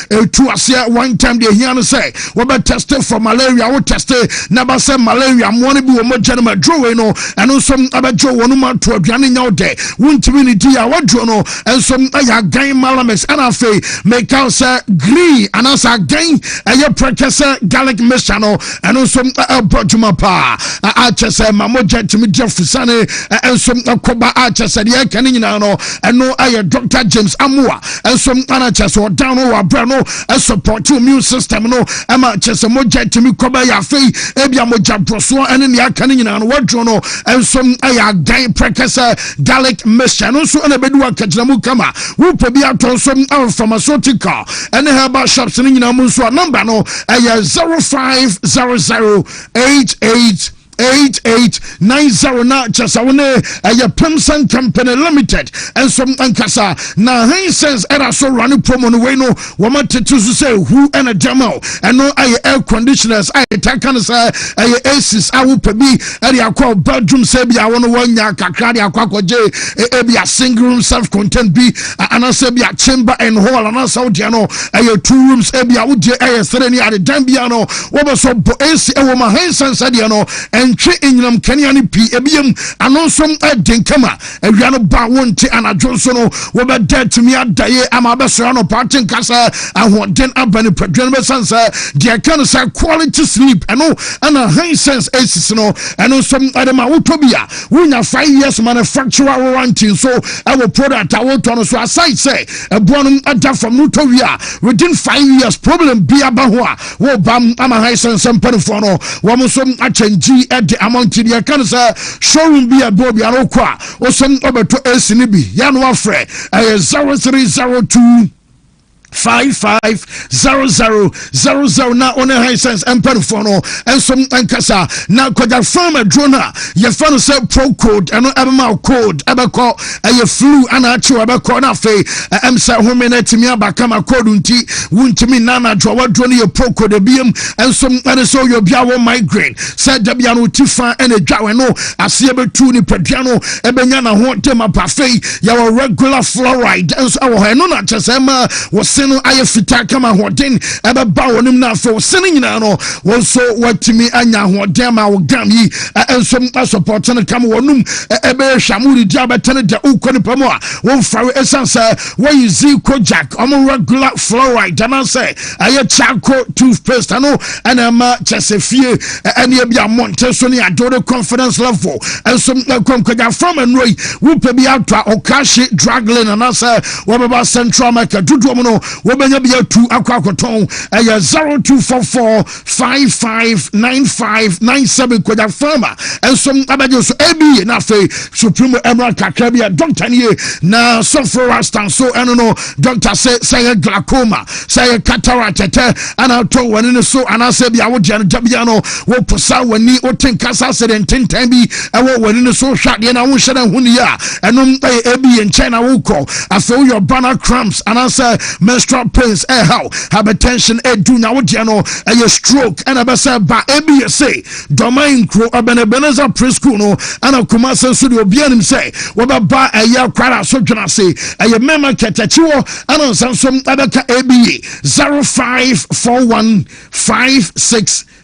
to asia one time the here no say we be tested for malaria, we tested never say malaria money bi wo mo general draw no eno so abejo wonu ma to aduane nya ode wontimi ni dia wadro no enso aya gan malames ana fe make out say green and as again aye practice garlic mixture no eno so abojuma pa a chese mamoja timi jefusane enso akoba a chese de kan nyina no eno aye Dr. James Amua enso ana chese o down o abra no support immune system no ama chese moja timi koba ya fe ebia moja broso ene ne aka nyina no wadro no enso aye again practice garlic mixture no so ene bedu akagina mu kama wo pobi aton so pharmaceutical ene herbal shops ni nyina mu so number no aye 0500888890 na chasawone aye Pemsan Company Limited and some ankasa na Hisense era so run promo no we no wo matetu so say who and a demo and no aye air conditioners aye takan say aye aces awu pabi area akwa bedroom say bia wono wanya kakra de akwakoje e bia single room self contained bi anase bia chamber and hall anase wo de no aye 2 rooms e bia wo de aye sere ni ade dan bia no wo be so bo AC e wo ma Hisense de no entwe enyinam kaniani pi ebiem anonsom adenkama awiano ba wonte anadwo so no wo be dead me adaye ama be so no parting kasa ahoden abane padwan be sansa de kan say quality sleep eno ana Hisense aces no anonsom adema wotobia wonya 5 years manufacturer warranty so our product awot no so aside say ebono ada from notowia within 5 years problem bi aba ho a wo bam ama Hisense mpanfo no wo mo so achange at the amount the cancer showroom be a bobi arokwa o some obeto esinibi ya no afre 0302 550000 na on Hisense emperfono and some ankasa na kwaja farmer drona ye fan say pro code and no code abeko aye flu ana achu abeko na fe say home na timi abaka ma code unti wuntimi na dro wadro ne ye pro code biem and some and so you bia wo migraine said da bia no tifa and dwa no ase betu ni padua no ebenya na ho dem apafe ya regular fluoride and so wo no na chesema wo no aye fita kama hoden ebe ba wonim na afo sene nyina no won so watimi anya hoden ma wo gam yi enso support no kama wonum ebe hwamuri dia betene da ukoni pamo a won fare esansa we use kojak omo regular fluoride and say aye charcoal toothpaste no ana ma chesefie ene bia monte so ne adore confidence level enso konkoja from enroi wo pe bia atwa okashi dragline and say wo baba central market dudu no wobenya bia tu akwakoton 0244559597 kwaja farmer ensom abajo so abi na fe supreme emerald kakabia doctor nie na suffer rastan so eno no doctor say glaucoma say cataract ana to wani so ana say bia wo dia no wo posa wani o tenkasa accident time bi ewo wani so hwade na wo hwede huni ya enom abi en China wo call aso your banner cramps ana say menstrual pains how hypertension do now no a stroke and abasa ba ebi say domain kro Ebenezer preschool no ana kuma sensu obi anim say wo ba a ya kwara so dwena say a mema ketachiwo ana sansom abeka ebi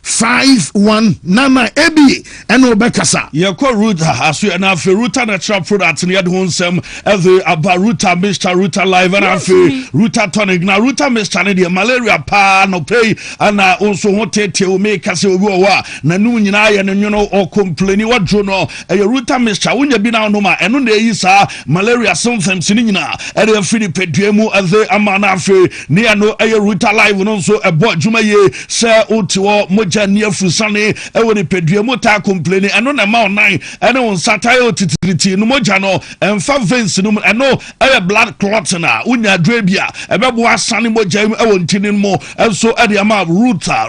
05415651 nana ebi eno bekasa ye ko ruta aso na afi ruta natural product ne yade honsem every abaruta Mr. Ruta live and afi ruta tonic na ruta Mr. ne de malaria pa no pay ana also hotete o make kase obi owa na nu nyina ye ne nwono o complain wadro no e ruta Mr. wonya bi na no ma eno na yi sa malaria sometimes ni nyina e de afi ni peduemu aze amana afi ne ya no e ruta live no so ebo djuma ye se otiwo jani afusane ewo ne pedue mota complain eno na ma online ene won satire titiriti no moja no emfa veins no eno e blood clot na unya dre bia ebebo asane moja ewo ntinin mo enso e de ama ruta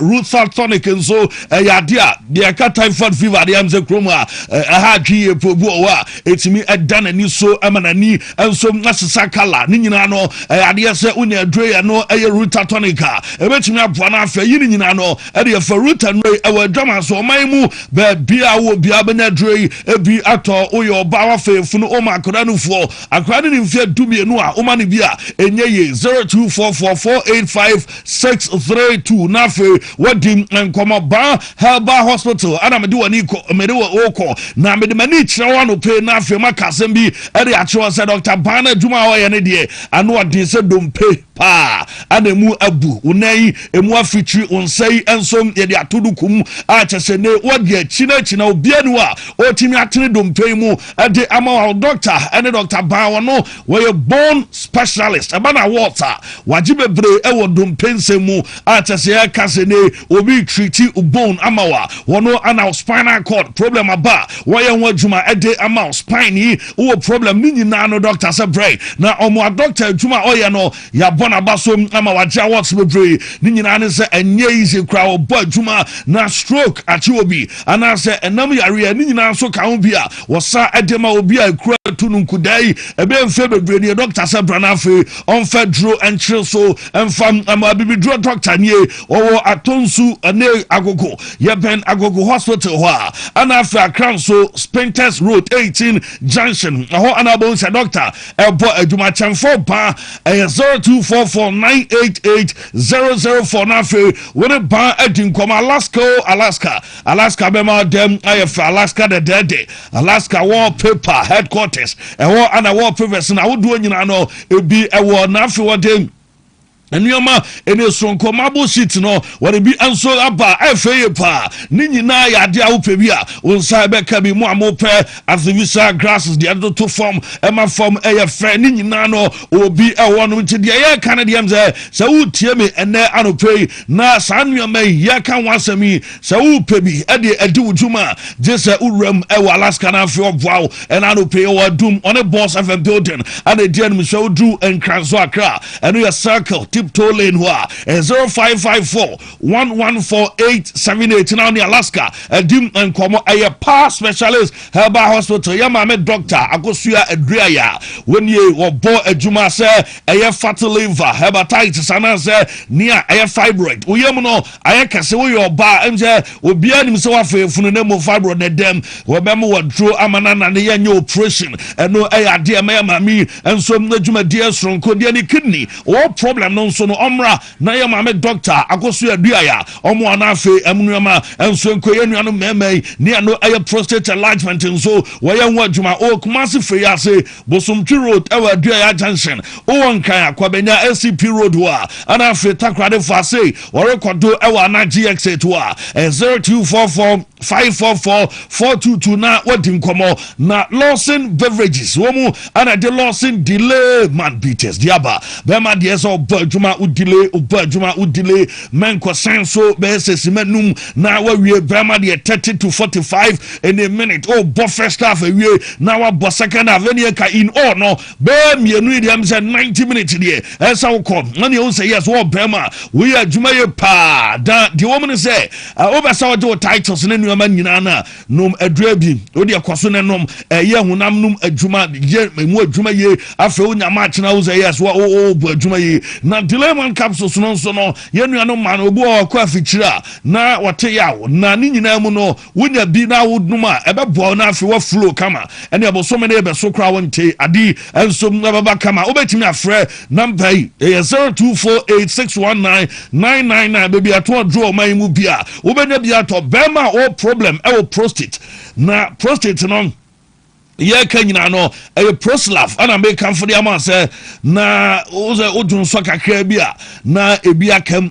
tonic enso yade a de ka typhoid fever de amze krom a ha twie pobu owa etimi edana ni so amanani enso nasesa kala ni nyina no yade se unya dre ya no e ruta tonic a ebetimi aboa na afa yi ni nyina no e de fa ruta no ewa dwama so oman mu ba bia wo bia benya drei ebi ato oyo oba wa fefunu o makora no fo akora ne mfia dumienu a o ma ne bia enye ye 0244485632 na fe wadim nkomo ba Herbal Hospital ana mede wani ko mede wo ko na mede mani kire wa no pe na fe makasem bi e de akire se Dr. Bana Juma wa ye ne de ano odin se dompe pa ana mu abu unai emu afitri onsai ensom ye de atodukum a chese ne wodi achi na obianu a otimi atene dompe mu e de ama doctor ene Dr. Ban no we bone specialist aba na water wajibebre e wo dompe nsemu a chese ya kase ne obi treat bone amawa wono ana spinal cord problem aba woye ho adwuma e de ama spine yi wo problem ni nyina no doctor say brain na omo doctor adwuma oye no ya bona basom ama waja what bebre ni nyina ne say enye easy kra obo adwuma na stroke achi obi ana say enam yare ni nyina so ka ho bia wosa edema obi a kura tunu nkudai ebe mfe bebre ni doctor say brana fe on fe dro enchire so emfam ama bibidro doctor nie owo atonsu ane agogo yeben agogo hospital ho ana afa crown so Spinters Road 18 junction ho ana bo say doctor ebo adwuma chamfo ba 0244988004 na fe wona ba adinkom Alaska be ma dem ayefa Alaska de dede Alaska wallpaper headquarters ho ana wallpaper na wodo nyina no ebi ewo na fe wodem Enyoma ene sonko mabo sheet no wore bi anso aba afeye pa ni nyina ya de awupe bi a onsa be ka bi mu amope artificial grasses de ado to form ema form eye fre ni nyina no obi ewo no nti de ye kan de em se wutie me ene anope na sannyoma ye kan wasami se wupe bi e de adi wujuma je se uram ewo Alaska na afi oboawo ena anope wo dum on a boss of a building and a den me show do enkranso akra eno your circle Toll in 0554-114878 now in Alaska dim and come a power specialist Herbal Hospital yama me doctor akosua adria when you were born a juma say a fatty liver hepatitis and say near a fibroid uyam no I can say we your bar mje obi anim se wa funu ne mo fibroid ne dem we be mo wadro amana na ne yenye operation eno ade ma mami enso na juma die sronko die ni kidney o problem no so no omra na ye mame doctor akoso aduaya omo anafe emnuama enso nkoye nuano memei ne ano aye prostate enlargement nso wo ye ho adwuma o kumase fe ase bosomtwi road ewa aduaya junction o wonkan akwabenya SCP road ho anafe takrade fase o rekodo ewa na GX8 ho 0244544422 na wadim komo na Lawson beverages wo mu ana de Lawson delay man beaters diaba be ma de so badwuma udile menko senso be sesimanum na wawie brama de 30 to 45 in a minute oh bo first half awie na wa bo second half any ka in all no be mienu idiam say 90 minutes there esa wo come na you say yes wo brama we adwuma ye pa da the woman say obesa wo de titles na nuama nyina na nom adura bi wo de kwaso ne nom ye hunam nom adwuma ye mu adwuma ye afa onyama achina wo say yes wo bo adwuma ye na dilemma capsules no so no ye nuano man obu okọ afikyira na wote yawo na ni nyina mu no wonya bi na woduma ebebo na afi wo flow kama ene eboso me na ebeso kra wonte adi ensom na baba kama obetimi afre number 0248619999 baby ato draw man mu bia obenya bia to bema o problem e wo prostate na prostate no ye kanyina no e proslav ana me kan for the am say na oze odun so kakra bia na ebi akam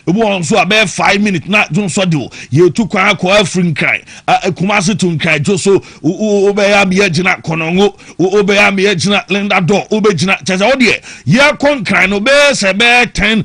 ebu on so about 5 minutes na dun so de ye tu kwa akọ afrin kai kumase tun kai jo so obe ya me gina konongo obe ya me gina lenda do obe gina chese odie ye kon kai no be se be 10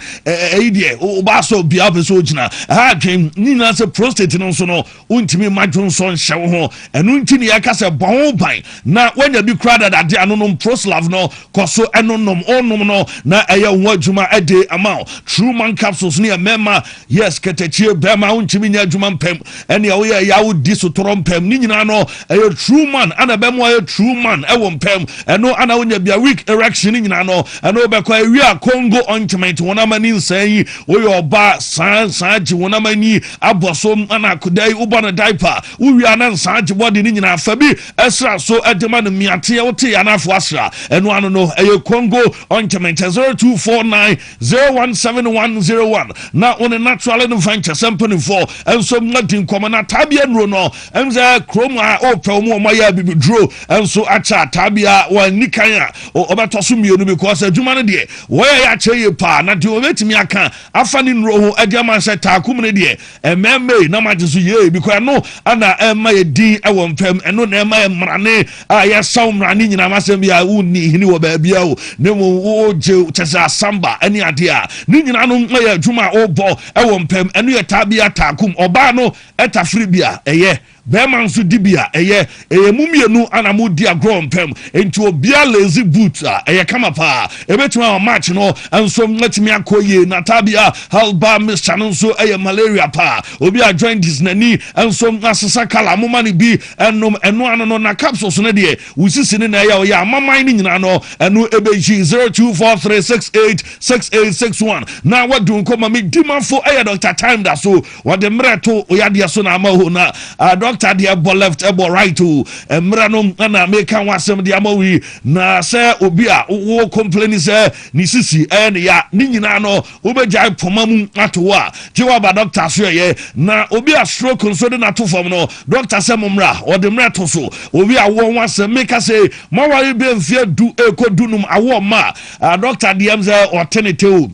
idie oba so bia be so gina ha dwen ni na se prostate no so no untimi madwon so nhye ho enu ntini ya ka se bon ban na wanya bi kra da ade anonom proslav no koso enonom onom no na ɛyɛ ho adwuma ɛde ama true man capsules ne mema yes ketechie bema unchimi nya adwuma mpem ɛne ɛwoyɛ yawo di so toro mpem ni nyina no ɛyɛ true man ana bɛmo ɛyɛ true man ɛwɔ mpem ɛno ana wonya bia weak erection ni nyina no ɛno bɛkɔ awia Congo ointment wona mani nsan woyɛ oba san gye wona mani abosom ana kodai uba na diaper wowia na san gye body ni nyina fa bi ɛsra so ɛdema no miate wote anafo asra ɛno ano no ɛyɛ Congo ointment 0249 017101 na one natural no venture sample for enso mladin komana tabia nro no enza kroma opɛ mo ma ya bibidro enso acha tabia wa nikanya obatoso mienu because adwuma no de wo ya kyeye pa na de obetimi aka afa ni nro ho ade ama se takum ne de ememme na magye so ye because no ana emma ye din ewo mpam eno na emma ye mrane a ya saw mrane nyina masem bia wonni hini wo ba bia o ne mo wo je chesa samba ani ade a ni nyina no ye adwuma obo ewo mpam eno ye tabia takum oba no etafiri bia eye bema nso dibia eye mumienu ana mudi agro mpem enti obia lazy boot eye kama pa ebetuma match no enso matimi akoye na tabia halba mr no nso eye malaria pa obi a join this nani enso asesa kala moma ne bi eno ano no na capsules no de wusisi ne na eye ya amaman ni nyina no eno ebeji 0243686861 na wadun koma me dimafo eye Dr. Time da so wade mreto oyade so na amaho na Dr. the ebo left ebo right to emrano na make kan wasem de amawi na se obi a wo complain say ni sisi ne ya ni nyina no obejai pomam ato a jewa ba doctor so ye na obi a stroke nso de na to form no doctor say momra o de mra to so obi a wo wasem make say ma wari be mfie du ekodunum awo ma doctor dem say alternative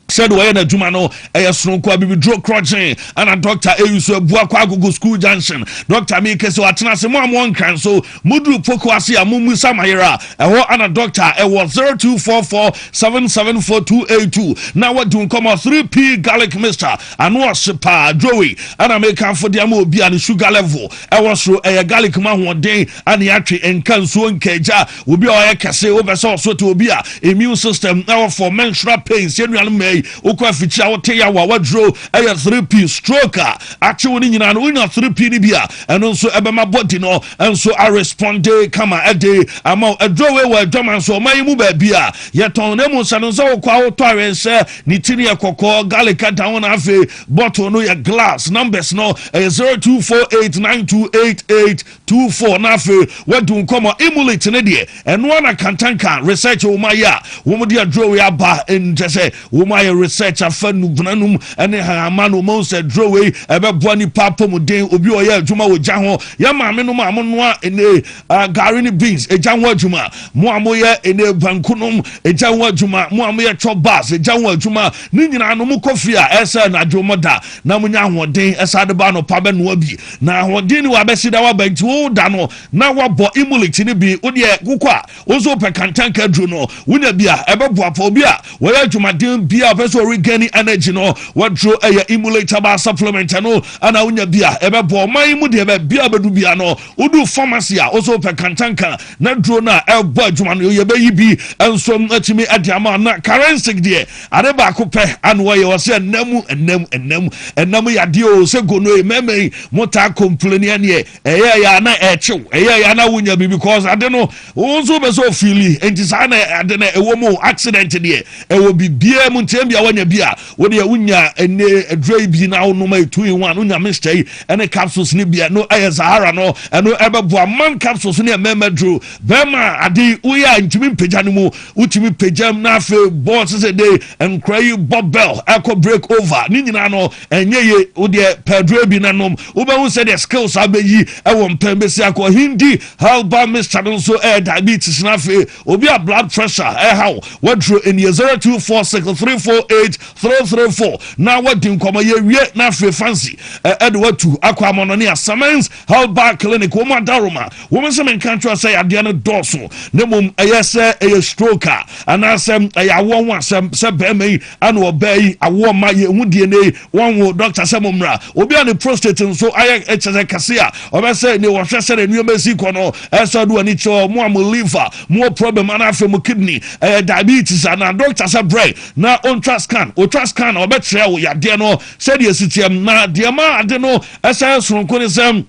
said we na juma no sonko abibidro crotching and doctor eyuso abua kwa agogo school junction doctor me kese watena se mo amon kan so mudu poko ase amumu samayera eho ana doctor ewo 0244774282 na wadun come 3p garlic mixture anu osipa joey ana me kan for dia ma obi an sugar level ewo so garlic ma hoden ana yatwe enkan so nkaja obi o kese obese so to obi a immune system ewo for menstrual pains yenuan ukwa ficha wote ya wadro 3p stroke achi woni nyina no unya 3p ni bia eno nso ebema body no enso a respond kama ede ama adro we wa adwama nso mai mu ba bia yeton na mu sano nso kwa woto awense ni tini ekoko garlic down afi bottle no ya glass numbers no 0248928824 na afi wadun komo emulate ne de eno na kantanka research wo maya wo mu de adro we aba njese wo research afanu bunanum ene hamano mo se droway ebeboa ni papa muden obi oya adwuma wo gya ho ya maame no ma amonoa ene gari ni beans egya ho adwuma mo amoye ene bankunum egya ho adwuma mo amoye chobas egya ho adwuma ni nyina no mo kofia esa na adwomoda na munya hoden esa de ba no pa be no bi na hoden ni wa besida wa banti wo da no na wabo emulate ni bi wo de kokwa wo so pe kantanka dro no wunya bia ebeboa pa obi a wo ya adwumaden bia so regaining energy no wadro emulator ba supplement no ana unya bia ebebo man mu de bia bedu bia no udu pharmacy a also pe kantanka na dro na ebo adwuma no ye bayi bi enso atimi adiama na currency de ade ba ko pe anu ye wo se enam ya de o se gono ememe mota complain ne ya na echew ya na unya bi because ade no onso be so feel enti na ade na ewo mu accident de ewo bibia mu bia wanya bia wo de unya ene adrai bi na no mai 2 in 1 unya mistake ene capsules ni bia no Sahara no eno ebebo man capsules ni mema dro bema ade uya ntimi peja no mu utimi pejam na afi boss se dey enkrai bobel echo break over ni nyina no enye ye wo de pedro bi na nom wo be hu se the skills abeyi ewo mpembesi akọ hindi halba mr no so diabetes na afi obi a blood pressure how wadro eni 024634 0808334 na wadi nkɔmɔ yɛ wie na afei fancy ɛde watu akɔ amɔnɔne a Samens Health Bar Clinic wɔn adaroma wɔn sɛ menka nkyerɛ sɛ yadeɛ no dɔɔso na mmom ɛyɛ sɛ ɛyɛ stroke a anaasɛ ɛyɛ awoɔ ho asɛm sɛ bɛrima yi ana ɔbaa yi awoɔ ma yɛ ho die ne wɔn wo doctor sɛ mo mmra obi a ne prostate nso ayɛ ɛkyɛ kɛse a ɔbɛsɛ ne wɔhwɛ sɛ ne nneɛma si kɔ no ɛsɛ do ani kyɛ mo a mo liver mo problem ana afei mo kidney diabetes ana doctor sɛ brɛ na ultra scan ɔbɛkyerɛ wo yadeɛ no sɛdeɛ sitiam na deɛ ma ade no ɛsɛ soronko ne sɛm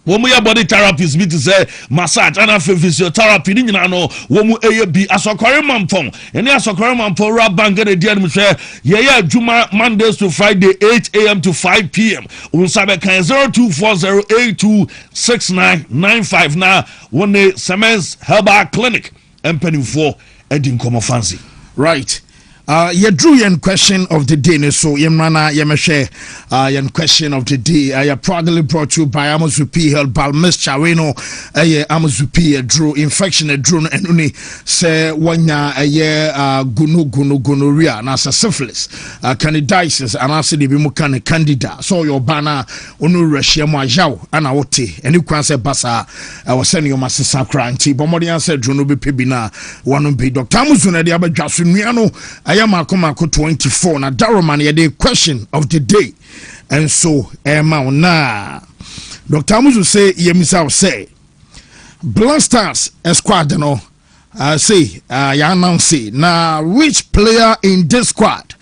wɔn yɛ body therapist bi te sɛ massage ana physiotherapy ne nyinaa no wɔn ɛyɛ bi asɔkɔre mampɔn ɛne asɔkɔre mampɔn rap bank ɛna di ɛnum hwɛ yɛyɛ adwuma Mondays to Friday 8 a.m. to 5 p.m. nsa bɛkan 0240826995 na wɔn ne Samens Herbal Clinic mpanimfoɔ ɛdi nkɔmɔ fancy. Right. You drew your question of the day, so Yemana Yemeshe, your question of the day. I proudly brought you by Amazupi, Health Balmis Charino, Amazupi, drew infection, a drone, and only say 1 year a year, gonorrhea, and as a syphilis, candidiasis, and I said, Bimukane candida. So your banner, Unu Russia, Majau, and Aote, and you can say Bassa, I was sending you my sister cranty, Bomodian said, Junubi Pibina, one be Dr. Amazuna, the other Jasuniano. I am Akomako 24 na Daroman ye the question of the day and so na Dr. Amuzu say yemisa say Blasters squad no say ya announce na which player in this squad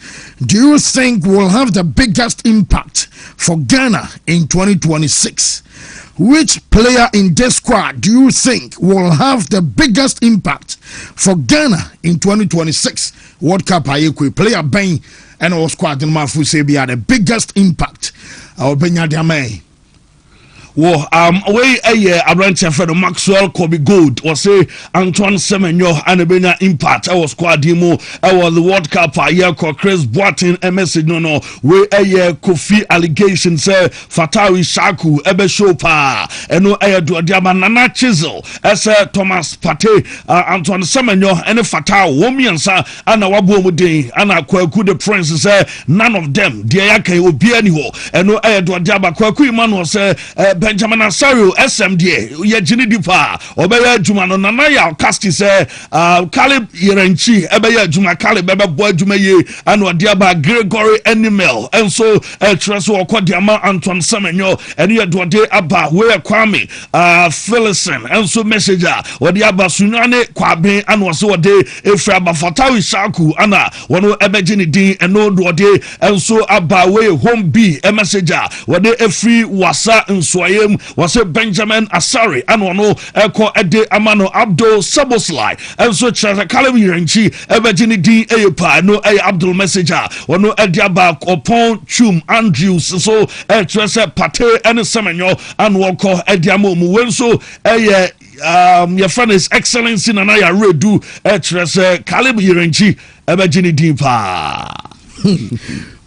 do you think will have the biggest impact for Ghana in 2026? Which player in this squad do you think will have the biggest impact for Ghana in 2026 World Cup? Player Ben and our squad in Mafu say be the biggest impact. Our Benya Diame. Wo we abranche Fredo Maxwell Kobe Gold or say Antoine Semenyo and Benya impact our squad demo our the World Cup year Chris Boateng message no we Kofi allegation say Fatawi Shaku ebe show pa eno do diaba Nana Chisel as Thomas Partey Antoine Semenyo and Fataw womiansa ana wabo mu den ana Kwaku the Prince say none of them dia yakan obi ani ho eno do diaba Kwaku Emmanuel say Benjamin Asario SMD ye jini dipa obeya adwuma no Nana ya casti say Caleb Yerenchi ebeya adwuma Caleb bebe bo adwuma ye ana odiaba Gregory Animal enso treso okodiama Antoine Semenyo ene ye dode aba we Kwame Philison enso messenger odiaba Sunane Kwabe ana wose wode Efra Bafatawi Shaku ana wono ebejini din eno dode enso aba we home B messenger wode Efri Wasa enso was a Benjamin Asari and one eko ede amano Abdul Saboslai and so Chasa Kalabi Renchi Virginia D Ayapa no Abdul Messenger one no Ediaba Opon Chum Andrews so Tresa Pate and Semenyo and Woko Ediamo Muwenso your friend is Excellency Nanaya Redu Tresa Kalabi Renchi Virginia D Pa.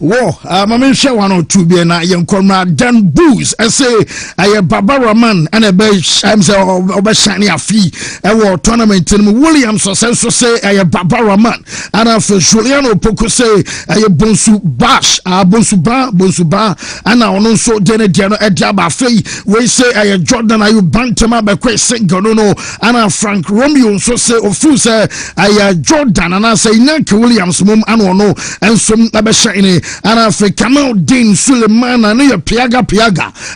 Wo mama share 1 or 2 be na yenkomra Dan Booze say aye Barbara man and a be I'm say obeshani afi e wo tournament no Williams so say aye Barbara man and after Juliano Poko say aye Bonsu Bash Bonsu Ba and ono so dene no ediaba fei we say aye Jordan aye Bantama be kwe single no and Frank Romeo so say ofu say aye Jordan and I say Nyanke Williams mum and ono and some abeshani and Africa Dean Suleiman and Piaga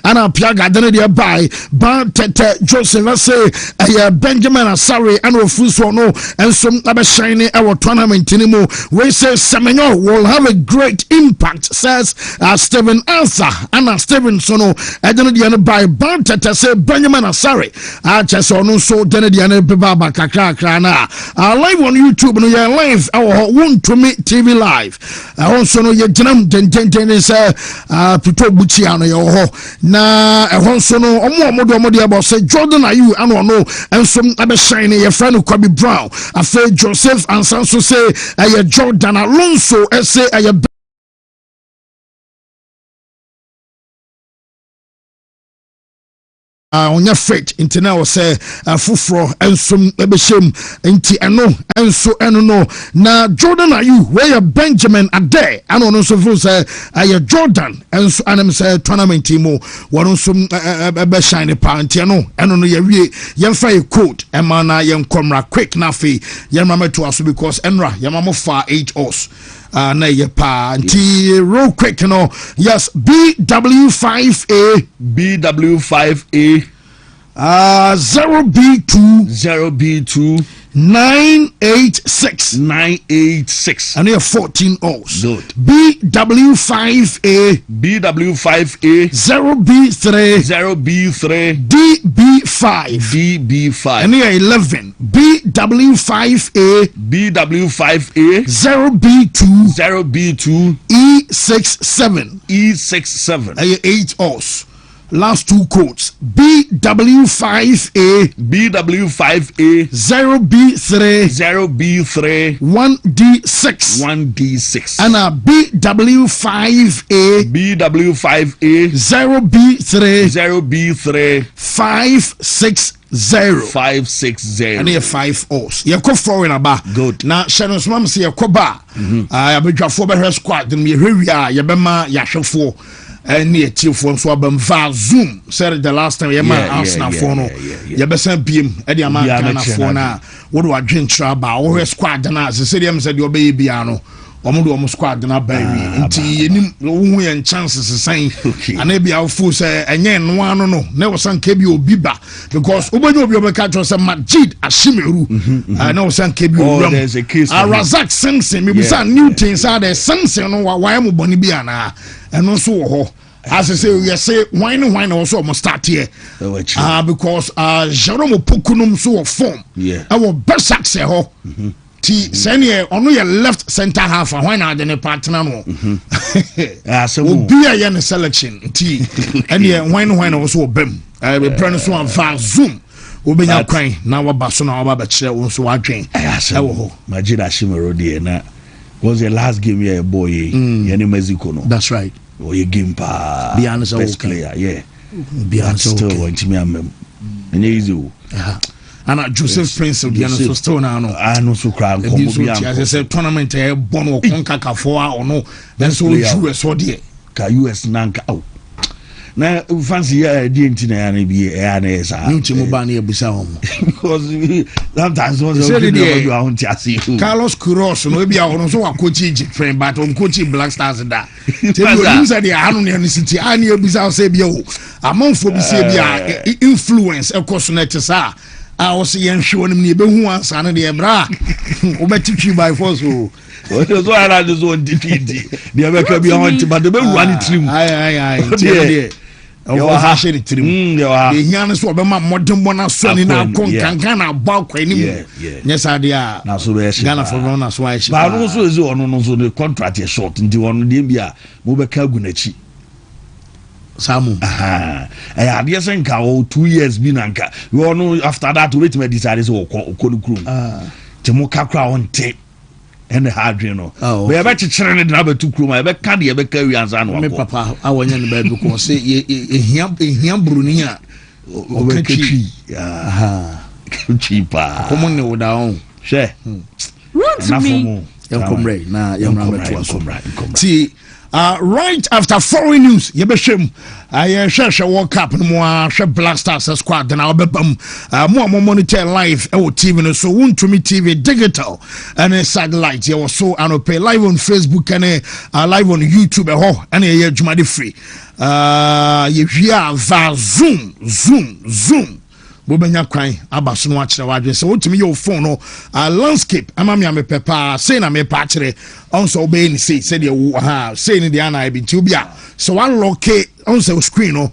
and Piaga then they buy Tete Joseph I say Benjamin Asari and Ofuso no and some shiny our tournament anymore. We say Semenyo will have a great impact, says Stephen Arthur and Stephen Sono and then the buy Tete say Benjamin Asari just no so then the Baba Kakana live on YouTube no you live our Wontumi TV live also no you ten is Pito Buchiano yo na ehonso no omo about say Jordan are you and no and some shiny your friend Kobe Brown afa Joseph and Sanso say Jordan Alonso say onya fit nti na wo say fufro ensom ebeshem nti eno enso eno no na Jordan Ayew where Benjamin Ade ano no so feel say Jordan enso anem say tournament mo won so be shine pa nti eno no ye wie yemfa ye code ema na yenkomra quick na fe yemma to aso because enra yemma fa 8 hours na ye pa nti real quick yes BW5A 0B2 986 and here 14 O's. Good. BW5A 0B3 DB5 and here 11 BW5A 0B2 E67 and here 8 O's. Last two codes BW5A 0B3 1D6 and BW5A 0B3 560 and here 5 O's. You go forward about good. Now Shannon's mom say you go bar. I be drop for her squad. Then you hear ya bema ya shofo. Any team from so va Zoom said the last time Arsenal for no you be send biem e dey am Ghana for na what do adwen tra ba wo squad na say dem said you be bia no omo squad na ba wi nti enim wo yen chances sign and e bia fo say enye no ano no na wo san kebi obi ba because obanyo obi obeka tro say Majid Ashimeru na wo san kebi obi Razak Simpson me bisa new things are there Simpson no why mo boni bia na eno so wo ho as I say you say wine also must start here because Jerome Pokunum so form our best success ho ti senior ono your left center half when are the partner no will be a yen selection ti and wine also bem be brand so on Zoom obenya kwan na waba so na waba kire won so wadwen ewo ho Majid Ashimeru de na was the last game here boy yani Mexico no that's right or your game pa best player still want me am and easy and Joseph Prince so still now no I know so cry as I said tournament born or conquer for or no then so US or there ka US nanka na fancy ya di nti na ya na bi ya na esa nti mo ba na ebusa ho because sometimes what you are on tiasi Carlos Queiroz no bi a ho so wa coach Egypt friend but on coach Black Stars da tell you say the anu ne city ani ebusa say bi o amanfo bi say bi a influence e course na tesa a o se yen hwe onim ne be hu ansa na de bra o betitwi by force o so ara de so defeat de be ka bi on but de be run trim ai ha share trim e hian so obema modern bona so ni na kon kankan na ba kwa ni mu nyesa de a na so be Ghana for na so a ba no so ezi ono no so the contract is short ndi ono de bia mo be ka gu na chi Samu ade sen ka 2 years bi nanka we ono after that we wait me decide say okonu krum te mo kakra on tape and the hard no we be chichire ne na betu krum e be ka de e be ka wi anza no me papa awonya ne ba bi ko say ehia bruni a o be ketwi cheaper komo ne woda on she Wontumi Comrade na betu aso ti right after foreign news you be shame I share World Cup no more share Black Stars squad na obebam more monitor live e TV no so Wontumi TV digital and satellite you so and pay live on Facebook and live on YouTube and ye jumade free you hear va zoom bobenya kwan abaso no akere wadwe se wotumi your phone no landscape amamia me pepa say na me pa akere onso obey ni say de say ni de ana bi ti obi a so one lock onso screen no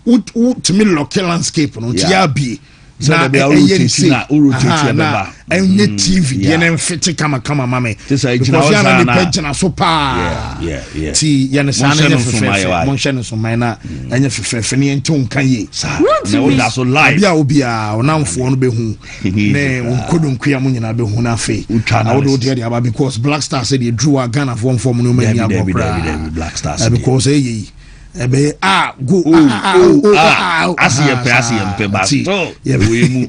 wotumi lock landscape no ti ya bi na be rotate na rotate na enye TV ye na mfiti kama mame because na page na so pa ti ye na sana ye fefe mon hye no so man na enye fefe ne enti onka ye na o da so live obi a onamfo no be hu ne onkodonkua mo nyina be hu na fe na wo de aba because Black Stars say they drew a Ghana form no many abokra Black Stars because ebe go asiyempe basto we mu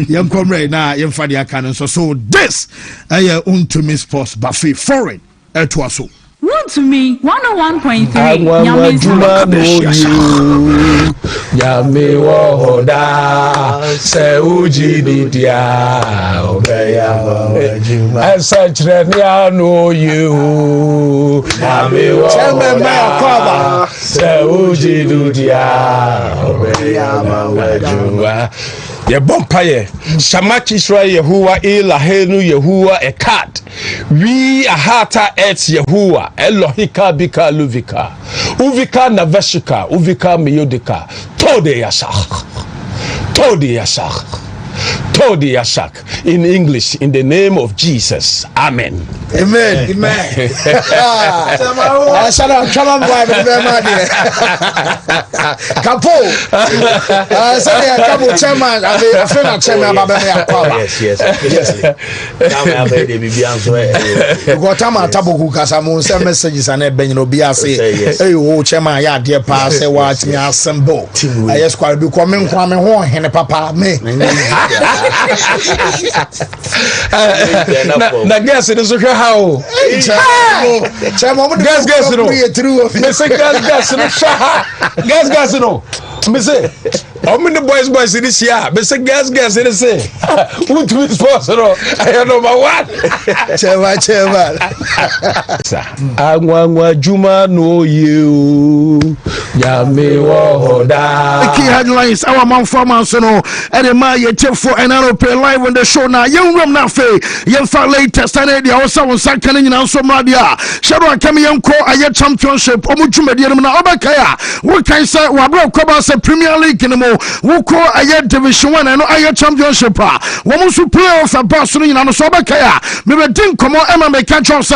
yem comrade na yem fa dia kan so this Wontumi sports buffet foreign to aso Wontumi 101.3 Yami wo hoda se uji dia obeya ejuma ensachre no you Yami wo hoda se uji dia obeya ejuma ye bompaye shamachi Israel Yehuwa ilahenu Yehuwa ekat we ahata et Yehuwa Elohika bika luvika uvika naveshika uvika miyodika tode yashak in English in the name of Jesus amen. Na guess it is how guess no me say how many boys in this year me say guess it is say Wontumi sports no I number 1 chairman agwa juma no you ya me wo hoda key headlines our man forman so no and the man you check for an aeroplane live on the show now young room na fe yen fa latest and dia osa won sankan nyina so madia shadow akam yen ko aye championship omudwumade no na obakaya wo kan say wa bro ko ba say Premier League no mo wo ko aye division 1 no aye championship a wo mo so playoff boss no nyina no so obakaya me be din komo ema me catch us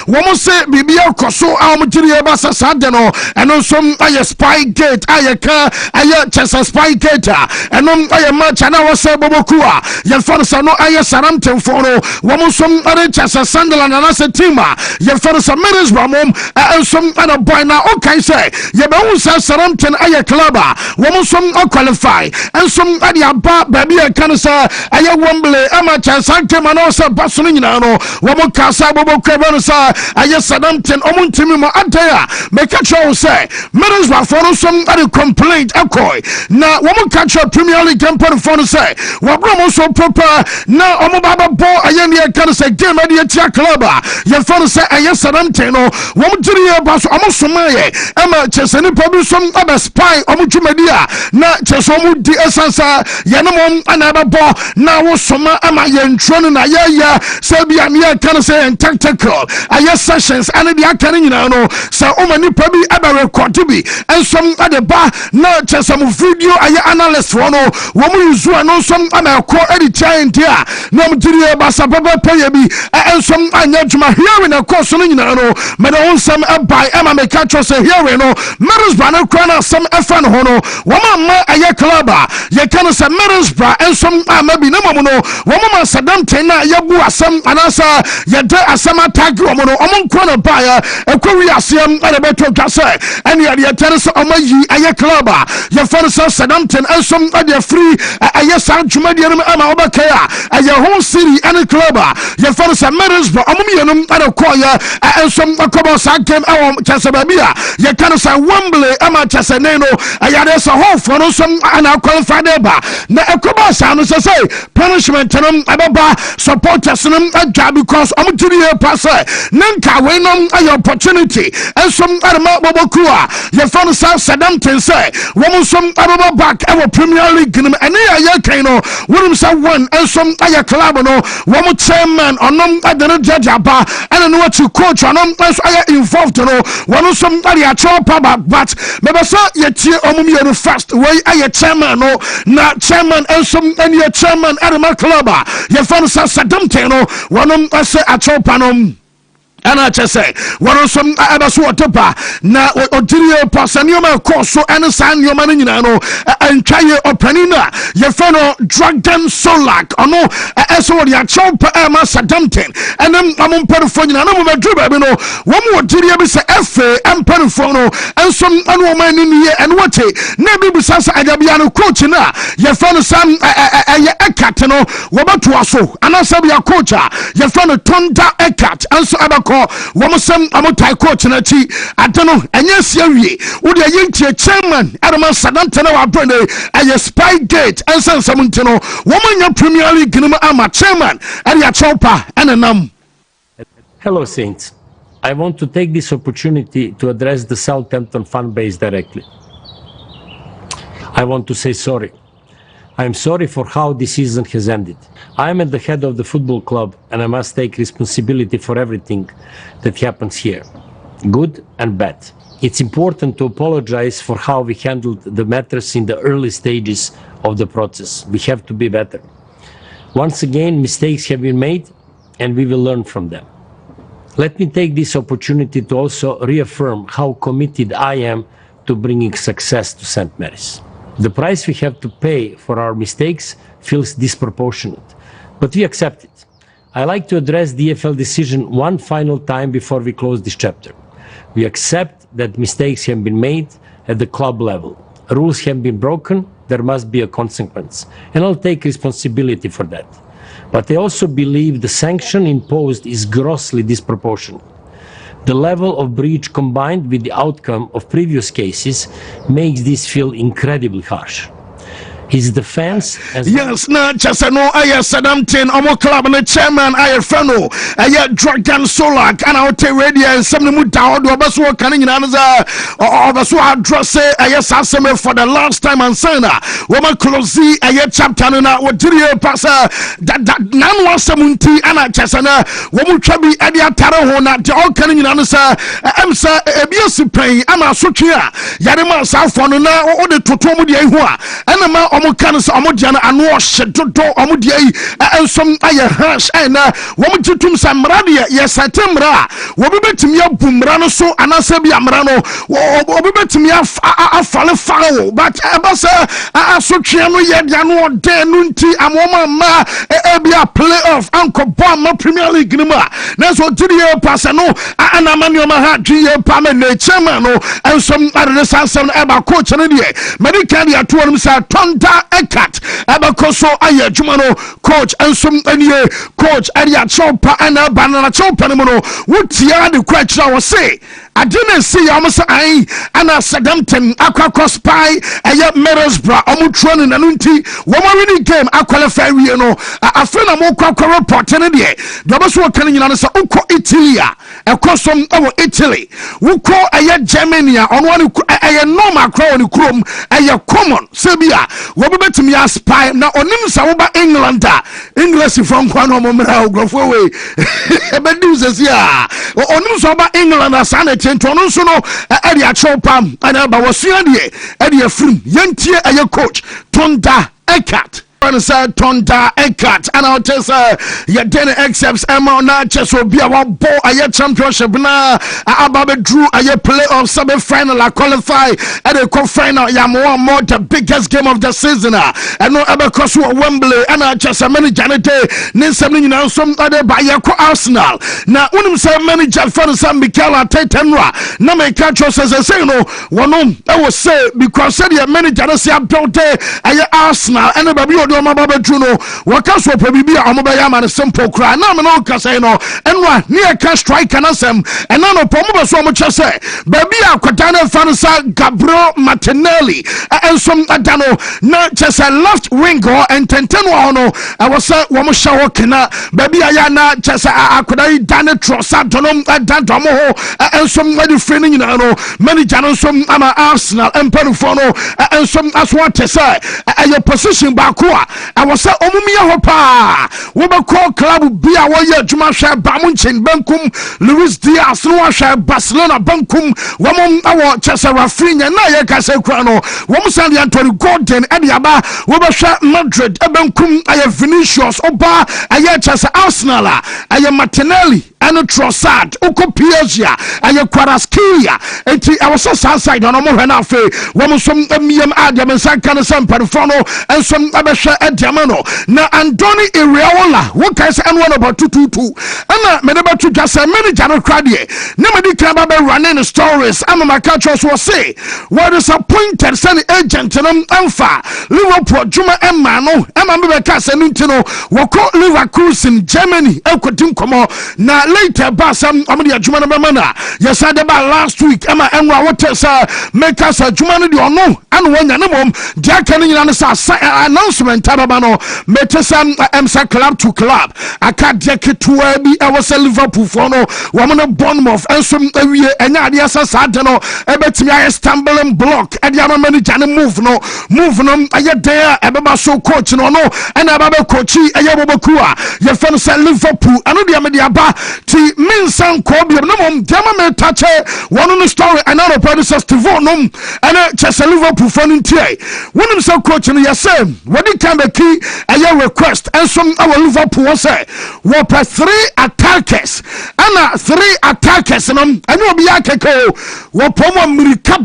wo mo say bibia koso a mo tiri e ba sa de no eno so aye spy gate aye ka aye chesa spy gate eno aye match na wo say bobokua ye for no aye Saramton for no wo mo so are chesa Sunderland na se team ye for so Middlesbrough mom and some other boy na okay say ye be won say Saramton aye club wo mo so qualify and some ade aba baby kan say aye Wembley ama chesa team na so baso no nyina no wo mo ka say bobokua no say aye Saramton omuntimi mo adaya make sure say Middlesbrough for no some ade complaint ekoi na wo mo catch Premier League campaign for no say wo bro mo so proper na omo baba bo aye ne kan say game ade atia club ye for say aye Saramton no wo mo jiri e ba so omo somaye ama chese ni problem some aba spy omo dwumadi na chese omo di esansa ye no mom ana ba bo na wo soma ama ye ntro no na ye say bia ne kan say en tactical aye sessions ane dia kan nyina no say omo ni pabi aba record bi en som ade ba na chese mo video aye analyst for no wo mo use no som ama ko edi giant dia na mo jiri e ba sa baba pay bi en som anya dwuma here na course no nyina no me don some buy ama me catch us here no Middlesbrough na kwa na some efan ho no wo ma aye club ye kan say Middlesbrough en som ama bi na mo no wo ma Saramton na ye bu asem anasa ye de asem attack wo no omo kwa na buy ekwi asem ade beto twa say en ye tell say omo yi aye club ye for say Saramton en som ade free aye san dwumadi no ama obakaya aye home city en club ye for say Middlesbrough omo yenum ade koya en som akobo sa game chese babia ye kan say Wembley ama chese ne no ayade so ho for no som ana qualify ba na akobo sa no say punishment no ababa supporters no adwa because omo tiri e pass nanka we no aye opportunity en som arma bobokua ye for say Saramton say wo mo som ababa back e Premier League no ene aye kan no wonim say one en som aye club no wo mo chairman onom adene judge aba and no what coach onom aye involved no one some area chop but me say ye tie omum ye first way aye chairman no na chairman and some any chairman at my club ye fan Saramton no one say a chop anom ana kyese wɔn nso aba so wɔtepa na ɔdiri pasa nneɛma ɛkɔ so ɛne saa nneɛma no nyinaa no ntwaye ɔpanin a yɛfɛ no Dragon Solak ɔno ɛsɛ wɔde akyɛw pa ɛma Southampton ɛne ɔmo mpanimfoɔ nyinaa na mo bɛduru baabi no wɔn ɔdiri bi sɛ ɛfɛ mpanimfoɔ no nso ɛne wɔn ani nie ɛne wɔte na ebi bisa sɛ agabea no coach na yɛfɛ no sam ɛyɛ Ekat no wɔbɛtoa so anasɛ bia coach a yɛfɛ no Tonda Ekat nso ɛbɛkɔ wɔn sem amotai coach na ti ade no ɛnyɛ sia wie wo de yɛntie chairman Adama Southampton na wabrane ɛyɛ Spygate ɛnsan sam nti no wɔn anya Premier League nim ama chairman ɛde akyɛwpa ɛnenam. Hello Saints, I want to take this opportunity to address the Southampton fan base directly. I want to say sorry. I am sorry for how this season has ended. I am at the head of the football club and I must take responsibility for everything that happens here, good and bad. It's important to apologize for how we handled the matters in the early stages of the process. We have to be better. Once again, mistakes have been made and we will learn from them. Let me take this opportunity to also reaffirm how committed I am to bringing success to St. Mary's. The price we have to pay for our mistakes feels disproportionate, but we accept it. I like to address the EFL decision one final time before we close this chapter. We accept that mistakes have been made at the club level. Rules have been broken, there must be a consequence, and I'll take responsibility for that. But I also believe the sanction imposed is grossly disproportionate. The level of breach combined with the outcome of previous cases makes this feel incredibly harsh. His defense as yes na chasano aya Southampton omo club na chairman aya feno aya Dragon Solak and out radio and some mu down do obaso kan nyina za obaso address aya saseme for the last time and sana woman close aya chapter na wodiri pasa that nan wasamunti ana chasana womu twabi ade atare ho na de all kan nyina sa emsa ebiasi pan ama sotwe a yare ma safo no na o de toto mu de hu a ana ma omo kan so omo dia na anu ohyedodo omo dia yi ensom aye hash na womo tutum samra de ye satemra wobi betimi abumra no so anase bia mra no wobi betimi afale faro but ebasa asotwe no ye dia no de no nti amoma ma bia playoff anko bom ma Premier League ni ma na so tiri pasa no ana manioma ha dwie pa me na chema no ensom adre sansem eba coach no de medical dia to no sa Tonda Ekat abakoso aye adwuma no coach ensom anie coach area chopa ana banana chopa no no wotia de kwachira wo say adena see ya mo say ai ana Southampton akwa spy aye Middlesbrough omo training na nti wo mo winning game aqualify wie no afa na mo kwa report ne de dobaso kan nyina no say uko Italy a ekosom ewo Italy wuko aye Germany a ono ne aye normal kra woni krom aye common sebia wo betimi ya spy na onim sa wo ba England a English from kwa no mo mraogrofo we e be do sesia onim so ba England asana tentono nso no area chopam ana ba wasua de area frim yentie aye coach Tonda Ekat Tonda Ekat and I'll tell you then accepts Emma na cheso bia wa bo aye championship na ababe drew aye playoff semi final qualify and the cup final ya more the biggest game of the season and no ever cross Wembley and I just a many janete nin something you know some other by Arsenal na unim say manager for some Mikel Arteta na me catch us as say no one I was say because said the manager say built aye Arsenal and baby do mababa no wakaso pabibia omoba ma simple cry na me no kasa no enwa ne ka strike na sem ena no pomoba so mo chese baby akwada na fansa Gabriel Martinelli ensom adano na chese left wing or ententeno no awose wo mo shawo kena baby aya na chese akwada dane trosa donom adandomo ho ensom wadi free ni na no manager no som ama Arsenal emperifo no ensom aswa tese ayo position ba ko I was say omumia hopa we be call club bia wo ye adwuma hwe bamunchin bankum Luis Diaz no hwe Barcelona bankum wo mom awo Chelsea Rafinha na ye ka se kura no wo msan de Anthony Gordon e de aba we be hwe Madrid e bankum aye Vinicius oba aye Chelsea Arsenal aye Martinelli ɛne Trossard oko PSG ɛyɛ Kvaratskhelia enti ɛwɔ sɛ saa side ɔno mo hwɛ na afei wɔn so miem adeɛ mensa ka no sɛ mpanimfoɔ no nso ɛbɛhwɛ ɛdeɛma no na Andoni Iraola wokae sɛ ɛno no bɔtututu ɛna mede bɛto dwa sɛ manager no kora deɛ ne mede ka ba running stories ama maka kyerɛ so wɔ se were disappointed sɛ ne agent no ɛmfa Liverpool dwuma ɛma no ɛma mebɛka sɛ no nti no wɔkɔ Leverkusen Germany ɛkɔdi nkɔmmɔ na later ba sɛ ɔmde adwuma no bɛma no a yɛsa de ba last week ɛma ɛnwo a wɔtɛ sɛ meka sɛ adwuma no deɛ ɔno ane wɔnya ne mmom deɛ aka no nyina no sɛ announcement ababa no mete sɛ ɛmsɛ club to club aka deɛ ketewa bi ɛwɔ sɛ Liverpool foɔ no wɔm no Bournemouth ɛnso awie ɛnyɛ adeɛ sɛ saa de no ɛbɛtumi ayɛ stumbling block ɛde ama manager no move no ɛyɛ den a ɛbɛba so coach no no ɛna ɛbɛbɛ coachi ɛyɛ bɔbɔku a yɛfɛ no sɛ Liverpool ɛno deɛ mede aba ti mensa nkɔɔ biom na mmom deɛ ma metakyɛ wɔno no story ɛna nɔpɛ no sɛ Stevo nom ɛne kyɛ sɛ Liverpool foɔ no ntiɛ wonim sɛ coach no yɛsɛ wɔde ka bɛki ɛyɛ request ɛnso ɛwɔ Liverpool wɔ sɛ wɔpɛ 3 attackers ɛna 3 attackers no ɛne obi yɛ akɛkɛ o wɔpɔ mu Amerika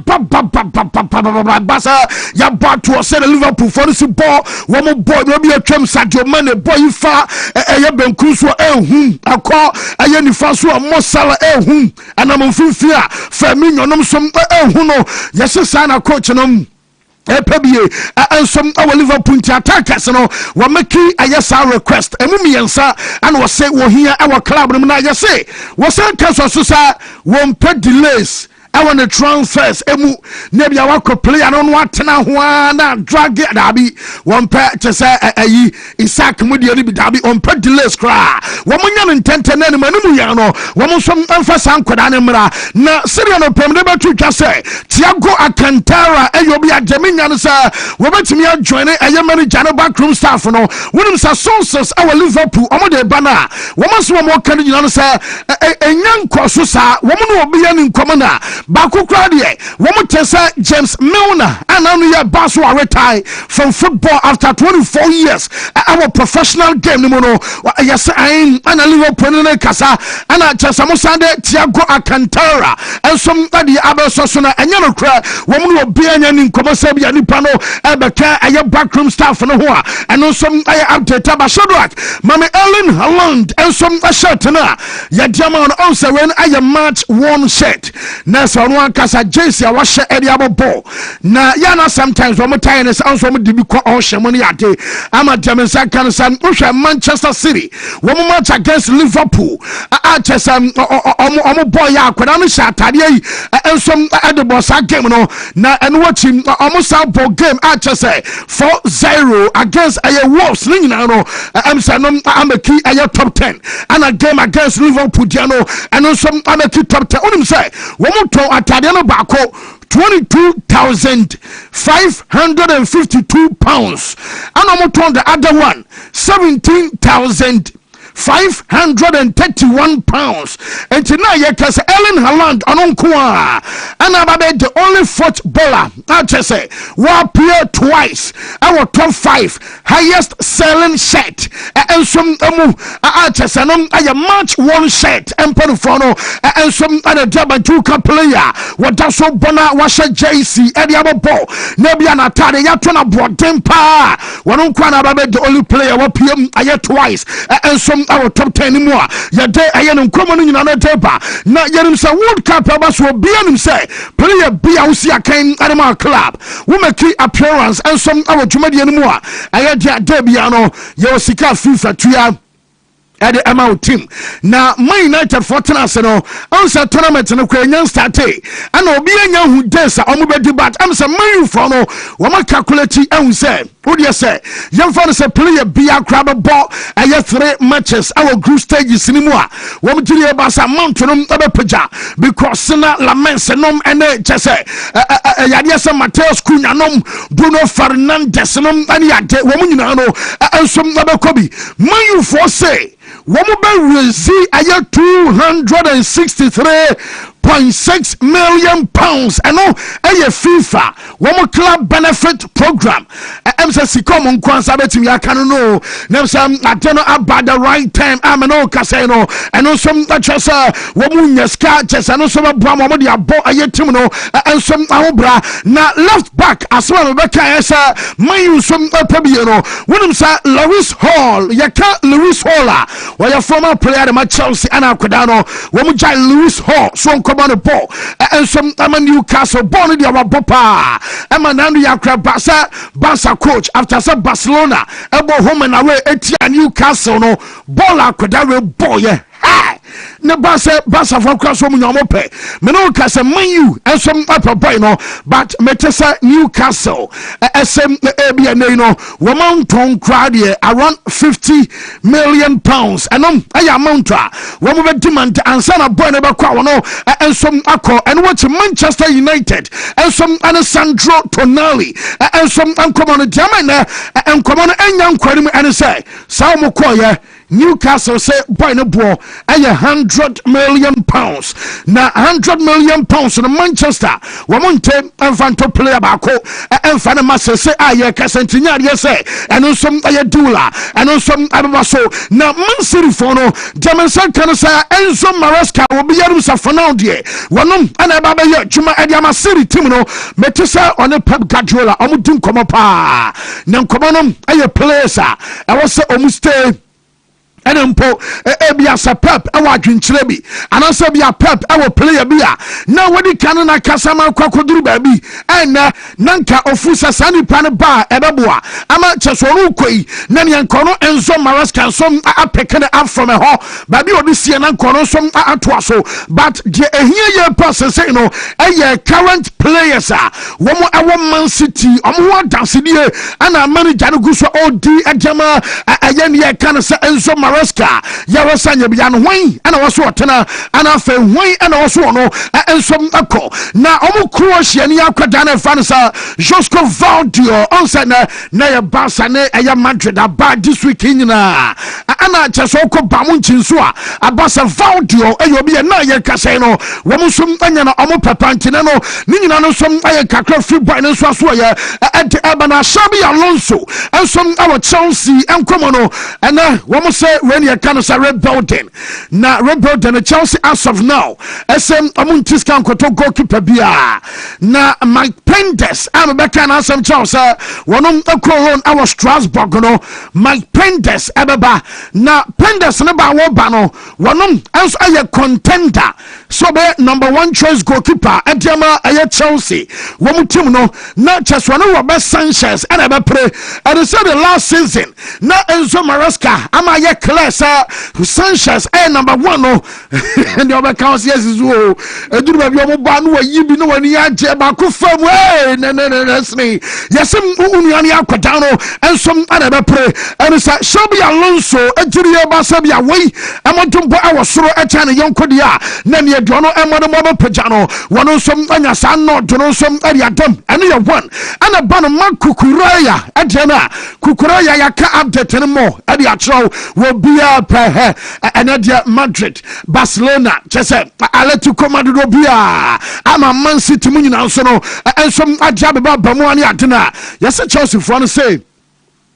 basa yɛbɔ atoɔ sɛ ne Liverpool foɔ no si bɔ wɔn bɔ na obi atwam Sadio Mane bɔ yi fa ɛyɛ benku so ɛhu akɔ ɛyɛ nifa so a Mosala ɛhu ɛnam mfimfini a Firmino nom so ɛhu no yɛsɛ saa na coach no epebie ensom our Liverpool attackers no we make a sa request emu miensa and we say we here our club no na say we say cancel so sa won pay delays I want the transfers emu na bia wako player no atena ho na drag dabi won pay to say ayi Isaac Mudi bi dabi on pay delays kra wo munya no ntente na mu ya no wo mo som emfasa nkoda ne mra na Syria no pem de betu twa say Thiago Alcantara eyobi ageminya no say wo betimi adjoin eye manager no backroom staff no wonim sa sources our Liverpool omo de bana wo mo so mo kan nyina no say enyan koso sa wo mo no obi ya ni nkomo na Baku Claudia, woman Tessa James Milner, and now you boss who are retired from football after 24 years. Our professional game, no, yes, I'm a Liverpool Casa, and I just Samusande, Thiago Alcantara, and some other Abasosona, and you cry, woman will be in Comasabia Nipano, Abaka, and your backroom staff and Hoa, and also I am Taba Shadrach, Mammy Ellen Holland, and some Ashatana, Yadiaman also when I am match one set. So one kasa JC awashe ediabo ball na yana sometimes one time is also me dibi ko ohwe money ade ama Jameson kan san ohwe Manchester City one match against Liverpool achesam omo boy ya akwada no sha atade yi ensom edebo sa game no na eno wachi omo sa ball game achese 4-0 against aye Wolves ni nyina no amsa no ameki aye top 10 and a game against Liverpool dia no eno som ameki top 10 onim say wo atade no bako 22,552 pounds and I'm the other one 17,531 pounds. And tonight, yes, Ellen Haaland on Kwa, and I'm the only footballer. I just say, will appear twice. Our top 5 highest selling shirt. And some, I just say, I match one shirt and Ponifono, and some other Jabantuka player. What does so bona washa JC, Eddie Ababo, Nebian Atade, Yatona brought temper. One on Kwana, the only player, what PM, I had twice, and some our top 10 anymore. Ya day I am coming in another table. Now, Yerim say World Cup Abbas will be on him say, player be out see a kind animal club. We make key appearance and some our Jumadi anymore. I had Debiano, Yosika FIFA 3 at the amount team. Now, my United Fortuna no answer tournament no Kenyan start. And obi anya who dance omo debate. I'm say man for no we ma calculate and say, what do you say? Young fellas say player be a crab ball. I have 3 matches our group stages anymore. We me about some mountain peja because na la mense nom ene just say yadia say Mateus Cunha nom Bruno Fernandes nom ani ade we mu nyina no ensom abekobi. Man you for say Woman see I 263 1.6 million pounds ɛno ɛyɛ FIFA wɔn club benefit program ɛm sɛ sika ɔmo nkwansa bɛtumi aka no no na sɛ ade no aba the right time ama no kasa no ɛno nso ɛkyɛ sɛ wɔn nyɛ sika kyɛ sɛ ɛno nso bɛboa ma wɔn de abɔ ɛyɛ team no nso ahobra na left back asoma no bɛka ɛsɛ mayu nso ɛpɛ bie no wɔnim sɛ Lewis Hall yɛka Lewis Hall a wɔyɛ former player de ma Chelsea ɛna akɔda no wɔn gya Lewis Hall so nkɔbɔ no ball nso ama Newcastle ball no deɛ wabɔ paa ɛma nanu yɛ akora Barca coach after sɛ Barcelona ɛbɔ home and away etia Newcastle no ball akɔda we ball yɛ ne Barca for cross wo nyamo pɛ me no ka sɛ Man U enso upper boy no but metesa Newcastle SM ebia nei no wo mountain crowd here around 50 million pounds enom aya amount a wo mo be demand ansa na boy no be kwa wo no enso akɔ and watch Manchester United enso Alessandro Tonali enso ankomo no diamane enkomo no enya nkwari mu ene sɛ sa mo kɔ ye Newcastle say boy no bo aye 100 million pounds na 100 million pounds no Manchester womonte enfanto player baako enfane mase say aye kasentinya de say eno som aye dula eno som ababa so na Man City for no Jameson kan say Enzo Maresca will be yarum sa fanao de wonom ana baba ye dwuma ade ama City team no metisa on Pep Guardiola omudin komo pa na komo no aye players a e wo say omuste ɛne mpo ebia sa Pep ɛwɔ adwenkyerɛ bi anasɛ bia Pep ɛwɔ player bi a na wadi kan na kasa ma kwakoduru baabi ɛnɛ nanka ofu sɛ saa nipa no ba ɛbɛboa ama kyɛsɔro kɔi na ne nkɔno Enzo Maresca nso apɛkɛ ne afrɔm ɛhɔ baabi ɔde sie na nkɔno nso atoa so but deɛ ehia yɛ pa sɛsɛ no ɛyɛ current players a wɔn ɛwɔ Man City ɔmo ho adansedie ana manager no gu so odi agyama ɛyɛ ne yɛ kan sɛ Enzo Maresca yawa sanya bia no hwan ana waso otena ana fa hwan ana waso no ensom akọ na omo Croatia ni akwada na fa no sa Josko Valdio onse na ya Barca na ya Madrid aba this week nyina ana cheso ko ba mu nchinso a abasa Valdio ayo bi na ya kase no wo mo som anya na omo papantene no ni nyina no som aye kakra free boy no so aso ya ade abana Xabi Alonso ensom awo Chelsea enkomo no ana wo mo se when you can say rebuilding na rebuilding Chelsea as of now SM amuntis kan koto goalkeeper bia na Mike Pendes am be kan asem Chelsea wonom akron our Strasbourg no Mike Pendes ebeba na Pendes ne ba wo ba no wonom enso aye contender so be number 1 choice goalkeeper ediama aye Chelsea wo team no na Chelsea no Robert Sanchez and ebe pre and say the last season na Enzo Maresca am aye Sanchez number 1 no and the other counts yes is wo eduru ba bi omo ba no wayi bi no wani age ba ko fam no me yes unuani akwada no ensom ana be pre and say Xabi Alonso ejiri ba sa bia wei amodum bo awosoro echa ne yonko dia na ne aduo no emodo mo pagya no wono nsom anya sa no do no nsom ari adam ene ye one ana ba no makukuraya adena kukuraya yaka update ne mo adi akyerɛw wo bia pe anadia Madrid Barcelona chese Atletico Madrid bia ama Man City mu nyina nso no ensom agya beba bamu ani adena yese Chelsea for no say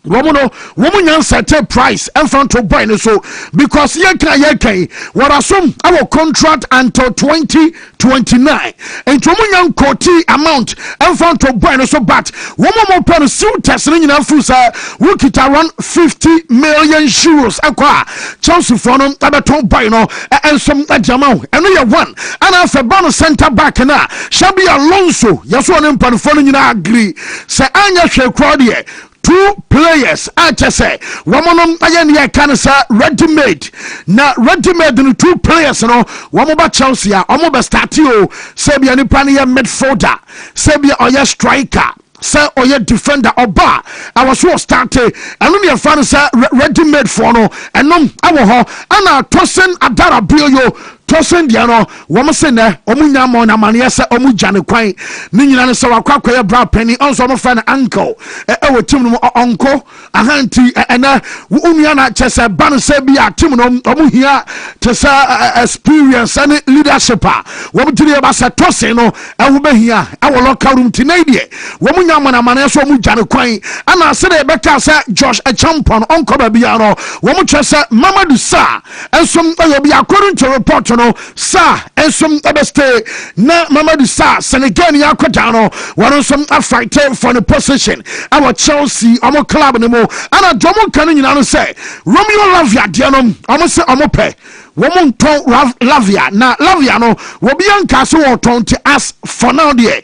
woman set price in front of boy so because ye can what assume our contract until 2029 and woman quote amount in front of boy so but woman more pen suit testing in fusa we get around 50 million euros aqua Chelsea for no abeton boy no and some jamau and we one and after ban center back na Xabi Alonso yes one in phone you agree say anya hwe crowd here 2 players say woman ayen ye kan sa ready made na ready made no 2 players no woman ba Chelsea omo be start o say bia nipa ne midfielder say bia oye striker say oye defender oba I was so started and no fan say ready made for no enom awo ho ana tosen adara bio tosin dia no wo se ne omu nya mo na mane se omu jane kwan ni nyina ne se wakwa ya bra penny onso mo fa na uncle wo tim no onko ahanti ena unua na chese ban se bia tim no omu hia to say experience and leadership wo mtiri ba se tosin no wo behia wo local room tinadie wo mu nya mo na mane so omu jane kwan ana se de beka se Josh a champion onko ba bia no wo mu chese Mamadou Sa ensom obi according to report no Sa ensom ebeste na Mamadou Sa Senegal ya kwada no won some a fight for the position our Chelsea omo club no mo ana domo kan nyina no say Romeo Lavia de no omo se omo pe woman ton Lavia na Lavia no wo bi anka so wo ton to as for now there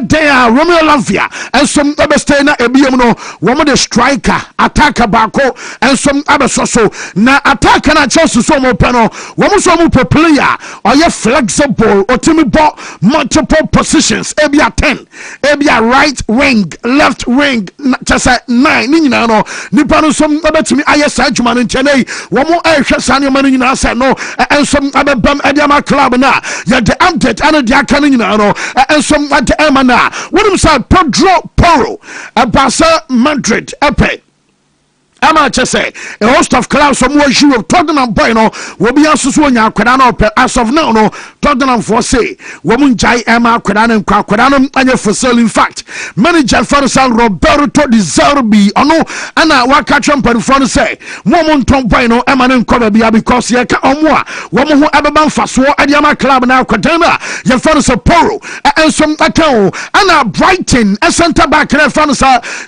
there Romeo Lavia ensom ebeste na ebiem no wo the striker attacker bako ensom abeso so na attacker na Chelsea so mo pe no wo so mo player or you flexible otimi ball multiple positions ebia 10 ebia right wing left wing just 9 ni nyina no nipa no so ebetimi ayesa adwuma no ntenei wo mo ehwe sane ma no nyina say no ensom abebam ediama club na ya the update and the aka no nyina no ensom at emana wonim say Pedro Porro abasa Madrid epe ama chese a host of clubs from where you of Tottenham boy no will be asusu nya akwada no as of now no Tottenham for say womun jai ema akwada no akwada no anya for sale. In fact manager for San Roberto Di Zerbi ono ana waka champion for say momon ton boy no ema no nkoba bia because ye ka omo a womo ho abeba mfaso adiama club na akwada na ye for say Poro ensom akao ana Brighton a center back na for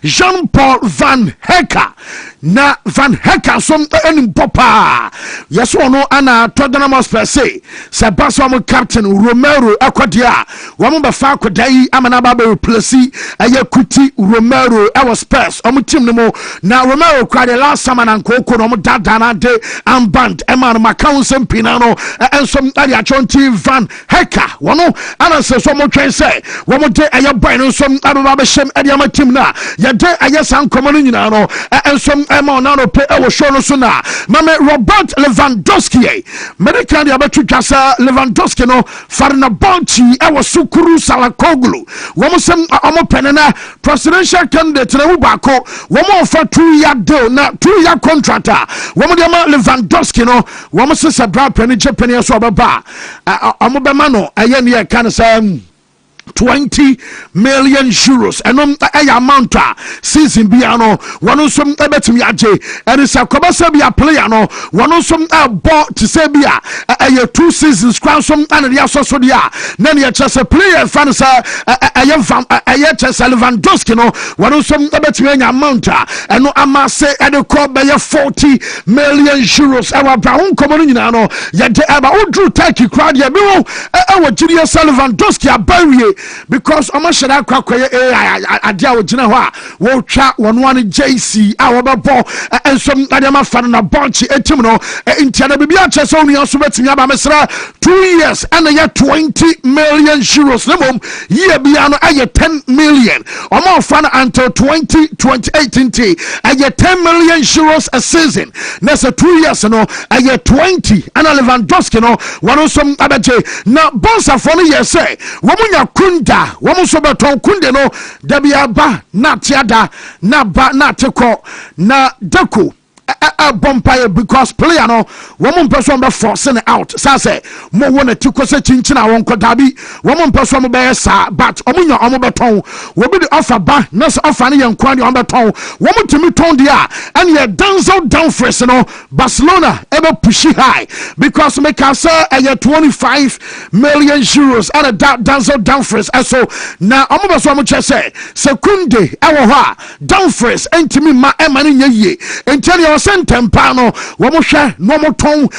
Jean-Paul Van Hecke na Van Hecke som enim popa yes ono ana Tottenham Hotspur say Sebastian captain Romero akwadia wo mo be fa akwadai amana ba be replace Kuti Romero our Spurs omo team no mo na Romero kwade last summer na nkoko no mo dada na de amband eman makaunsem pinano ensom ade achonti Van Hecke wono ana se so mo twen say wo mo de aye boy no som ababa be shem ade ama team na ye de aye san komo no nyina no ensom ema na no pe e wo show no so na mame Robert Lewandowski medical dia betu twasa Lewandowski no farna bonchi e wo sukuru salakoglu wo mo sem omo penena presidential candidate na mu bako wo mo fa 2-year deal na 2-year contract wo mo dia ma Lewandowski no wo mo se bra penny chepeni so obaba omo be ma no aye ne e kan say 20 million euros and amount season biano one some ebetumi aje and is a kobasa be a player no one some bought to say bia 2 seasons crown some and the so dia then you just a player fans Lewandowski no one some ebetumi amount and no amase and the call by 40 million euros our brown common no ya de aba odru Turkey crowd ya biwo Julius Lewandowski abawie because omashara kwakoye adia ogina ho a wo twa wono an JC a wo bebo ensom adema fan na bunch etim no intiana bibia chese onu aso betimi aba mesra 2 years and ya 20 million euros nemom year bia no aye 10 million omo fan until 2028 aye 10 million euros a season next 2 years no aye 20 and Lewandowski no wono som abaje na bonsa for no year say wo munya kunda womo so beton kunde no da bia ba na tiada na ba na teko na deko a bumpire because player no woman person be forcing out say mo wona tiko se chinchina won ko dabi woman person be sa but omunya omo beton wo be the offer ba na so offer ne yankwa ne omo beton woman timi ton dia and ye Denzel Dumfries no Barcelona ebe push high because make us a 25 million euros and a Denzel Dumfries so na omo be so omo che say sekunde ewo ho a Dumfries entimi ma emane nyeye enteli Sentempano, Wamosha, Nomoton,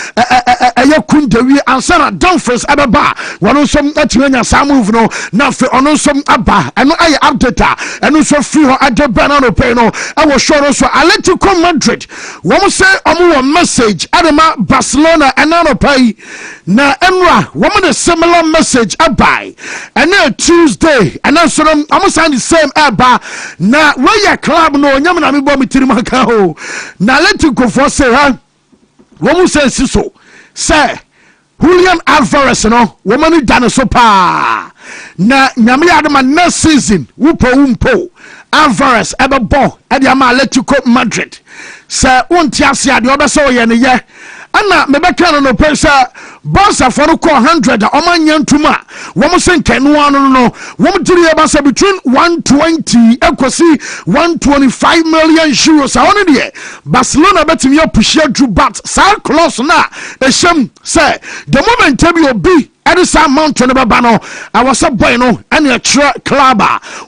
Ayakundewi, and Sarah Dumfries Ababa, one of some Etiana Samuvno, Nafi, on some Abba, and I update, and also free at the banana peno. I was sure also I let you come Madrid. One say a message, Adama, Barcelona, and Anopai. Na Emra, woman a similar message abai, and then Tuesday, and then so I'm saying the same abba. Na where your club no, Yamana mi bomb tirimakaho. Na let you go for say, huh? Woman says so. Say, Julian Alvarez no woman dane so pa na nyame adama next season wumpo Alvarez ebebo e de ama Atletico Madrid se wonti ase ade obese oye ne ye ana mebeka no pesa Barca for 100 omanya ntuma wo mo senkenu anu no wo mo tiri ebasa between 120 ekosi 125 million euros awon de Barcelona betimi opushia drew bat sa close na eham say the moment tabi obi Edison Mountain Babano, I was a boy no and a club.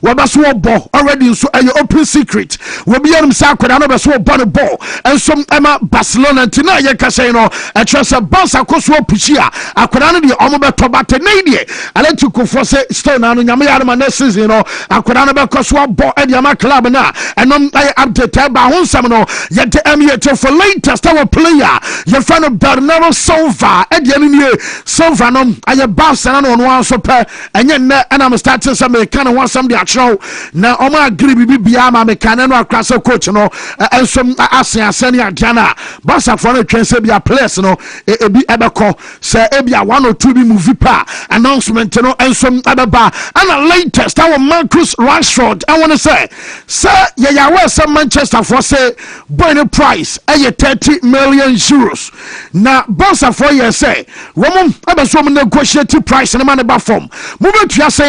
Wabaso ball already so a open secret. Will be on Sacred and so bonny ball and some Emma Barcelona tonight. Casino, a trust a boss a coswo pushia. I could only be almost tobacco nadie. I let you go for stone on Yamama Nesses, you know. I could only be coswo ball at Yama club now. And I update by one seminal yet the emulator for latest our player. Your friend of Bernardo Silva at the enemy Silva. I boss and on one super and yet and I'm starting some kind of want some the show now on my agree biama mechanic across a coach no and some asia senior Jana boss for a transfer be a place no e be ebeko say e be a 1 or 2 be movie pa announcement no and some other bar and a latest our Marcus Rashford I want to say sir yeah where some Manchester for say boy price 30 million euros now boss for you say woman abeso mo negotiate price and man ba form movement to say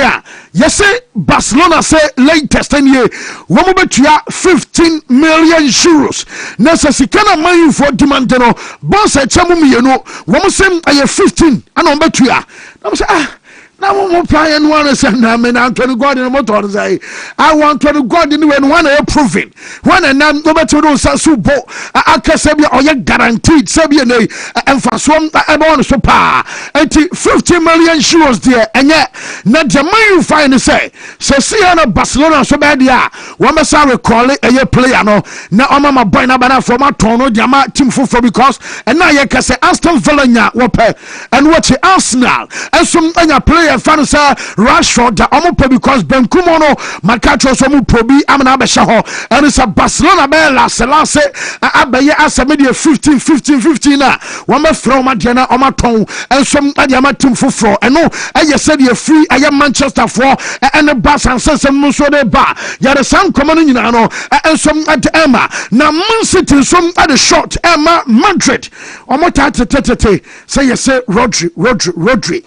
yes Barcelona say latest and ye wo mo betua 15 million euros na say kana man for demand no boss e chemu mienu wo mo sem aye 15 ana on betua na say now one plan one say na me na to God in motor say I want to God in when one approving when and now no better no so bo akase bia oye guaranteed say bia nei emfaso ebe on so pa 50 million euros there enye na German you find say see na Barcelona so bad dia one be say recall a player no na oma boy na bana from aton no dia team for because and now you can say Aston Villa nya wo pe and watch Arsenal and some anya player fan say Rashford da omo because Benkumo no Marcato so mu probi amna be hye ho and it's a Barcelona be last abaye asamedia 15 na one be from Adena omaton and some Adama team for and no aye said you free aye Manchester for and the Barca and some so de ba ya the some common nyina no and some at Emma na Man City some at the short Emma Madrid omota tete say you say Rodri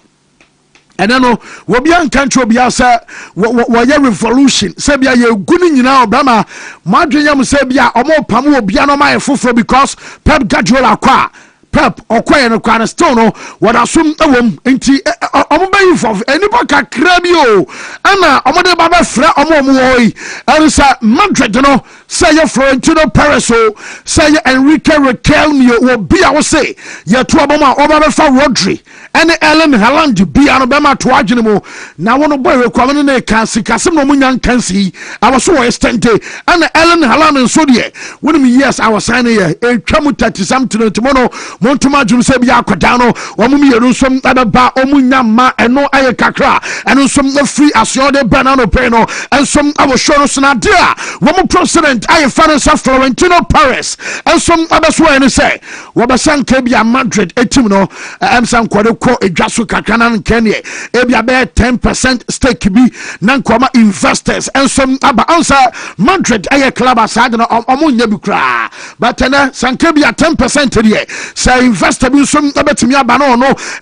and then we be an country be say we revolution say be ye guni nyina obama madwe yam say be omo pam obi no ma efofo because Pep Guardiola kwa Pep okoye no kwa still no what asum ewom enti omo bayi for anybody kakra bi o ana omo de baba fra omo oyi and say Madrid no say ye Florentino Perez o say ye Enrique Riquelme wo bi a wo say ye to obama oba fa Rodri and Ellen Haaland bi ano be ma to adwene mo na wono boy rekwame na kasem no munyan kansi I was so extended and Ellen Haaland so de wonim yes I was signing here e twamu 30 something tomorrow montuma dwum se bia akoda no omum yeru som adaba omunya ma eno aye kakra eno som no free asio de banana pay no and some I was sure so na dia wo president aye Francis Florentino Perez and some abeso ene say wo besanka bia Madrid etim no am san kwade ko edwaso kakra na nkene e bia be 10% stake bi na nkoma investors and some aba answer Madrid aye club aside no omunya bi kra but na sanka bia 10% there say investor bi some abetimi aba no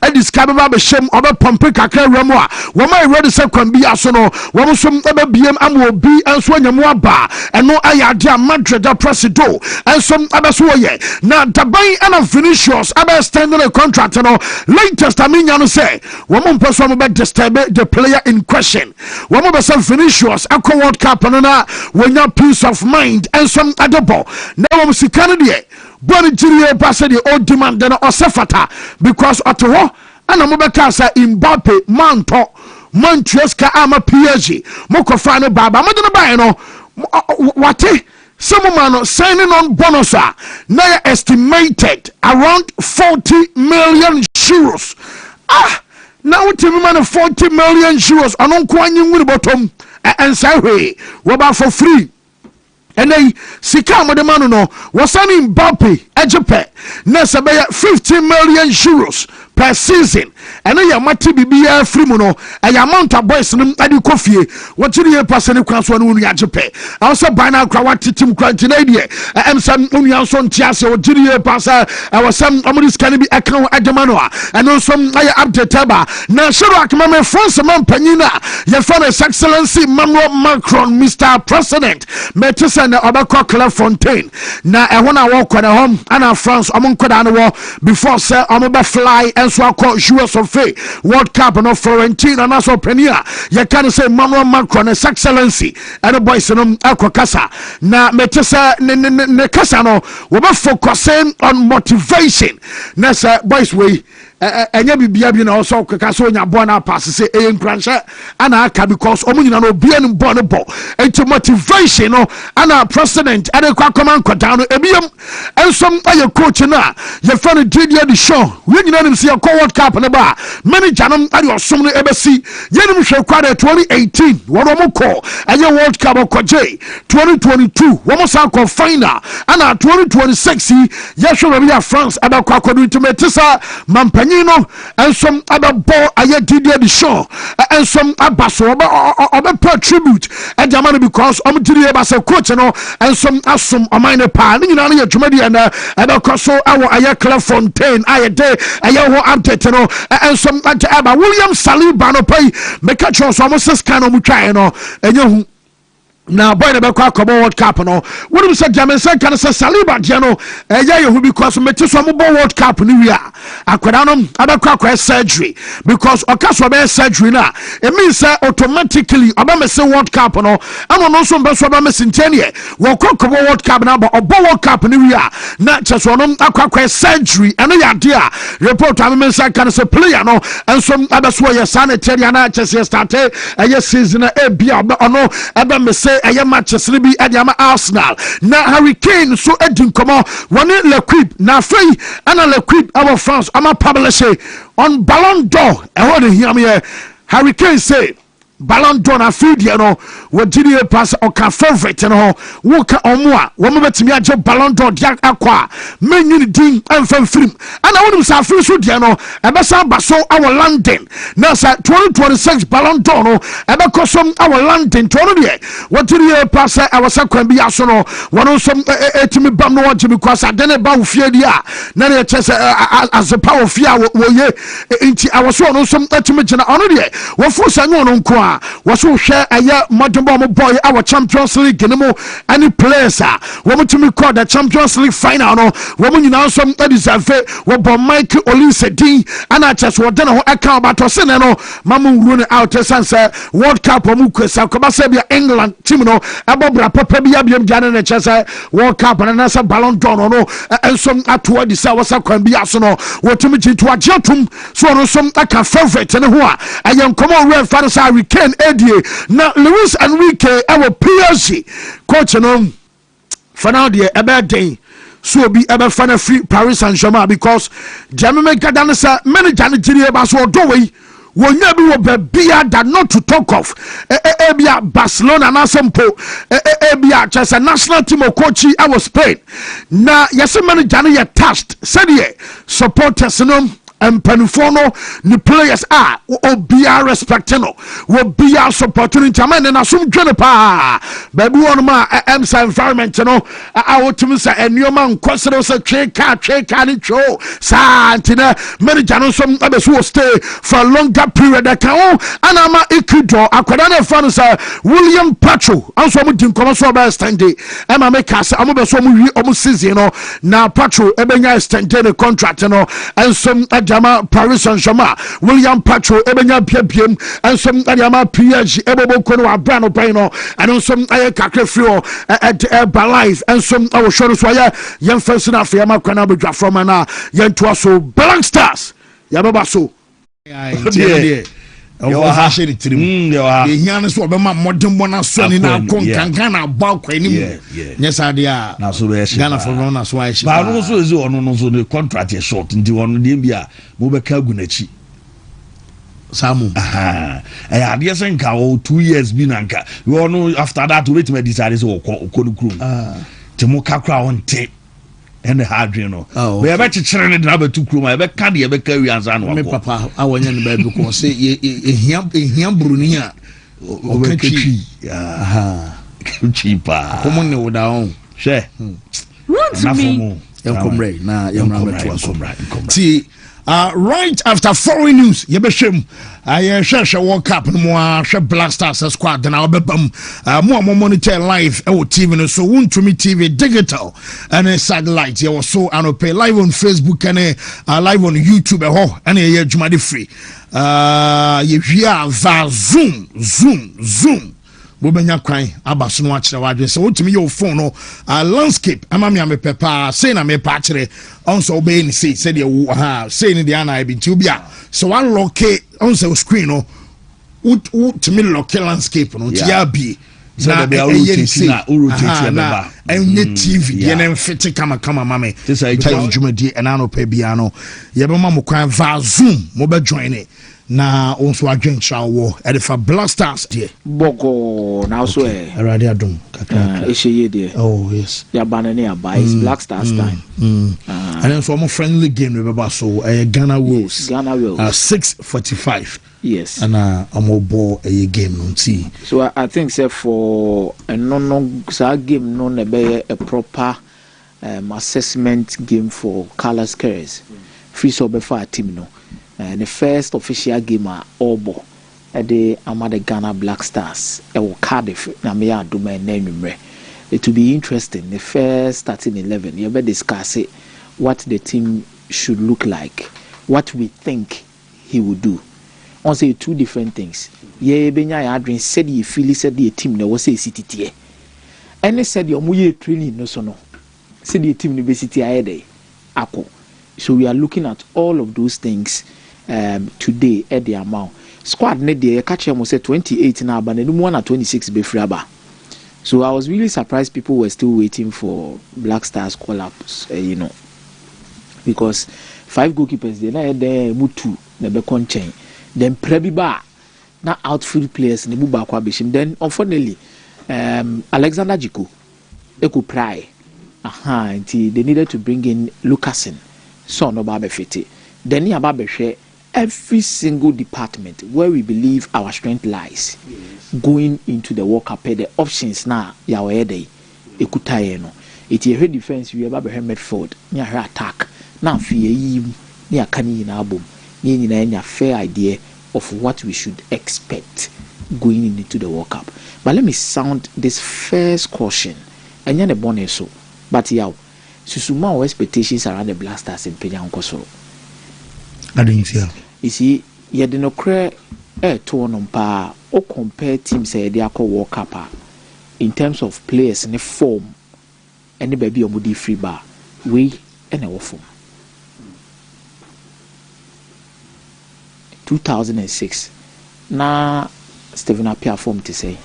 e discover ba be shem obe pompe kakra wram a wo mai ready say kwan bi aso no wo some ebe biem am obi enso anyamo aba eno aye ade Madrid presido and some abeso ye na daban and Vinicius aba standing a contract no latest aminya no say wo mo mpeso mo be disturb the player in question wo mo be say Vinicius akọ World Cup no na wonya peace of mind and some adabo na wo sikane de body jiri pass the old demand na osefata because otoho ana mo be ka say Mbappe Manchester ama PSG mokofa no baba mo de no buy no wate some man signing on bonus now estimated around 40 million euros now to man 40 million euros anon kwanyin wuri bottom and say we about for free and then sika mo de man no wasani Mbappe ejepe na sɛ bɛyɛ 50 million euros per season ɛne yɛ mate biribiara firi mu no ɛyɛ amount a boys no ade kɔ fie wɔkyere yɛ pase ne kwan so no wonu yɛagye pɛ ɛwɔ sɛ ban no akora watetem kora nti na deɛ ɛm sɛ onua nso nte ase wɔgyere yɛ pa sɛ ɛwɔ sɛ ɔmode sika no bi ɛka ho agyema no a ɛno nso ayɛ update ba na hyɛro akemame France ma mpanyin a yɛfa no His Excellency Emmanuel Macron Mr. President mɛte sɛ na ɔbɛkɔ Clairefontaine na ɛho na wɔkɔ ne hɔ ana France ɔmo nkɔda no wɔ before sɛ ɔmo bɛfly ɛnso akɔ US of A World Cup no Florentine anaso ɔpani a yɛka no sɛ Emmanuel Macron His Excellency ɛne boys no akɔ kasa na mɛte sɛ ne kasa no wɔbɛfocusing on motivation na sɛ boys wei ɛnyɛ bibia bi na ɔsɔ keka so nya bɔ na pass say ɛyɛ nkranhyɛ ana aka because ɔmo nyina no obia ne bɔ ne bɔ enti motivation no ana president ade kwa command kwata no ebiem ensom ayɛ coach na yɛ fa no Didier Deschamps we nyina nim se yɛ World Cup ne ba manager no ade ɔsom no ebesi yɛnim hwɛ kwa de 2018 wɔn ɔmo kɔ ɛyɛ World Cup ɔkɔgye 2022 wɔn sa kɔ final ana 2026 yɛhwɛ baabi a France abɛkɔ akɔdo ntimete sa mampanyin no ensom abɛbɔ ayɛ Didier Deschamps ensom abaso ɔbɛpɛ tribute ɛdama no because ɔmo diri eba sɛ coach no ensom asom ɔman ne pa ne nyina no yɛ dwumadi ɛna ɛbɛkɔ so ɛwɔ ayɛ Clairefontaine ayɛ de ɛyɛ ho update no ensom aba William Saliba no pay meka kyerɛ so ɔmo sescan ɔmo twae no ɛnyɛ hu na boy na bɛkɔ akɔbɔ World Cup no wonim sɛ Jamaica kan sɛ Saliba deɛ no ɛyɛ yɛ hu because mete so mo bɔ World Cup no wi a akwada no abɛkɔ akɔ surgery because ɔka so ɔbɛyɛ surgery na it means sɛ automatically ɔbɛmɛsɛ World Cup no ɛno no nso mbɛso ɔbɛmɛsɛ ntɛneɛ wɔkɔ kɔbɔ World Cup na ɔbɔ World Cup no wi a na kyɛ so ɔno akɔ surgery ɛno yɛ ade a report a memɛnsa kan sɛ player no ɛnso abɛso ɔyɛ saa ne tɛdeɛ na kyɛ sɛ start ɛyɛ season a ebia ɔno ɛbɛmɛsɛ ɛyɛ matches ne bi ɛde ama Arsenal na Harry Kane so edi nkɔmɔ wɔne L'Equipe na afei ɛna L'Equipe ɛwɔ France ama publish on Ballon d'Or ɛwɔ ne hiamyɛ Harry Kane say Ballon d'Or na fidia no wogiri pass oka favorite no wo ka omo a wo mebetimi agye Ballon d'Or dia akwa menyi din amfam film ana wonum sa afiri so dia no ebesa baso our London na sa 2026 Ballon d'Or no ebekosom our London to no de wogiri pass awasa kwan bi aso no wono som etimi bam no wogye because adene ba wo fie dia na ne chese as a power fie wo ye nti awoso no som etimi gina ono de wo fu sanyo no nko was who share a year modern boy our Champions League game any players woman to me call the Champions League final no woman you know some that is a fair what Mike Olise D and I just what done account about us no mamu run out sense World Cup omukwesa Kobasebia England team no abobra papa bia bia jana na chese World Cup and nasa Ballon d'Or no and some atwa di sa wasa kwan bia so no wotumi to ajetum so no some aka favorite ne ho a ayen komo real fans are Ken Edie na Luis Enrique our PSG coach no for now the ebe den so be ebe fan free Paris Saint-Germain because Germany gadan say manager Nigeria ba so do we wonya bi wo bia that not to talk of bia Barcelona na sempo bia just a national team of coach our Spain na yes manager no ye touched said ye supporters no mpanifo no ni players obia respect no wo bia support no ntaman na som dwene pa baby won ma emsa environment no awotumi sa enioma nkosere so tweka ni cho sa antina manager no som abeso stay for a longer period account anama Ecuador akwada na fa no sa William Pacho anso mo din komo so ba stand ema make us amo beso mo wi omo season no na Pacho ebenya extended contract no ensom Jama Paris Saint-Germain William Pacho ebenya piapiem ensom adiama PSG ebobo kono abra no pai no and some aye kakre free Balize ensom awo shono so aye yemfensi na afia makwana bedwa from na yentoa so Black Stars yababa so Yo ha shiri tirim yo ha ehia ne so obema modern bona so ni na konkankan na ba kwa ni mu nyesa de a na so be Ghana for na so a shi ba no so ezi ono no so the contract is short ndi ono de bia mo be ka gu na chi samu ade sen ka 2 years bi na nka we ono after that we wait me decide say okọ no krum ti mo kakra on te and the hard no Oh, we bet children in number 2 crew my bet can you be carry as an me papa I want you baby because say hia bruni a okachi cheaper common no down share Wontumi enkomre na yamra to aso enkomre see right after foreign news yebehwem share World Cup no mo share Black Stars squad na obebam mo monitor live e TV no so Wontumi TV digital and satellite you so anope live on Facebook and live on YouTube and ye adwumade free ye hwia va zoom bobenya kwan abaso no akere wadwe se wotumi your phone no landscape ama me amepepa say na me pa akere onso obey ni say de say ni de ana bi ti obia so one lock onso screen no wotumi lock landscape no ti ya bi na be rotate na enye TV ye na mfiti kama mame this I tell dwumadi and anope bia no ye be ma mo kwan va zoom mo be join it na onso adwentra wo e de fa Black Stars de Boko now so Erade adom kakra ehye de oh yes ya banane ya buy Black Stars time and then so more friendly game we be so Ghana Wolves 6:45 yes and amo ball a game no see so I think say for a no sa game no na be a proper assessment game for colors carriers free so be for a team no the first official game Obo at the Amade Ghana Black Stars will Cardiff na me aduma na it will be interesting the first starting 11 you better discuss it what the team should look like what we think he will do on say two different things ye benya ya adwen said you feel said the team na was say city any said your muye training no so no said the team university ahead ako so we are looking at all of those things today at the amount squad ne dey catch them say 28 na aba na no more na 26 be free aba so I was really surprised people were still waiting for Black Stars collapse because 5 goalkeepers they na dey mutu na be conchain then prebiba na outfield players ne buba kwa bishim then unfortunately Alexander Jiko eku pry until they needed to bring in Lucasen so no ba be fiti then ya ba be hwe every single department where we believe our strength lies going into the World Cup the options now ya we dey ekutaye no it a defense we aba be midfield nya her attack na afie yi ni aka ni na abom ni nyina nya fair idea of what we should expect going into the World Cup but let me sound this first caution enya ne bone so but yaw susuma our expectations around the Black Stars in Penya Nkosoro I didn't see you see ye de no kre to no pa o compare teams e de akọ World Cup in terms of players in form any baby omudi free bar we and a form 2006 na Stephen Appiah form to say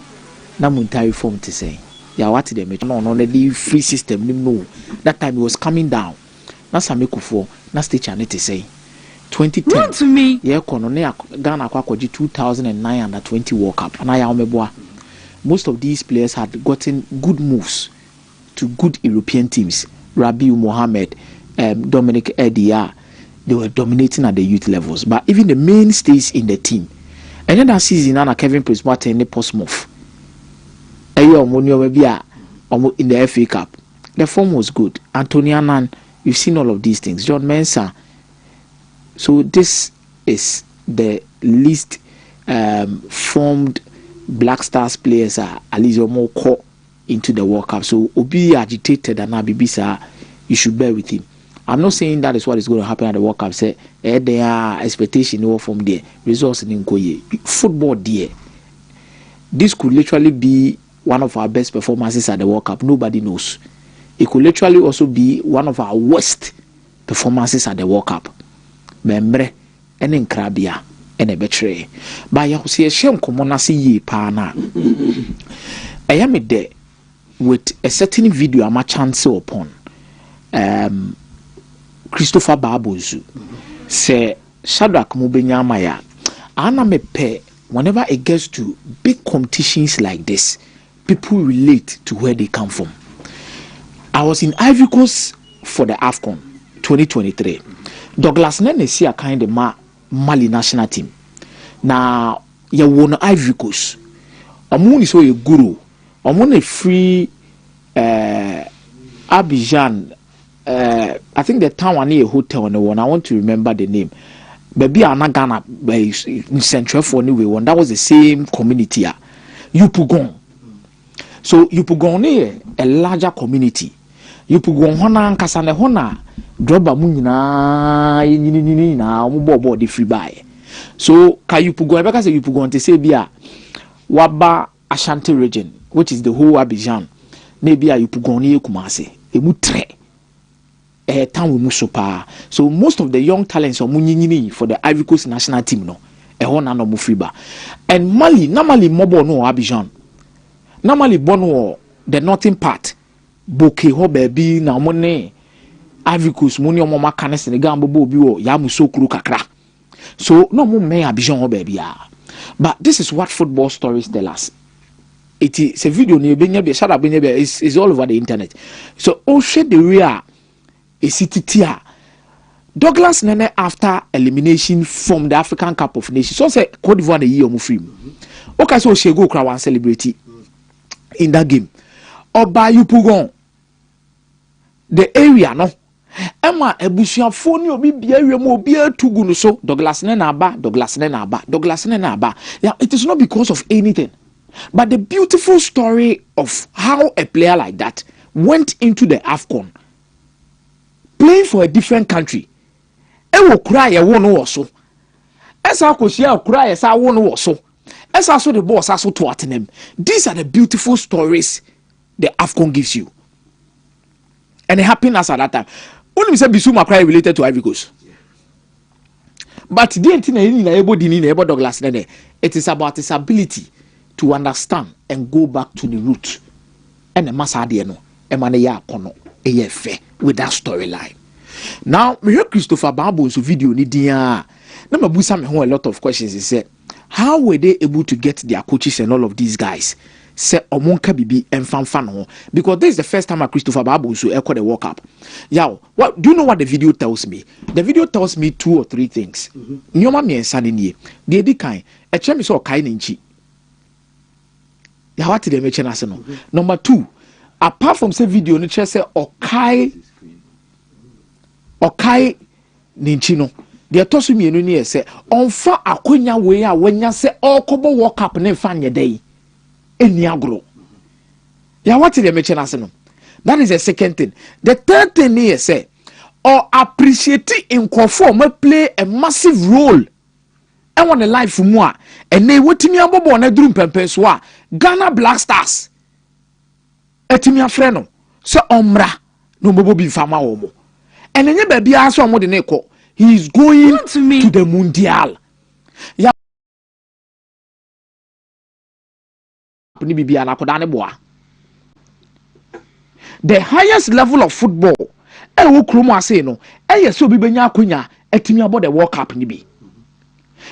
na Muntari form to say ya what them no the free system no that time it was coming down na Samekufo na stage and to say 2010 Wontumi yeah kono ne Ghana akwaji 2009 under 20 World Cup and ya omeboa most of these players had gotten good moves to good European teams Rabiu Mohammed Dominic Edia they were dominating at the youth levels but even the mainstays in the team and then that season Anna Kevin Prince Boateng ne Portsmouth in the FA Cup the form was good Anthony Annan you've seen all of these things John Mensah so this is the least formed Black Stars players are at least more caught into the World Cup so Obi agitated and Abibisa you should bear with him. I'm not saying that is what is going to happen at the World Cup. Say, there are expectations from there. Results in Nkoye. Football there. This could literally be one of our best performances at the World Cup. Nobody knows. It could literally also be one of our worst performances at the World Cup. Membre, and in Krabia, and a betray. But you see a shame commonasi ye pana. I am there with a certain video I'm a chance upon. Christopher Babozu say Shadrach Mubenyamaya ana mepe whenever it gets to big competitions like this people relate to where they come from. I was in Ivory Coast for the AFCON 2023. Douglas Nene see a kind of Mali national team. Now, you won Ivory Coast. Omun is a guru. Omun a free Abidjan. I think the town near a hotel on the one. I want to remember the name. Baby Anagana in Central for anyway one. That was the same community. Yupugon. So Yupugon a larger community. Yupugon hona kasane hona droba munina mubobo the free buy. So ka Yupugon because Yupugon te say bia waba Ashanti region, which is the whole Abidjan. Maybe a Yupugon ni Kumasi. Emu tre. Town musupa. So most of the young talents are munyini for the Ivory Coast national team no. No mufiba. And Mali, normally mobo no Abidjan. Normally bono the northern part. Boke ho baby na money. Ivory Coast money o mama kane Senegal bobo bi o ya muso kuru kakra. So no mo me Abidjan ho baby ah. But this is what football stories tell us. It is a video ni benye be shut up benye be is all over the internet. So oh share the real a city tier. Douglas Nene after elimination from the African Cup of Nations. So say Cote d'Ivoire the year film. Okay, so she go crowd and celebrate in that game. Oba Yupugon. The area no. Emma ebusia phone obi bia wiem obi atugu no so Douglas Nene aba, Douglas Nene aba, Douglas Nene aba. Yeah, it is not because of anything. But the beautiful story of how a player like that went into the AFCON playing for a different country. Ewo cry a one also. Esa koshia cry esa one also. Esa so the boss aso to atenem. These are the beautiful stories the AFCON gives you. And it happened as at that time. Only say Bissouma cry related to Ivory Coast. But the able Douglas Nene, it is about his ability to understand and go back to the root. And the Masadiano, Emmanuel Kono. With that storyline. Now, me hear Christopher Babo's video ni dia. Na mabusa me a lot of questions. He said, how were they able to get their coaches and all of these guys? Say omonka bibi and fan because this is the first time Christopher Babu so echo the World Cup. Yeah, what do you know what the video tells me? The video tells me 2 or 3 things. Nyoma me ensa ni the edi kan e chem so kai nchi. Ya what the me chena se no. Number 2, apart from say video ni say okai ninchi no de tosu mienu ni say onfa akonya we a wanya say okobo World Cup ne fa nye dey eni agro ya what the mention as no. That is the second thing. The third thing is say or appreciate in conform play a massive role and want a life mu a ene wotimi abobo na drum pempen so a Ghana Black Stars etimi afre no so omra no bobo bi fama wo mo and enye ba bia so mo de ne ko he is going to the Mundial ya ni bibia na koda ne boa. The highest level of football e wo kromo ase no e ye so bi benya akonya etimi about the World Cup ni bi.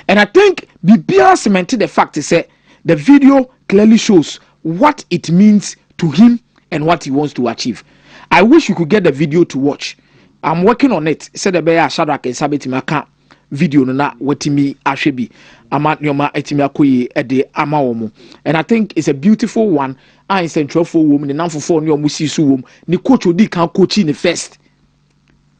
And I think bibia cemented the fact is say the video clearly shows what it means to him and what he wants to achieve. I wish you could get the video to watch. I'm working on it. Said the bear Shadrack and Sabetimaka video no na wetimi ahwebi ama nyoma etimi akoyi ede ama womo. And I think it's a beautiful one. I central for woman the namfo for nyomu sisu wom. Ni coach odi kan coach in the first.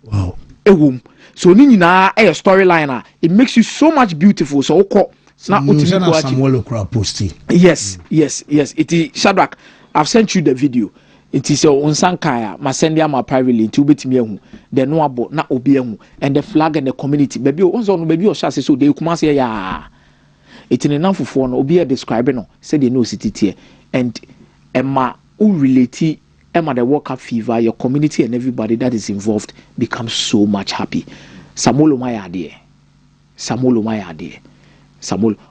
Wow. Ewom. So ni nyina a storyline it makes you so much beautiful. So oko na utimi ko Samuel Okra posti. Yes. It is Shadrack. I've sent you the video. It is your unsankaya, ma send ya ma privately to betimi ehu. The no abo na obi ehu and the flag and the community. Baby onzo no baby o sha so they kuma say ya. It in enough for no obi describing no say they know city here and Emma who relate Emma the World Cup fever your community and everybody that is involved becomes so much happy. Samolo maya there. Samolo.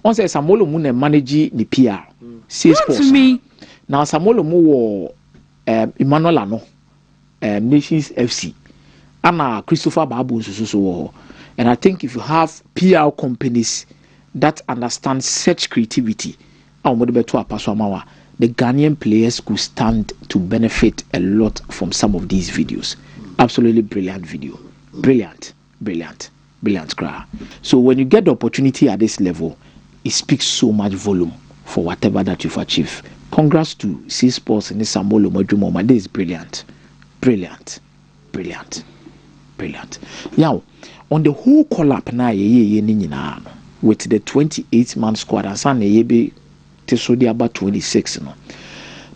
On say Samolo mu na manage the PR. Say sports. Now Samolo mu wo Emmanuel Ano Nations FC and Christopher Babu so and I think if you have PR companies that understand such creativity the Ghanaian players could stand to benefit a lot from some of these videos. Absolutely brilliant video. Brilliant cry. So when you get the opportunity at this level, it speaks so much volume for whatever that you've achieved. Congrats to C Sports and Samolo Mojumo. This is brilliant. Now, on the whole call-up now, with the 28-man squad, and San Yebe Tesodi about 26. No,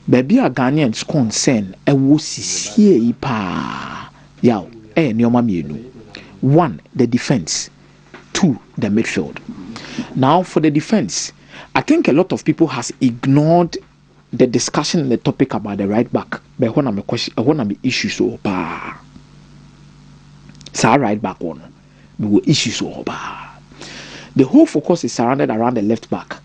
baby, a Ghanaians concern a wusi pa. Yow, nyoma. 1, the defense. 2, the midfield. Now, for the defense, I think a lot of people has ignored the discussion and the topic about the right back. But when I'm a question, when I'm issue so bad, right back one, we will issue so bad. The whole focus is surrounded around the left back,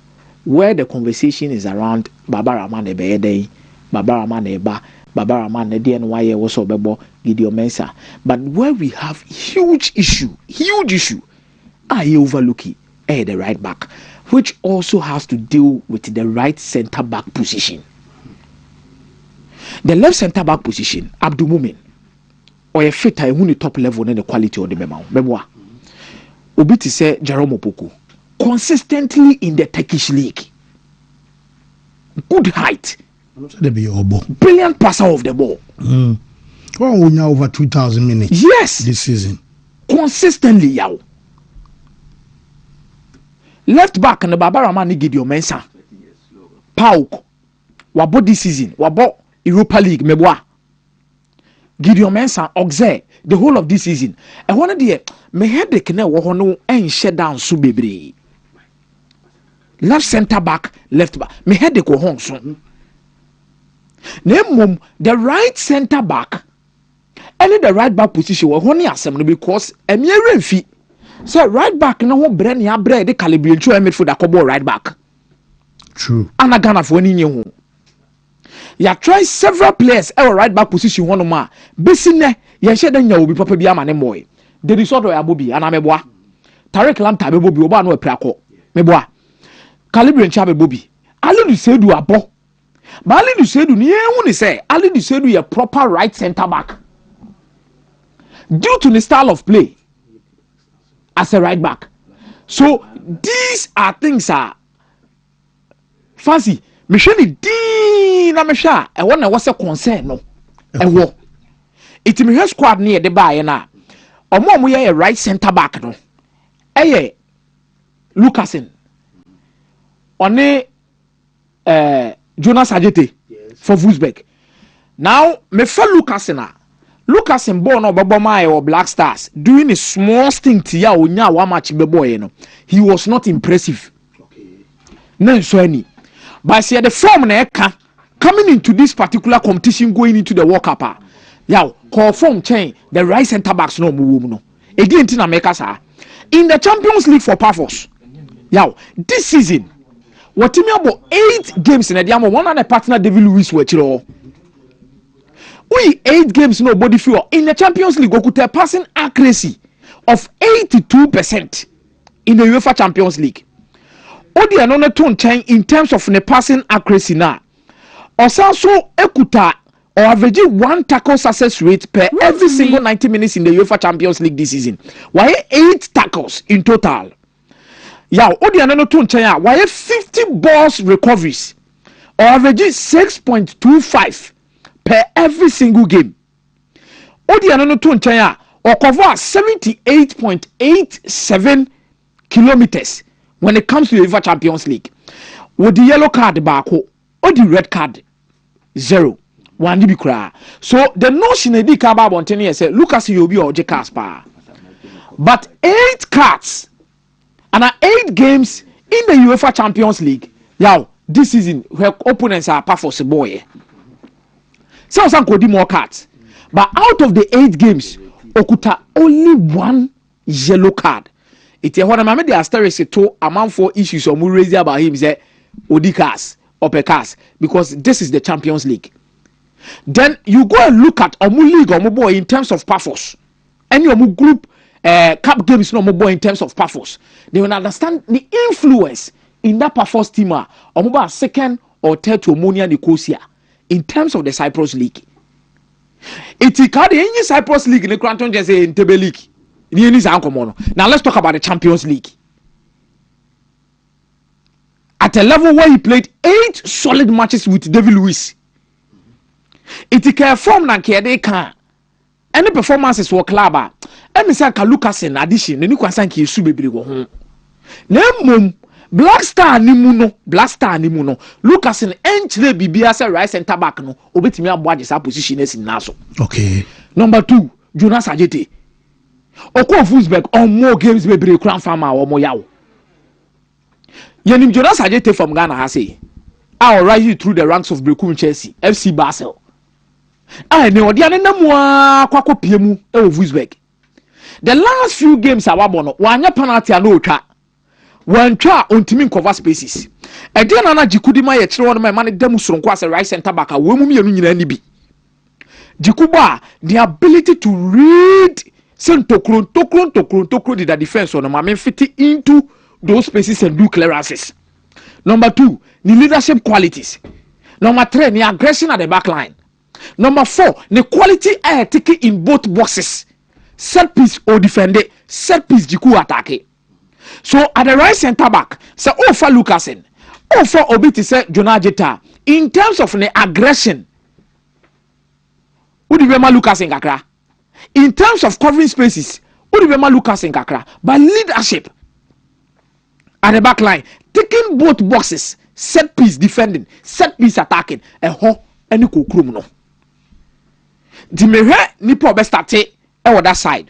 where the conversation is around Baba Rahman Ebede, Baba Rahman Eba, Baba Rahman Edienwaye also Bebo Gideon Mensah. But where we have huge issue, I overlook it, the right back, which also has to deal with the right centre back position. The left centre back position, Abdul Mumin, or a fit I the top level in the quality of the memoir. Obiti say Jerome Opoku, consistently in the Turkish league. Good height. Brilliant passer of the ball. Well, we now over 2,000 minutes. Yes. This season. Consistently, yaw. Left back and the Baba Rahman Gideon Mensah. Pauk. Wabo this season. Wabo Europa League. Meboa. Gideon Mensah. Auxerre. The whole of this season. And one of the me headache na wo no en shut down so bebre. Left centre back, left back. Me headache wo hon so. Na the right centre back and the right back position wo hon asem no because emiere mfi. So right back na ho bre na bre de calibre nchu midfield akobo right back. True. Ana Ghana for any ho. Ya try several players at right back position one ma. Besine ye hye dan nya obi papa bi ama ne moy. The result of Abobi and Ameboa. Tarek Lamta Bebobi Oba no Prako. Meboa. Calibre Chabe Bobi. Ali du Sedu abo. But Ali du Sedu ni who say Ali du Sedu a proper right centre back. Due to the style of play as a right back. So these are things fancy. Michelle D na mesha e wona was a concern no. E wo. It me squad near the buy na. Omo ye right centre back no. Eye Lucasen. One Jonas Ajete for Wolfsburg. Now me fa Lucasen born no Baboma or Black Stars doing a small stint here onya wa match be boy no. He was not impressive. Okay. No so any. But see the form na eka coming into this particular competition going into the World Cup. Yaw call form chain the right centre backs no move no. Again tina make sa in the Champions League for Pafos. Yaw this season what me about 8 games in the diamo one and a partner David Luiz we chiro. We 8 games nobody feel in the Champions League go to passing accuracy of 82% in the UEFA Champions League. Odi another tone change in terms of the passing accuracy now. Also ekuta or averaging 1 tackle success rate per every single 90 minutes in the UEFA Champions League this season. Why 8 tackles in total? Yeah, Odi another tone change. Why 50 balls recoveries or averaging 6.25 per every single game. Odi another tone change or cover 78.87 kilometers. When it comes to the UEFA Champions League, with the yellow card back or the red card 0 one be cry. So the notion they come about on 10 years say Lucas Yobi or J Casper. But 8 cards and 8 games in the UEFA Champions League. Now this season where opponents are Pafos boy. Some could do more cards. But out of the 8 games, Okuta only 1 yellow card. It's a one of the asterisk to amount for issues or more raised about him say Odikas or Pekas because this is the Champions League. Then you go and look at Omu League or Mobo in terms of Pafos. Any Omu group cup games no Mobo in terms of Pafos. They will understand the influence in that Pafos team or Mobo second or third to Omonia Nicosia in terms of the Cyprus League. Iti card any Cyprus League in the Cranton just say in Tebe League. Now let's talk about the Champions League. At a level where he played 8 solid matches with David Luiz. Iti can form na kede kan. Any performances were club. Emi say ka Lucas in addition, ne kwasan ki esu bebre wo ho. Na mum Black Star ni mu no. Lucas in enchre bibia say right center back no. Obetimi abo agesa position esi na so. Okay. Number 2, Jonas Ajete. Oko Wolfsburg on more games bebre kran farmer or mo yawo. Yenim Jonas Ajete from Ghana ha say. I will rise you through the ranks of Brekum Chelsea, FC Basel. I know the anamwa kwako piemu e Wolfsburg. The last few games awabono wanya penalty no twa. Wan twa ontimi cover spaces. E dey na Jikudima ye kire won man dem soronko as right center back we mu mienu nyina ni bi. Jikuba the ability to read tokron did the defense on ma fit into those spaces and do clearances. Number 2, the leadership qualities. Number 3, the aggression at the back line. Number 4, the quality air taking in both boxes. Set piece or defend it, set piece Jiku attack. So at the right center back, say for Lucasen, for Obiti say Jonah Jeta. In terms of the aggression, who do you remember Lucasen kakra? In terms of covering spaces, who do you remember Lucasen kakra? But leadership at the back line, taking both boxes, set piece defending, set piece attacking, any kukrum no. Di mehwe nipo be start e that side.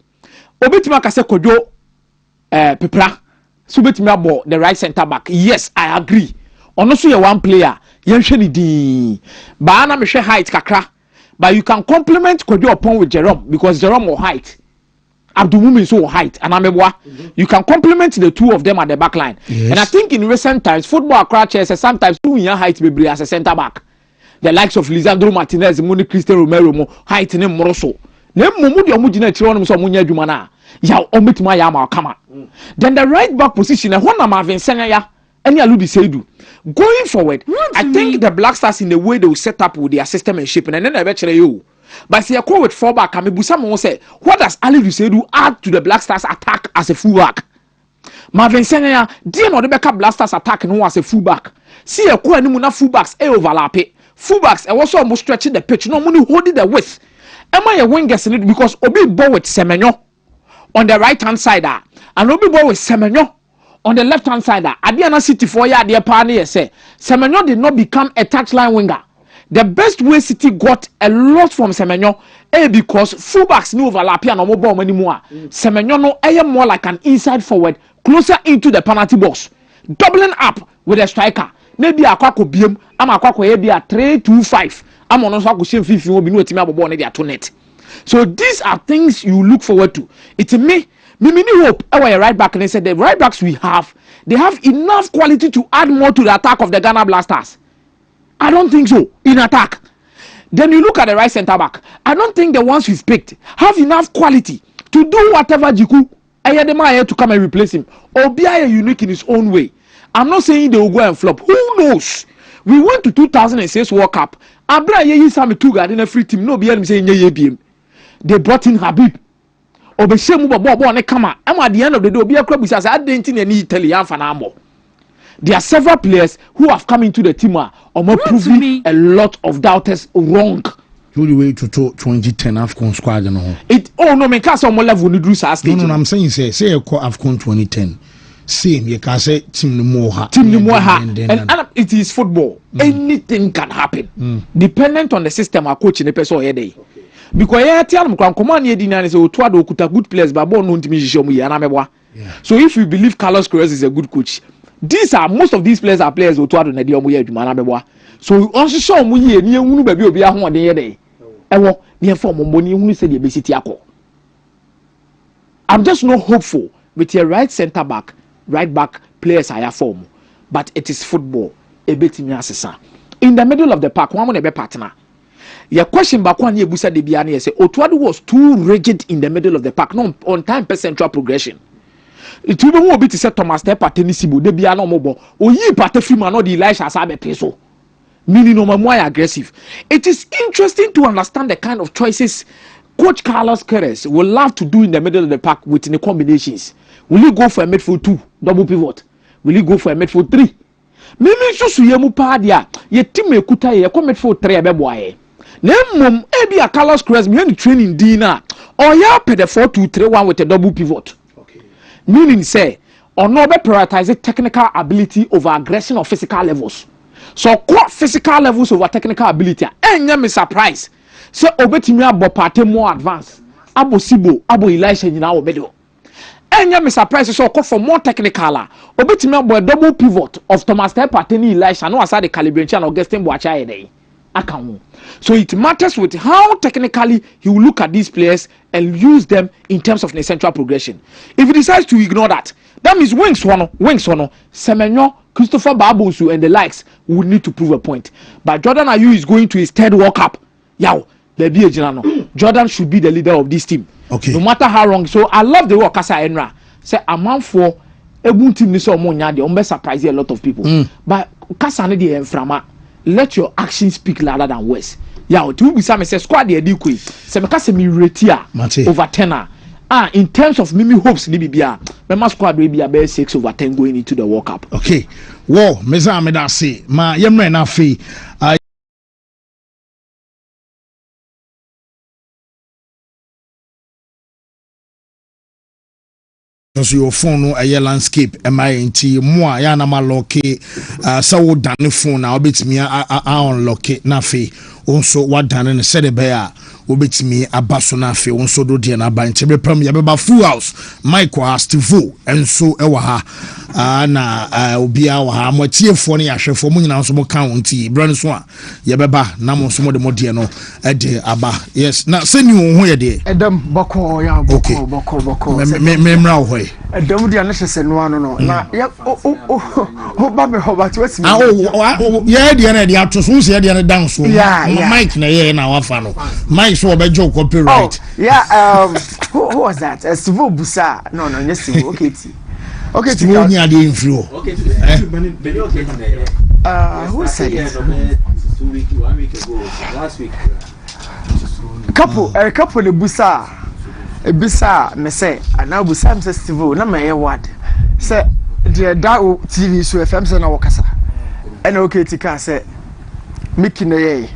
Obetima ka se Kojo Pepra so betima abo the right center back. Yes, I agree. Ono so ye one player, yenhwe ni din. Ba na mehwe height kakra. But you can complement Kojo upon with Jerome because Jerome or height. Abdulmumin so height and Amebwa. You can complement the two of them at the back line. Yes. And I think in recent times football cratches sometimes two in height be as a center back. The likes of Lisandro Martinez, Moni Cristian Romero mo height ne moroso. Ne mumu de omugina chiro no so munya adwuma na. Ya ometima ya ma kama. Then the right back position and one Marvin Senya any aludi Seidu. Going forward, I think the Black Stars in the way they will set up with their system and shaping and then I bet you. But see a call with 4 back, Kamibusa will say, what does Ali Dusedu add to the Black Stars attack as a fullback? Marvin Senya, dear no the backup Black Stars attack no as a fullback. See a call and fullbacks overlap it. Fullbacks are also almost stretching the pitch, no money holding the width. Am I a wingers in it because Obi ball with Semenyo on the right hand side and Obi ball with Semenyo on the left hand side. Adiana City for ya dear pioneer say Semenyo did not become a touchline winger. The best way City got a lot from Semenyo because fullbacks no overlap and no ball anymore. Semenyo no more like an inside forward closer into the penalty box, doubling up with a striker. Maybe akwako biem ama akwako ye bia 3-2-5 ama no so akwoshe mfifin obi no etimi abobo ne dia to net. So these are things you look forward to. It's me hope our right back and they said the right backs we have, they have enough quality to add more to the attack of the Ghana Blasters. I don't think so in attack. Then you look at the right center back. I don't think the ones we've picked have enough quality to do whatever Jiku Ayadema to come and replace him. Obia unique in his own way. I'm not saying they will go and flop. Who knows? We went to 2006 World Cup. Abra ye Sami Tuga in a free team. No be saying ye. They brought in Habib. Obeshemu Bobo ne kama. I'm at the end of the day. Obi akwa busa say I didn't need Italian fanamo. There are several players who have come into the team or proving a lot of doubters wrong. All the way to 2010 AFCON squad no. No me can some level ni do sa stage. No, I'm saying say you call AFCON 2010. Same, you can say team no more. And it is football. Anything can happen. Dependent on the system our coach in the person here day. Because here tiam kwan command here dinane say otua do okuta good players but ball no ntimi hihye mu yana mebwa. So if you believe Carlos Queiroz is a good coach, most of these players are players otua do na dey omo ye adwuma na mebwa. So onso show omo ye ni ehunu ba bi obi ahoden ye dey. Ewo ni form omo ni ehunu say dey be city akọ. I'm just not hopeful with your right center back, right back players are form, but it is football. A bit in the middle of the park, one more partner. Your question back one year busa de biani say Otuado was too rigid in the middle of the park, no on time per central progression. It will be to say Thomas Tepa Tennessee, de biano mobo, or ye part of him, no the Elisha Sabe peso. meaning more aggressive. It is interesting to understand the kind of choices Coach Carlos Queiroz will love to do in the middle of the park within the combinations. Will you go for a midfield 2, double pivot? Will you go for a midfield 3? Maybe so you mupa dia. Ye team ekuta ye come midfield 3 abeboaye. Na mum ebi a Carlos Queiroz me any training dinner. Or ya pe the 4-2-3-1 with a double pivot. Okay. Meaning say or no be prioritize technical ability over aggression or physical levels. So core physical levels over technical ability. Enya me surprise. So obetimi abo parte more advanced. Abo Sibo, abo Elisha nyina wo bedo. Enya me surprise so core for more technical. Obetimi abo a double pivot of Thomas Partey ni Elisha no aside the calibration and Augustine Boacha yede. So it matters with how technically he will look at these players and use them in terms of the central progression. If he decides to ignore that, that means wings one, Semenyo, Christopher Babosu and the likes would need to prove a point. But Jordan Ayew is going to his third World Cup. Jordan should be the leader of this team. Okay. No matter how wrong. So I love the work Kasa Enra. Say a man for a boon team this or more surprise a lot of people. But Kasa ne the Enframa. Let your actions speak louder than words. To be some say squad the edikwe. Se me kase me ratea over 10. In terms of Mimi hopes ni bibia, me squad we be 6/10 going into the World Cup. Okay. Wo meza me da say ma yemre na fe so your phone no a landscape MINT mo ya na ma lock sa wo dane phone na obetimi a unlock na fe onso wa dane ne sede be a obetimi abaso na fe onso do de na ba nchebe pam ya beba full house Michael Stivo enso e wa ha na obia wa ha mo tiefo ne yahwefo mo nyina nso mo kan wonti brand so a ya beba na mo nso mo de mo de no e de aba yes na seni wo ho ye de edam boko ya boko me mra wo hoy edam de na hwese no ano no na ya o ba me ho ba ti wasi ya de na de ato so se de na dan so Mike na ye na wa fa no Mike so obejo copyright who was that Stivo Busa no yes okay Stivo ni ade influo who said it 1 week ago last week couple le Busa ebisa me say ana Busa me say Stivo na me word say the TV so FM say na wakasa and okay tika say Mickey na ye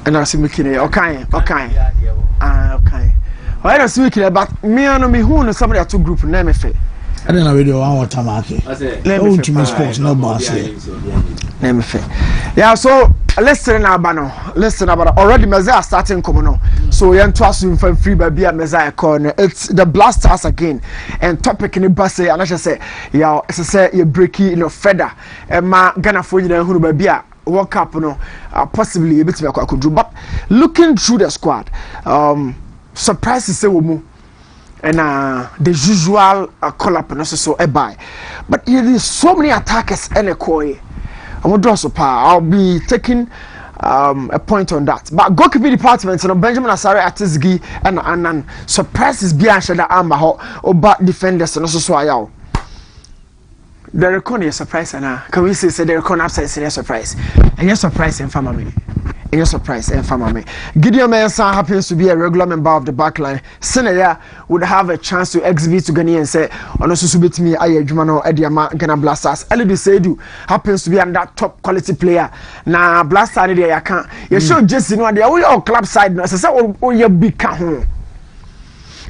and I see Mickey na okay why don't see Mickey but me and me who no somebody to group na me fe I don't know video one water market Wontumi sports no boss na me fe so listen about already Meza starting come no so you to assume from free baby Meza corner it's the Blasters again and topic in the bus say and I say say you breaking feather and ma Ghana for you who baby World Cup no possibly a bit of could do but looking through the squad surprises say we and the usual call up and so buy but there is so many attackers and a koi I'll be taking a point on that but goalkeeping department Benjamin Asare Atisgi and surprises behind Shada Amba or back defenders and also so the record is surprise and can we say the record upside is a surprise and your surprise and family and your surprise and family Gideon Mensah happens to be a regular member of the backline Senegal would have a chance to exhibit to Ghana and say on also submit me aye Jumano Ediama Ghana Blasters Elidu Seidu happens to be another top quality player na Blaster there you can you show just no there we all club side no say oh you big can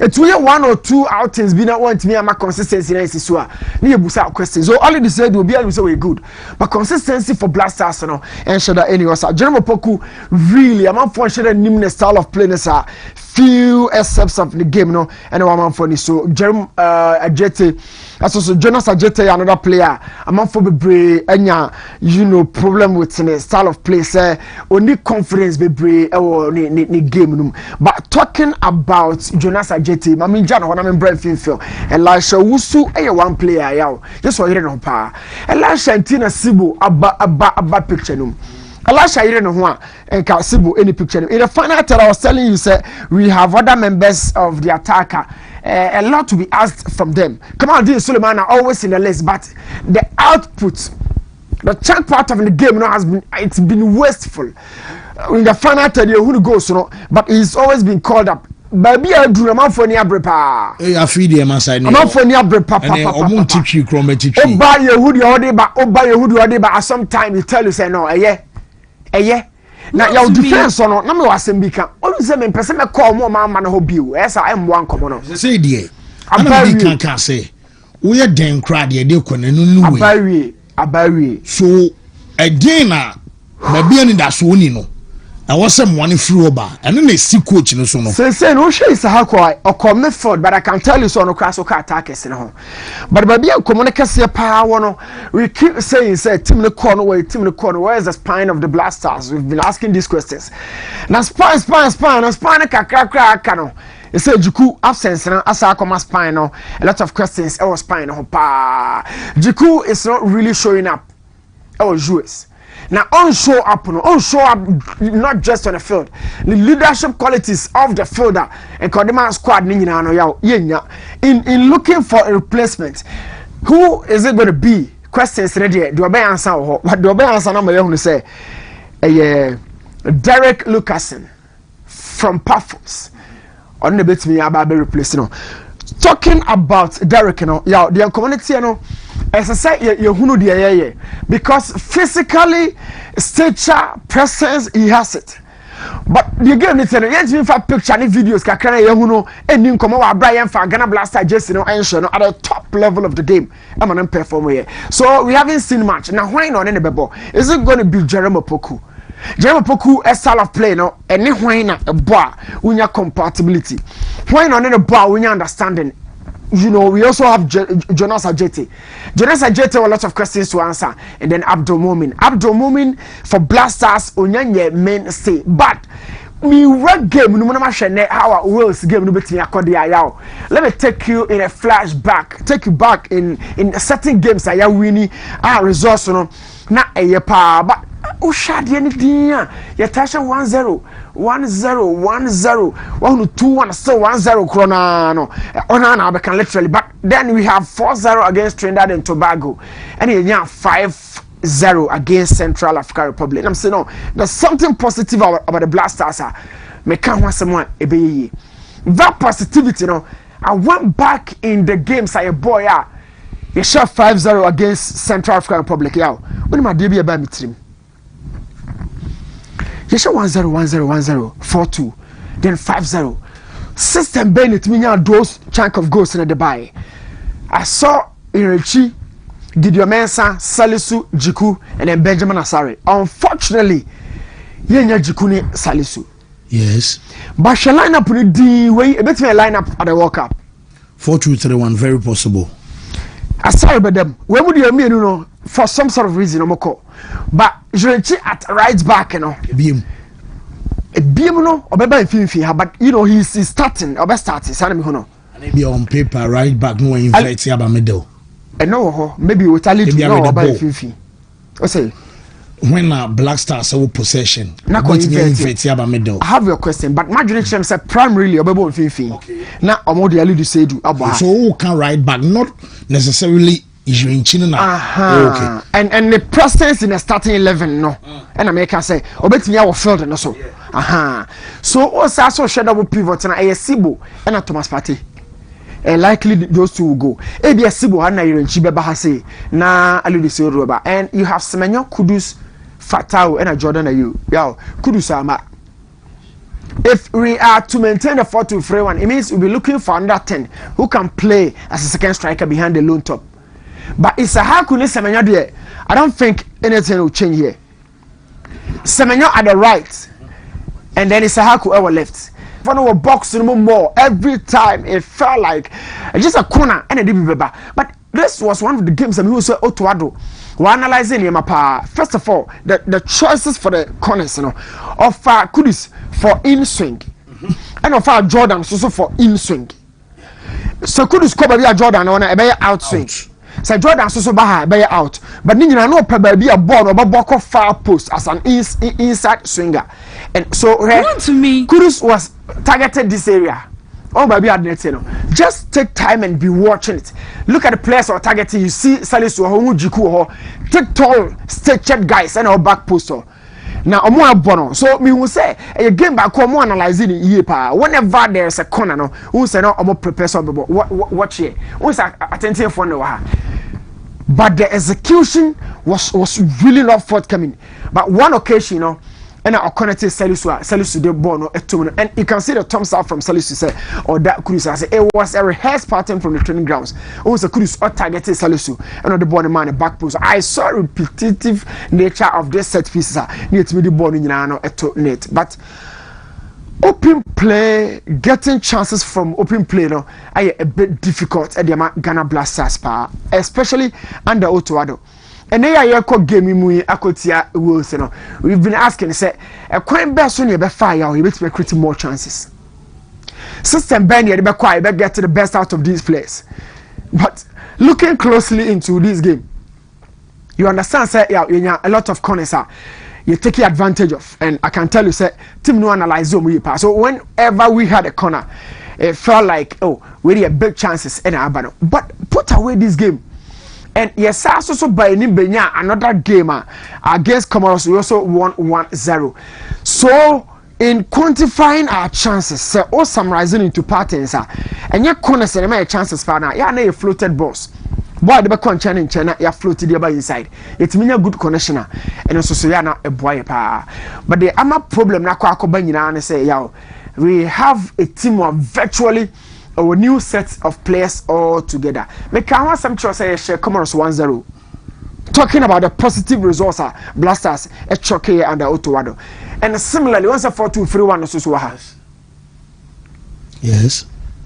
it's only 1 or 2 outings be not want me my consistency na so a na busa questions so all the said will be able to say we good but consistency for Blasters no and shoulda any was Jeremy Poku really am for shoulda nim style of play na few excepts of the game no and one man for ni so Jeremy Ajete also Jonas Ajete another player am for be anya problem with the style of play say only confidence be ni game no but talking about Jonas Ajete mami jana wana me brain feel Elisha Wusu one player yaw just so here no pa Elisha Ntina Sibo aba picture no Elisha here no ho a enka Sibo any picture no in the final third I was telling you say we have other members of the attacker a lot to be asked from them. Come on, Suleiman are always in the list but the output The chunk part of the game now it's been wasteful. In the final third who goes, but he's always been called up. Baby, I do a man for near brepa. I feed him as I know. A man for near brepa. I won't teach you, chromatic. Oh, buy your hoodie or day, but oh, buy your hoodie or day, but sometimes you tell you, say, no, yeah. Now, your defense or not, no, I say, become always a man, person, call more man who be. Yes, I am one common. Say, dear, I can't say. We are damn crowd, you do, and no way. So, again, maybe in that so, you know. I was some money through over, and then they see coach in the sono. Say, no, she is a hako or come forward, but I can tell you so no crash or attackers in home. But maybe a communication power, we keep saying, say, Tim the corner, where's the spine of the blasters? We've been asking these questions. Now, spine, crack. They say Juku absence and as I come spine, a lot of questions, our spine, Juku is not really showing up. Our Jews. Now, on show up not just on the field. The leadership qualities of the fielder and Kodima squad in looking for a replacement. Who is it going to be? Questions ready. Do I answer? What do I answer? I'm going to say, Derek Lucasen from Paphos. On the bit me about replacing. Talking about Derek, the community, as I say, you because physically, stature, presence, he has it. But the game is yet for picture and videos, and you come over Brian for Ghana Blaster, Jesse, at the top level of the game. I'm an performer here. So we haven't seen much. Now, why not in the bubble? Is it going to be Jeremy Poku? Jeremy Poku, a style of play, no, and why not a bar, when your compatibility? Why not in a bar when your understanding? You know, we also have Jonas Ajete. Jonas Ajete, a lot of questions to answer. And then Abdul Mumin for Blasters, Onyanye mainstay. But me red game, no matter how Wales game, no better. Let me take you in a flashback. Take you back in certain games. I winning results, not a year, but Ushadi anything. You touch 1-0, 1-0, 1-2, still 1-0 Chronano. Onana can literally, but then we have 4-0 against Trinidad and Tobago, and you have 5-0 against Central African Republic. I'm saying no, there's something positive about the Blasters. Me can't want someone ebe. That positivity, I went back in the games. I boy, you shot 5-0 against Central African Republic. When my debut about me team. You shot 1-0, 1-0, 4-2, then 5-0. System Bennett, those chunk of goals in the Dubai. I saw Irichi, Gideon Mensah, Salisu, Jiku, and then Benjamin Asare. Unfortunately, Yenya Jikuni Salisu. Yes. But shall line up with the way a bit of a lineup at the World Cup. 4-2-3-1, very possible. Asare by them. Where would you mean, for some sort of reason, but Irichi at right back, Beam. No, or but he's starting, or best starting, Maybe on paper, right back, no invite about middle. And no, maybe with a little about Fifi. I say, when Black Stars have possession, not going to invite about middle. I have your question, but my direction is primarily about Fifi. Now, I'm more the to say, so who can right back, not necessarily. In China, okay. And the presence in the starting 11, no. And I make say, bet me our field and also. So also shadow pivot and a Sibo and a Thomas Party. And likely those two will go. Ebi Sibo and Iron Chibeba Hase na Aludisi Roba. And you have Semenyo Kudus Fatao and a Jordan you. Kudus Ama. If we are to maintain the 4-2-3-1, it means we'll be looking for under 10 who can play as a second striker behind the lone top. But it's a Hakuni Semenyo there. I don't think anything will change here. Semenyo at the right, and then it's a Haku our left. For no box no more. Every time it felt like just a corner and a DB. But this was one of the games that we also Otuado. We're analyzing him apart. First of all, the choices for the corners, of Kudus for in swing, and of Jordan also for in swing. So Kudus cover Jordan on a out swing. So Jordan so by out, but Nina no probably a ball or Boko far post as an inside swinger, and so Wontumi Kudus was targeted this area, Oh, baby, just take time and be watching it. Look at the players or targeting. You see Salisu or Jiku, take tall, stretched guys and our back poster. Now, bono. So me will say a game back come analyzing it. Whenever there's a corner, no, who say no, I'm prepare something. Watch it. Who's attentive for no. But the execution was really not forthcoming. But one occasion, you know, and I connected Salisu the ball, and you can see the thumbs up from Salisu say, or that cruise. I say it was a rehearsed pattern from the training grounds. It was a cruise or targeted Salisu, and the ball man the back post. I saw repetitive nature of this set pieces. Need to be the ball in net, but open play, getting chances from open play, no, I a bit difficult at the Ghana Blasters, especially under Otuado. And they are game akotia wills, you know. We've been asking, say, a quite best when you be fire, you be creating more chances. System Ben, you be quiet, you get to the best out of these players. But looking closely into this game, you understand, say, yeah, you know, a lot of corners are you taking advantage of, and I can tell you, say, team no analyze them. So whenever we had a corner, it felt like, oh, we had big chances in Abano. But put away this game. And yes, also by another game against Comoros, we also won 1-0. So in quantifying our chances, all summarizing into patterns, and your corners and my chances for now, yeah, floated balls. Boy, the back on China, you floated the by inside. It's mean a good connection, and also so yana a boy pa. But the ama problem na kwa banyina and say, yo, we have a team of virtually a new set of players all together. Make some choice say Comoros 1-0. Talking about the positive results Blasters at Choke and Otuado. And similarly, once a 4-2-3-1 also has. Yes.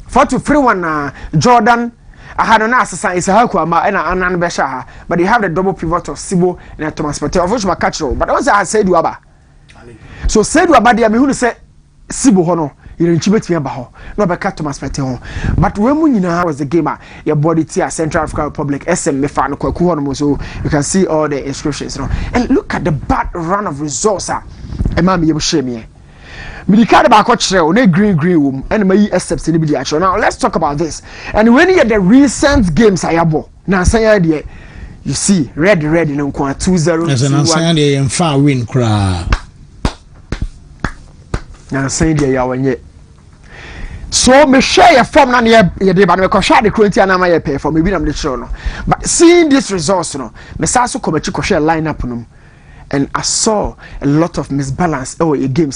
4-2-3-1 Jordan. I had an assassin is a Hakuama and an Beshaha, but they have the double pivot of Sibo and Thomas Patel, of which my catch roll. But also I said Waba. So said Wabadi, I mean, who said Sibo Hono. You didn't me about no back Thomas Patel. But when we was the gamer, your body tear Central African Republic, SM Mefano Kwakuano, so you can see all the inscriptions. And look at the bad run of results. And Mammy, you shame me. Military back watch green room and my steps in the action. Now let's talk about this. And when you get the recent games I have now say idea you see red in 2-0 as an answer and far win cry. Now say idea so me share your form na ye dey but me ko share the current and my pay for maybe I'm the show no. But seeing this results no me say so come to share lineup no. And I saw a lot of misbalance. Oh, a game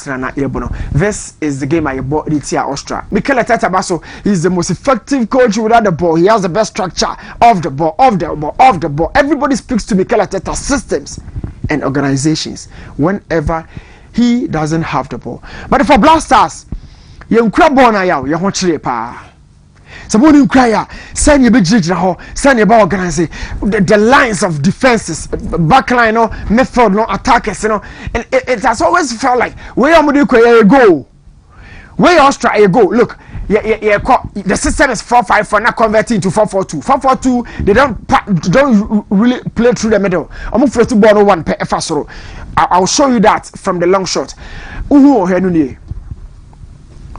this is the game I bought this year, Austria. Mikel Arteta Basso is the most effective coach without the ball. He has the best structure of the ball, of the ball, of the ball. Everybody speaks to Mikel Arteta systems and organizations whenever he doesn't have the ball. But for Blasters, you crab on now, you want to pa. Someone cry, send you big send you about organizing the lines of defenses, backline, no method, no attackers, you know, and it has always felt like where am I go? Where Austria go? Look, the system is 4-5-4, not converting to 4-4-2. 4-4-2, they don't really play through the middle. I'm afraid to borrow one per Fasoro. I'll show you that from the long shot.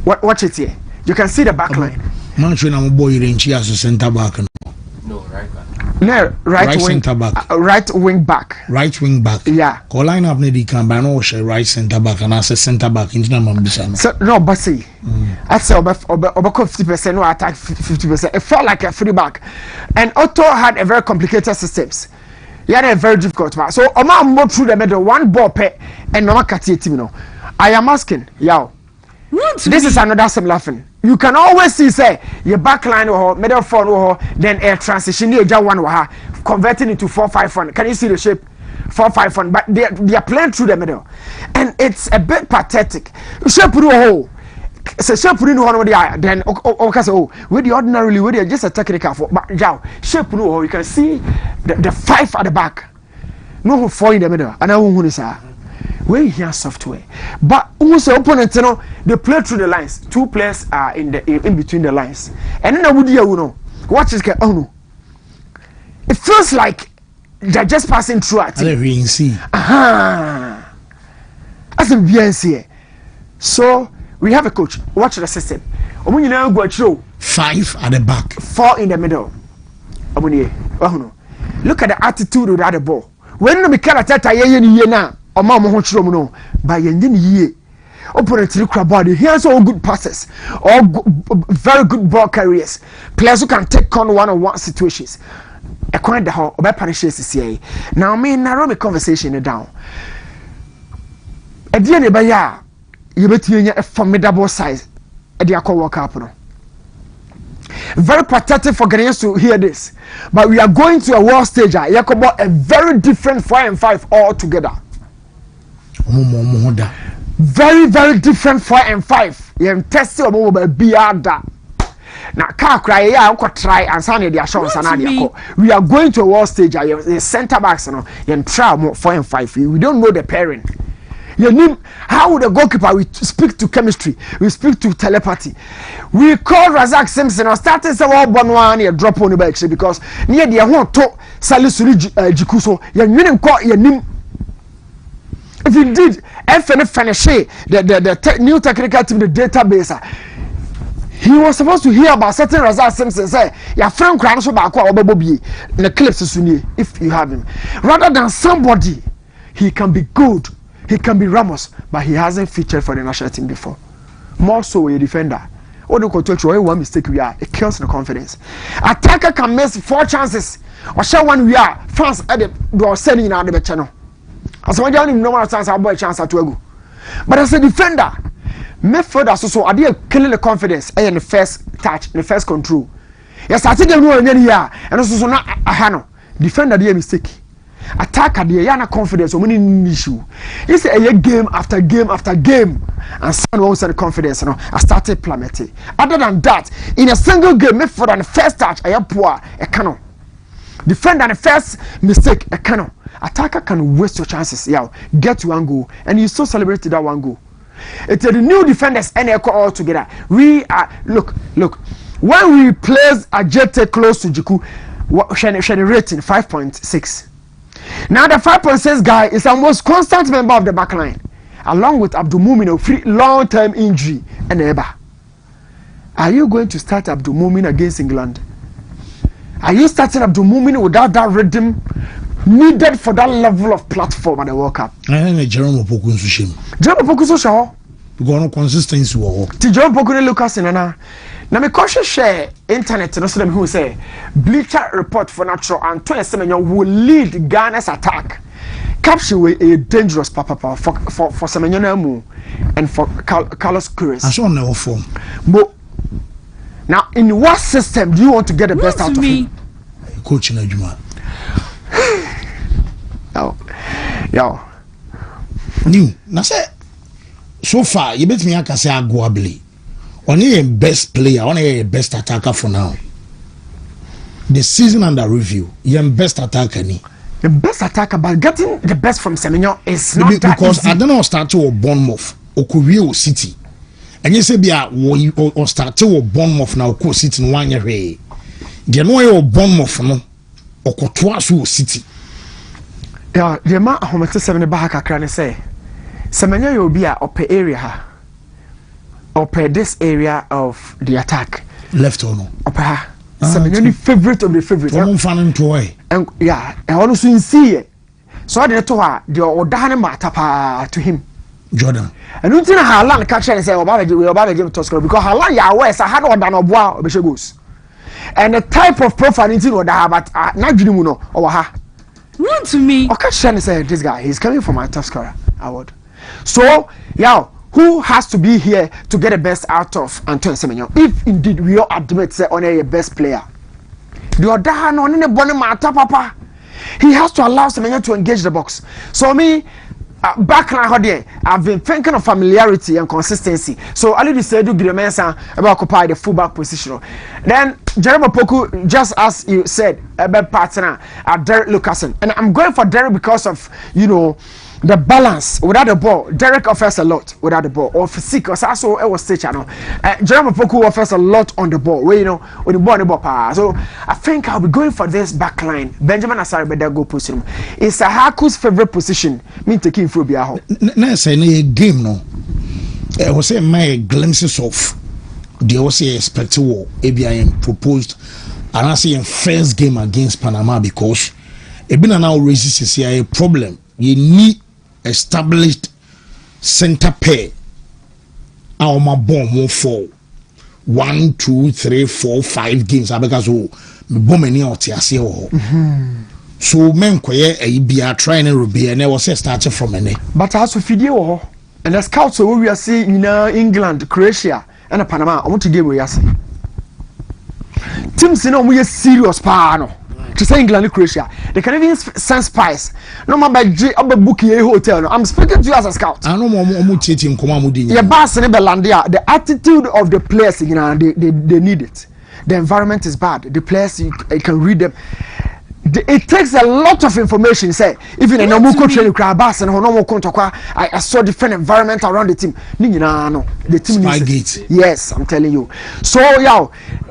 Watch it here. You can see the backline. Man, I'm boy as a center back. No, right back. No, right wing, center back. Right wing back. Right wing back. Yeah. Call line up near the camera. No, right center back and as a center back. Into the so no, but see, I say over 50%, no attack 50%. It felt like a free back, and Otto had a very complicated systems. He had a very difficult match. So Oma more through the middle, one ball pay, and Mama Kati team. No, I am asking, yo. This is another similar thing. You can always see, say, your backline or middle front or then a transition near one converting into 4-5-1. Can you see the shape? 4-5-1, but they are playing through the middle, and it's a bit pathetic. Shape through a hole. So shape through one of the eye. Then okay, so with the ordinarily with the just a technical for, but now shape through a hole. You can see the 5 at the back, no 4 in the middle, and I won't say. We hear software, but also opponents, you know, they play through the lines. 2 players are in between the lines, and then I would you know, watch this. Oh no, it feels like they're just passing through at it. As a BNC. So we have a coach. Watch the system. omu nyina go achiro 5 at the back, 4 in the middle. Omu oh look at the attitude of that ball. When no Mikel Arteta ye na oma mo ho chiro mu no ba ye ni ye opponent ni crab body. He has all good passes, all very good ball carriers, players who can take on one-on-one situations. A kind of how obe punish CCA. Now me narrow me conversation down. E die ne ba ya you betie a formidable size e dey call work up no. Very pathetic for Ghanaians to hear this, but we are going to a world stage. Yakobo a very different 4 and 5 all together. Very, very different 4 and 5. You test your mobile biada. Now, car cry, yeah, I try and sign the assurance. We are going to a world stage. Center backs, you try more 4 and 5. We don't know the parent. How would a goalkeeper we speak to chemistry? We speak to telepathy. We call Razak Simpson or starting some one year drop on the back because near the one to Salisuri Jikuso, you didn't call your name. If indeed, FNF the new technical team, the database, he was supposed to hear about certain Razak Simpson say, your friend Kranos about the clips if you have him. Rather than somebody, he can be good. He can be Ramos, but he hasn't featured for the national team before. More so a defender. Or the control one mistake we are, it kills the confidence. Attacker can miss 4 chances. Or share one we are. France at the door sending out the channel. As one young normal chance I boy chance at go. But as a defender, midfielder so I did killing the confidence in the first touch, the first control. Yes, I think they know in any year, and also not a hano. Defender the mistake. Attacker the yana confidence or winning issue. It's a game after game after game, and someone wants the confidence. I started plummeting. Other than that, in a single game, midfielder the first touch, I poor a canon. Defender the first mistake, a canon. Attacker can waste your chances. Yeah, get to one goal, and you still celebrate that one goal. It's the new defenders and echo all together. We are look. When we place Ajete close to Jiku, Shani rating 5.6. Now the 5.6 guy is the most constant member of the backline, along with Abdul Mumin free long-term injury and Eba. Are you going to start Abdul Mumin against England? Are you starting Abdul Mumin without that rhythm needed for that level of platform at the World Cup? Jerome Opoku nso shame. Jerome Opoku so sure. Because no consistency wo. Ti Jerome Opoku ne Lucas nana. Na me koshe share internet no so dem who say Bleacher report for natural Antoine Semenyo will lead Ghana's attack. Caption way a dangerous papa for Semenyo na mu and for Carlos Queiroz. I saw no form. But now in what system do you want to get the best out of him? Coach na Juma. Yo. New. Na say so far you bet me aka say Aguabli. Only a best player, only a best attacker for now. The season under review, you're best attacker. The best attacker, but getting the best from Semenyo is not that because easy. I don't know start to Bournemouth or Korea City, and you say be or start to Bournemouth now Korea City in 1 year. The no or Bournemouth no or Kotoasu City. Yeah, the amount of 7 back I can say Semenyo will be up area. Or this area of the attack. Left or no? Semenyo favorite of the favorite. And yeah, I also see it. So I did to her the Odana Matapa to him. Jordan. And you think Harlan catch and say, we about to give to school because Harlan Yahweh, I had one done of wow, Bishagos. And the type of profile into what I have, but not Junimuno or ha. Wontumi. Okay, Shani said, this guy, he's coming for my top scorer award. So, yeah. Who has to be here to get the best out of Antoine Semenyo? If indeed we all admit say on a best player, the other no in the bonnet matter, papa. He has to allow Semenyo to engage the box. So me, backline here, I've been thinking of familiarity and consistency. So I need say do Giremensa about occupy the fullback position. Then Jerome Opoku, just as you said, a bad partner at Derek Lucasen, and I'm going for Derek because of the balance without the ball. Derek offers a lot without the ball. Or physique, or also it was stage channel. Jerome Opoku offers a lot on the ball. Where with the ball, So I think I'll be going for this back line. Benjamin Asare better go position. It's Haku's favorite position. Me taking for Biaho. Na say no game no. I was saying my glimpses of they also expect war ABIM proposed and I say first game against Panama because it been now raises a problem. You need established center pair. Our my bomb won't fall 1, 2, 3, 4, 5 games. I because me bomb any out here. So men quiet a be a trying to be and I was started from any. But as of video and the scouts so we are seeing in England, Croatia, and Panama. I want to give we are seeing. Teams we are serious pano. To say England and Croatia, the Canadians send spies. No matter by booking a hotel. I'm speaking to you as a scout. I know more cheating. Your boss in Belandia, the attitude of the players, you know, they need it. The environment is bad. The players you can read them. It takes a lot of information. Say even a normal training crowd bass and normal contract. I saw different environment around the team. No, the team needs it. Yes, I'm telling you. So yeah,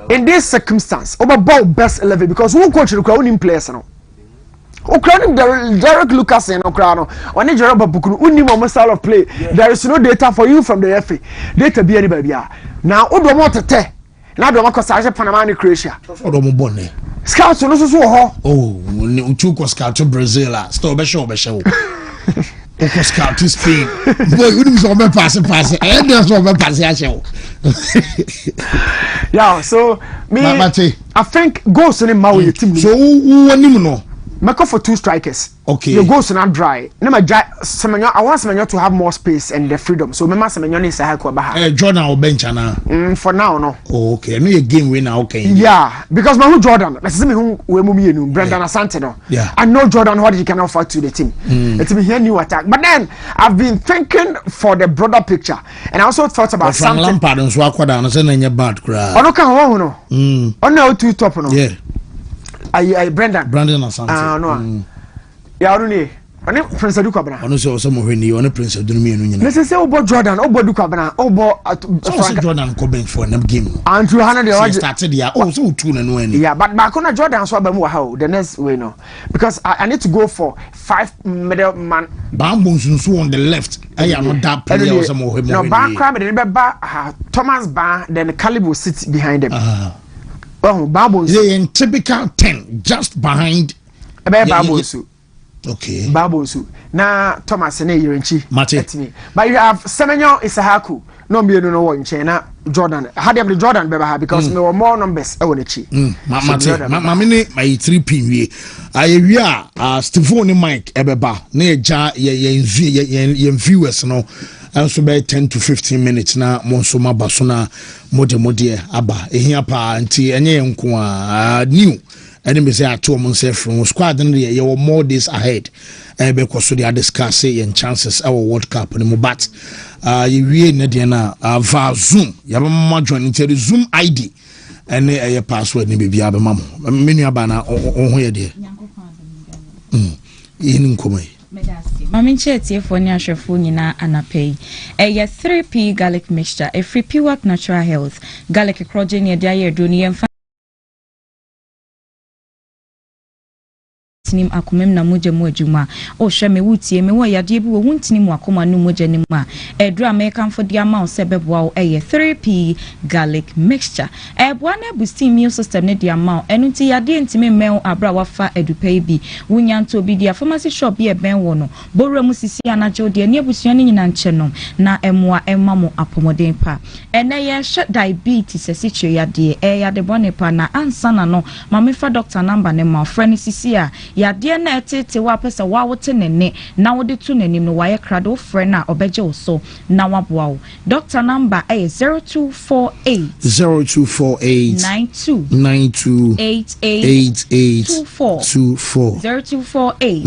in this circumstance, over best 11 because who coach the crowd in players now. Derek Lucas and Okrano, or Nigeria Babuku, only style of play. There is no data for you from the FA. Data be anybody. Now, Udo Motate. Now, the Macosage Panama and Croatia. Scouts no so oh two ko scout to Brazil still be show Oko scout to Spain boy you know so me pass and there's so me pass yeah so me I think goals in my team so who no Meko for 2 strikers. Okay. Your goals not dry. No my dry. Semenyo, I want Semenyo to have more space and the freedom. So remember Semenyo is a help about. Jordan or bench na. For now no. Oh, okay. No your game winner okay. Yeah, because my who Jordan. Let's say me who we mumi enu Brendan Asante no. Yeah. I know Jordan what he can offer to the team. Let me hear new attack. But then I've been thinking for the broader picture, and I also thought about something. Lampard and so akwada no say na nya bad cry. Ono kan ho no. Ono two top no. Yeah. I Brendan Asante. No. Yeah, I don't know. Oni Prince Adukabana. Ono so so mo hweni oni Prince Adunumi enu nyina. Let's say obo Jordan, obo Adukabana, obo Frank Jordan ko bench for them game. Andrew Hannah they started there. Oh, so two na no any. Yeah, but Bakona Jordan so abamu how the next way no. Because I need to go for 5 middle man. Bambo so on the left. I am not that player or some of him. No, back crab the Thomas Bar then Calibu sits behind them. Oh, Babu they in typical 10 just behind Babu Su. Okay. Babu Su. Na Thomas and Yirenchi. Mate. But you have Semenyo Isahaku. No me no one China Jordan. Had them the Jordan beba because there were more numbers I want to chi. Mate. My 3 pin we Stephanie Mike ebeba na eja ye viewers no and so by 10 to 15 minutes na monso mabaso na mode aba ehia pa nti enye nko a new and me say ato mo say from squad no ye more days ahead because so they are discussing your chances our World Cup no but you we na de na va Zoom ya ma join into the Zoom ID and your password ni bibia abema mo menu aba na ho ye de in nkomai Mami chetie for ni ahwefo nyina anapei. Eye 3P garlic mixture, a free pure natural health. Garlic kroje ni dia ye do ni yemfa tinim akomem na moje mu adwuma. O hwe me wutie me wo yade bi wo huntinim akoma no moje nim a. Edru American for dia ma o sebeboa o eye 3P garlic mixture. Eboa na boost immune system ne dia ma o enunti yade ntime men abra wafa edupei bi. Wunya nto bi dia pharmacy shop bi e ben wo no. Borura mu sisi anaje odi ani abusua ne nyina nche no na emoa emma mo apomoden pa. Ene ye hwe diabetes esiche yade yade bone pa na ansa na no mamefa doctor number ne ma friend sisi a yade na etete wa pesa wa wote nene na wode tu nanim no waye krado friend na obeje wo so na waboa wo doctor number 0248 92 88 24 0248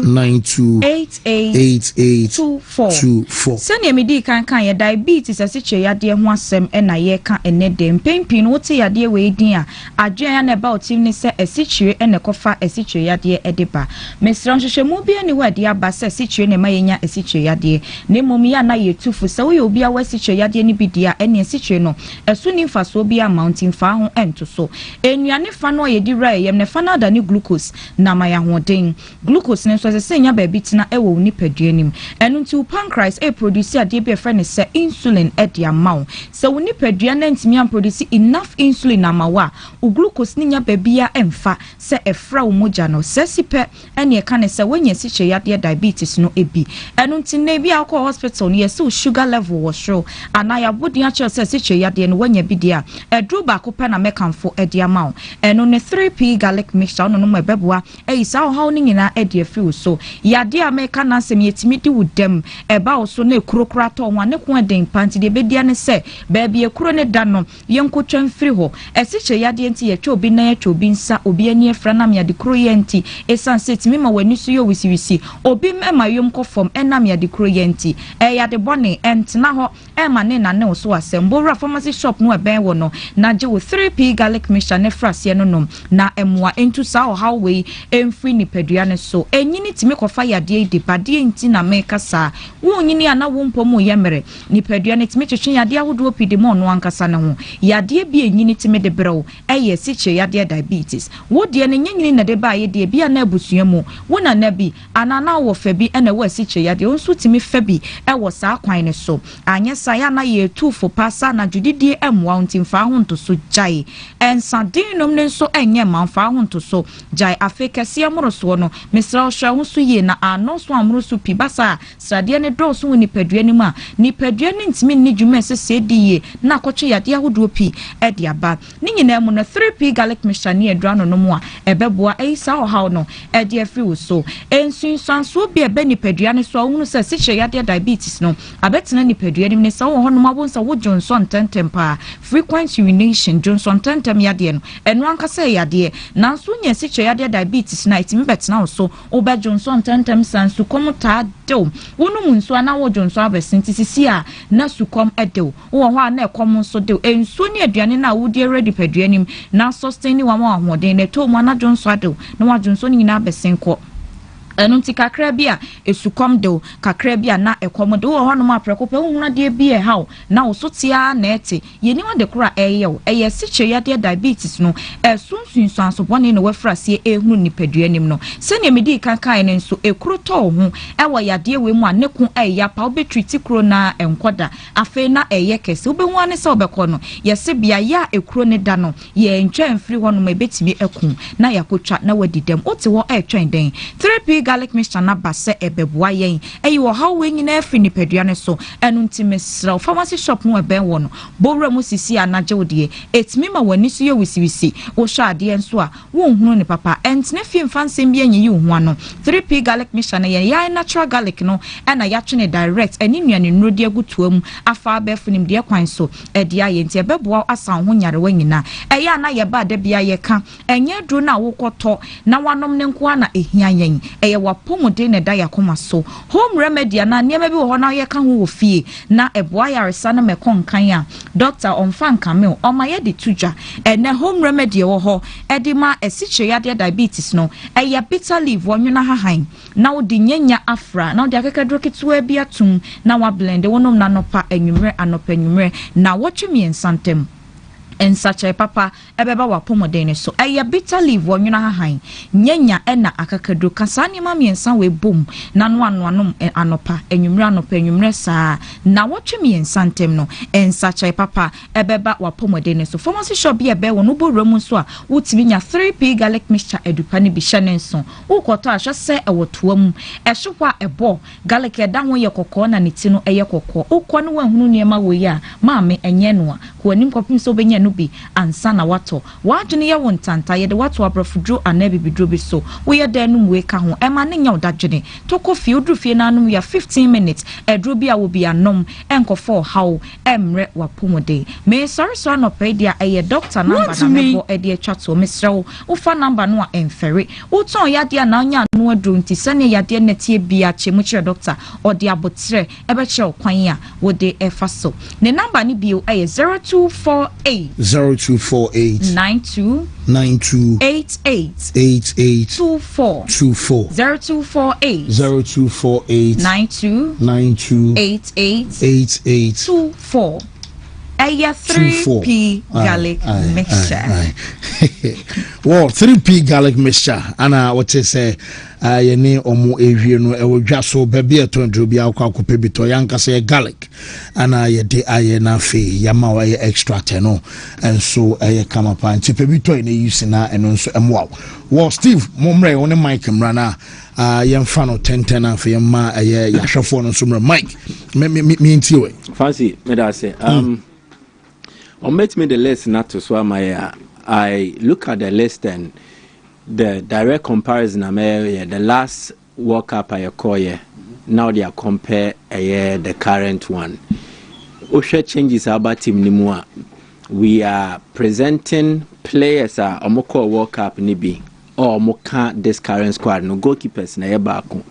92 88 sani emidi kan ye diabetes asiche yade ho asem na ye ka enede mpempi no wote yade we din a adwen ya na about him ni se asiche sichire ene kofa esichire yade edeba mesra nhwehwemu bia ne wade aba se sichire ne mayenya esichire yade ne momi ya na yetufu se wo obi a wasichire yade ne bidia ene esichire no esu ni mfaso bia mountain fa ho ento so enuane fa no ye di rai yem ne fa na da ne glucose na maya hoden glucose ne so se senya ba bitina ewo nipadua nim enu nti pancreas produce ade be friend se insulin edi amaw se wo nipadua na ntimi am produce enough insulin amawa o glucose ni nya ba bia emfa se efra wo moja no se sipe ene e kan se wanya siche yade diabetes no ebi enu nti na bi akọ hospital no ye se sugar level wo show anaya bodi a che se siche yade no wanya bi dia edru ba ko pe na mekanfo edi amaw enu ne 3p garlic mixture no no mebeboa isa o haw ni nyina edi afi so yade a meka na se yetimi di wudem eba o so na ekurokura to ho ne ko eden panti de bedia ne se baabi ekuro ne da no yenkotwa mfiri ho esiche yade nti ye twa obi na ye twa obi nsa obi ani efra na me yade kuro ye nti esan setimi ma wani so yo wisiwisi obi mema yom kofom enam yade kuro ye nti yade bone entna ho ema ne na ne so asembo ra pharmacy shop no eben wo no na je wo 3p garlic mixture ne frase no nom na emwa entu sa o hawwe emfri ni padua ne so enyini timi kofa yade de bade nti na meka sa wo nyini ana wo mpomu yemere ni padua ne timi twetwe yade ahodo pide mo no ankasa ne ho yade bi enyini timi de brew eye siche yade diabetes wo de ne nyini na de ba ye de bia na abusua mu wo na na bi anana wo fa bi ena wo siche yade onsu timi fa bi e wo sa kwan ne so anye sa ya na ye tufo pasa na judidie emwa ntimfa ho nto so jai ensadin nom ne so enye manfa ho nto so jai afekese amoroso no mesra hwa ho so ye na ano so amoroso pi basa srade ne do so ni padua ni ma ni padua ni ntimi ni dwuma sese die na akotwe yade ahodo pi e de aba ni nyina mu no 3p garlic mixture ne edra no mu a ebeboa eisa o haw no e de afri wo so ensunsanso bi ebe ni padua ne so hunu se siche yade diabetes no abetena ni padua ni ne so ho no mabonsa wo Johnson tentempa frequent urination Johnson tentem yade no enu ankasa yade nanso nya siche yade diabetes na itimi betena wo so oba Johnson tentem sansu komta dew wonu munso ana wo Johnson abesinti sisi a na sukom edew wo ho ana ekom so dew ensu ni aduane na wo die ready padua nim na sustain ni wa ma ahoden na to mo na Johnson adew na wa Johnson nyina abesinko enunti kakra bia esukom de kakra bia na ekom de wo hono ma prekope hunna de bia haw na wo sotia na ete yeni wa de kura eyew eye siche yade diabetes no esunsunsu anso bone no wafrase ehunu nipadua nim no se ne medi kankan ne nso ekuro to ho ewo yade we mu aneku eya pa obetreat kuro na enkoda afe na eye kese obehu ane se obekọ no yese bia ya ekuro ne da no ye ntwa mfiri hono ma betimi eku na yakotwa na wadidem ote wo etwen den 3p garlic mixture na base ebeboa yen eyi wo haw we nyina afi ni padua ne so enu ntimesra pharmacy shop no eben wo no bowra mu sisi anaje wodie etimi ma wani so ye wisiwisi wo hwa ade enso a wo hunu ne papa entne fi mfansem bi anyi hu ano 3p garlic mixture na ya natural garlic no na ya twene direct eni nuane nrodi agutuam afa abefu nim de kwan so ede aye nti ebeboa asan ho nyare wanyina eya na ye ba de bia ye ka enye dro na wo koto na wanom ne nko na ehia yen wapomude ne da yakoma so home remedy na niam bi wo na ye ka ho wo fie na eboa yaresa na mekon kan a doctor onfa nkamel o ma ye de tuja ene home remedy wo ho edima esiche yade diabetes no eye bitter leaf wonwena hahan na wo de nyanya afra na wo de akekadro kitwa bi atum na wa blend wonom na nopa anwumre anopa anwumre na wo twemi ensantem en sache papa ebeba wapomodene so eya bitter leaf wonwena hahan nyanya ena akakadro kasani ma miensa we bom na no anom anopa enwumre saa na wotwe miensantem no en sache papa ebeba wapomodene so pharmacy shop bi ebe wo no boremu so a wotimi nya 3p garlic mixture edupa ne bi hyene so ukoto ahwese ewotoam ehwekwa ebo garlic eda ho ye kokko na neti no eye kokko ukọ no wahunu niema wo yi a maame enye no a ko anim kopim so benya bi ansa na wato wadwene ye wontanta ye de wato abrafudro anabi bidro bi so wo ye da num we ka ho e ma ne nya odadwene to kofi odrufie na anum ya 15 minutes edro bi a wo bi anom enkofo haw emre wapomode me sorry no pedia eye doctor number na mebo e de atwato mesrew wo fa number no a emfere wo ton yade na nya no adro nti sane yade netie bia chemu kire doctor ode abotre ebe kire kwan a wo de efa so ne number ni bio eye 0248 0248 92 92 88 88 24 24 0248 0248 92 92 88 88 24 Aya 3p garlic mixture. Well, 3p garlic mixture. Ana what you say? Yene omo ewie no e wodwa so baby atondro bi akwa akope bito yanka say garlic. Ana ye de aye na fe yama wa ye extract no. And so aye kama pa nti pe bito ene use na eno nso emwa. Well, Steve momre one mic mra na yemfa no 10 afa yema aye yahwefo no so mra mic. Me nti we. Fancy me da say on met me the list not to swam I look at the list and the direct comparison the last World Cup I call now they are compare the current one. Osha changes about team nimua. We are presenting players omoko World Cup nibi or moka this current squad no goalkeepers na yebako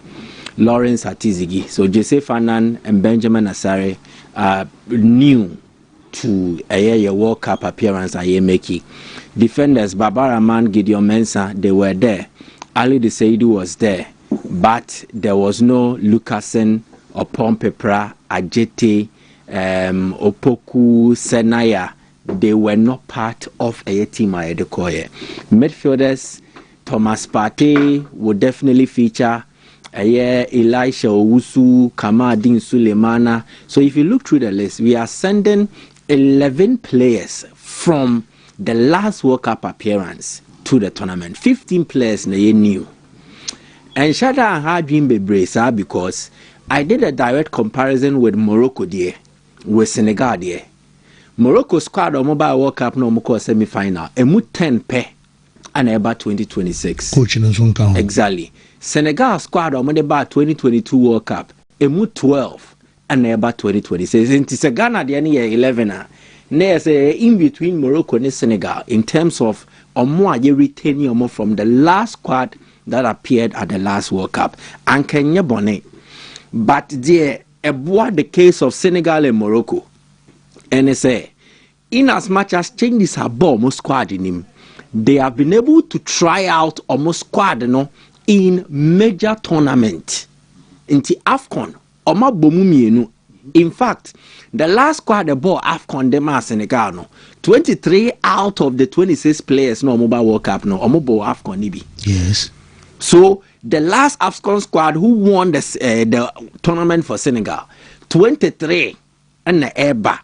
Lawrence Atizigi, so Jose Fanan and Benjamin Asare are new to a World Cup appearance I making. Defenders Barbara Man, Gideon Mensah, they were there. Ali Desaidu was there, but there was no Lucasen or Pompepra, Ajete, Opoku, Senaya. They were not part of a team I had midfielders. Thomas Partey would definitely feature. Elisha Owusu, Kamadin Sulemana. So if you look through the list, we are sending 11 players from the last World Cup appearance to the tournament. 15 players new. And Shada and Hadwin Bebresa because I did a direct comparison with Morocco there, with Senegal there. Morocco squad on mobile World Cup no more semi-final. Emu 10 pe and about 2026. Exactly. Senegal squad on mobile 2022 World Cup. Emu 12. And about 2026. It's a Ghana the year 11. There's in between Morocco and Senegal in terms of more retaining from the last squad that appeared at the last World Cup. And Kenya Bonnet. But there about the case of Senegal and Morocco. And say, in as much as changes have almost squad in him, they have been able to try out almost squad in major tournament. In the AFCON. In fact, the last squad the ball AFCON Dema Senegal 23 out of the 26 players no mobile World Cup no omobo AFCON nibi. Yes. So the last AFCON squad who won the tournament for Senegal 23 and the Eba.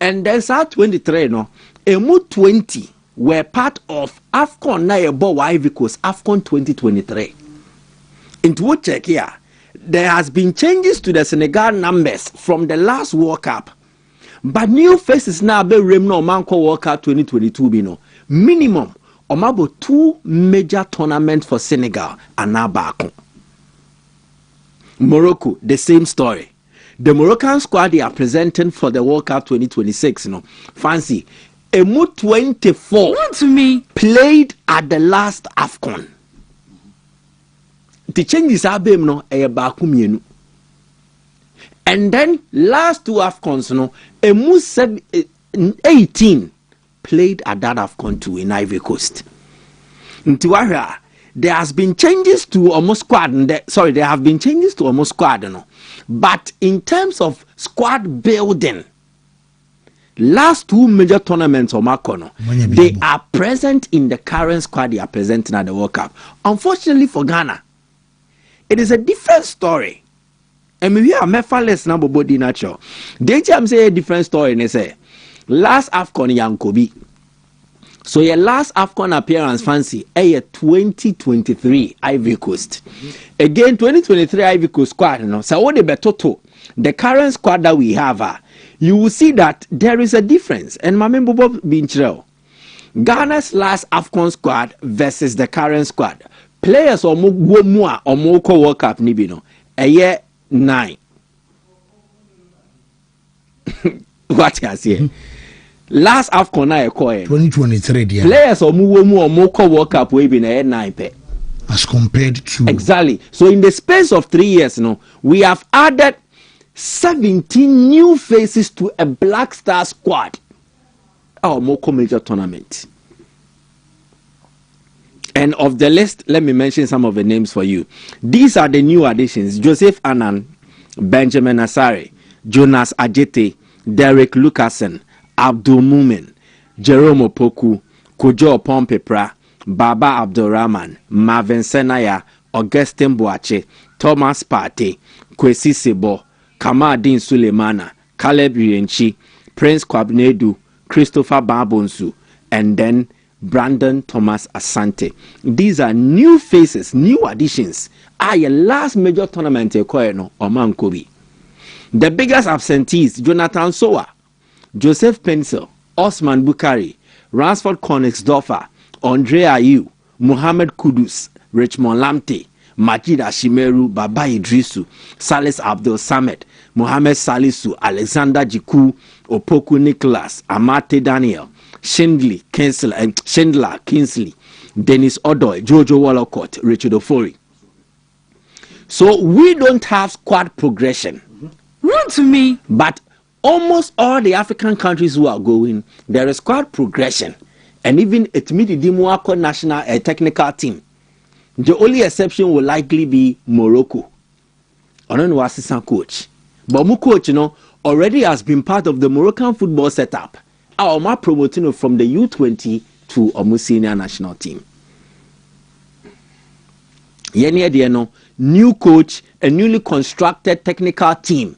And there's 23 no emu 20 were part of AFCON na ebo Ivory Coast AFCON 2023. Into what check here? There has been changes to the Senegal numbers from the last World Cup. But new faces now be Remno Manko World Cup 2022 bino. Minimum omabo 2 major tournaments for Senegal and now back. Morocco, the same story. The Moroccan squad they are presenting for the World Cup 2026, fancy. Emu 24 Wontumi played at the last AFCON. The changes are being and then last 2 AFCONs emu 18 played at that AFCON 2 in Ivory Coast. There has been changes to almost squad. There have been changes to almost squad. But in terms of squad building, last 2 major tournaments of Makono, they are present in the current squad they are presenting at the World Cup. Unfortunately for Ghana, it is a different story. And we are mefales na body natural. They say a different story and they say last AFCON Yankobi. So your last AFCON appearance fancy a 2023 Ivory Coast. Again 2023 Ivory Coast squad so what the current squad that we have you will see that there is a difference. And Mamembo Binchel, Ghana's last AFCON squad versus the current squad. Players or more or more World Cup nibino a year 9. What you say? Last AFCON I call 2023 dear. Players or more World Cup we been a year 9 pe. As compared to exactly. So in the space of 3 years we have added 17 new faces to a Black Star squad. our more major tournament. And of the list, let me mention some of the names for you. These are the new additions: Joseph Annan, Benjamin Asare, Jonas Ajete, Derek Lucasen, Abdul Mumin, Jerome Opoku, Kojo Pompepra, Baba Abdurrahman, Marvin Senaya, Augustine Boache, Thomas Partey, Kwesi Sebo, Kamadin Sulemana, Caleb Rienchi, Prince Kwabnedu, Christopher Babonsu, and then Brandon Thomas Asante. These are new faces, new additions. Your last major tournament, Oman Kobe. The biggest absentees: Jonathan Sowa, Joseph Pencil, Osman Bukari, Ransford Konigsdorfer, Andre Ayew, Muhammad Kudus, Richmond Lamte, Majid Ashimeru, Baba Idrisu, Salis Abdul Samed, Mohamed Salisu, Alexander Jiku, Opoku Nicholas, Amate Daniel, Schindler Kingsley, Dennis Odoy, Jojo Wallacott, Richard Ofori. So we don't have squad progression. Wontumi. But almost all the African countries who are going, there is squad progression. And even at Midi national technical team. The only exception will likely be Morocco. I don't know assistant coach. But my coach, already has been part of the Moroccan football setup. Our promoting from the U20 to a senior national team. New coach, a newly constructed technical team,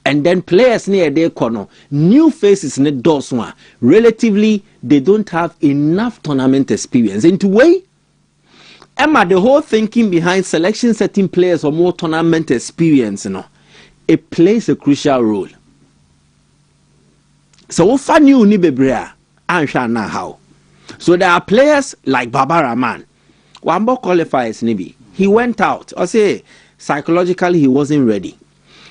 and then players near their corner, new faces in those one. Relatively, they don't have enough tournament experience. Into way, Emma, the whole thinking behind selection setting players or more tournament experience, it plays a crucial role. So what fun you ni bebrea ansha na how. So there are players like Baba Rahman. Wambo qualifies nibi. He went out. I say psychologically he wasn't ready.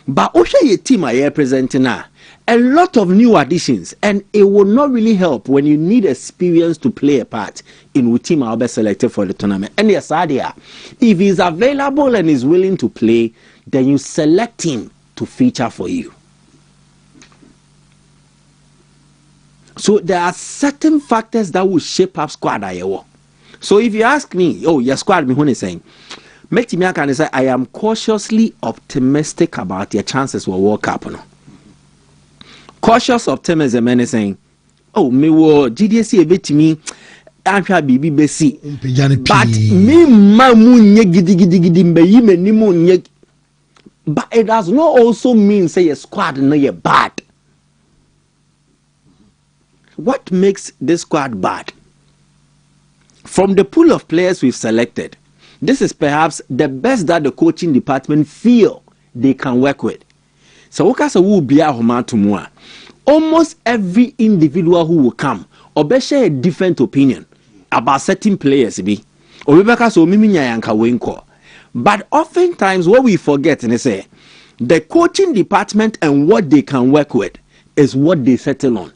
But Osha ye team are presenting now. A lot of new additions, and it will not really help when you need experience to play a part in which team are best selected for the tournament. And yes, idea, if he's available and is willing to play, then you select him to feature for you. So there are certain factors that will shape up squad Iowa. So if you ask me, oh, your squad, me when is saying, I can say I am cautiously optimistic about your chances will work up. No? Cautious optimism is saying, oh, me wo GDC a bit to me, I'm sure BBC. But me mamu nye gidi mbe yime ni mu nye. But it does not also mean say your squad no ye bad. What makes this squad bad? From the pool of players we've selected, this is perhaps the best that the coaching department feel they can work with. So almost every individual who will come or share a different opinion about certain players. But oftentimes what we forget and say the coaching department and what they can work with is what they settle on.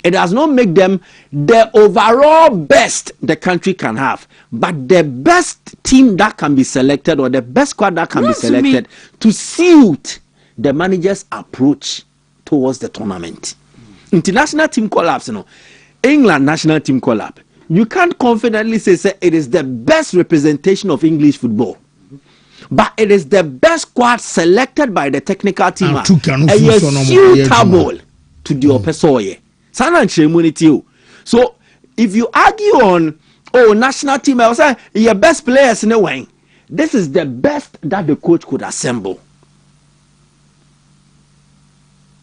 It does not make them the overall best the country can have, but the best team that can be selected or the best squad that can be selected to suit the manager's approach towards the tournament. International team collapse, England national team collapse. You can't confidently say it is the best representation of English football, but it is the best squad selected by the technical team and suitable to the Opesoye. So if you argue on national team, I will say your best players in a way, this is the best that the coach could assemble.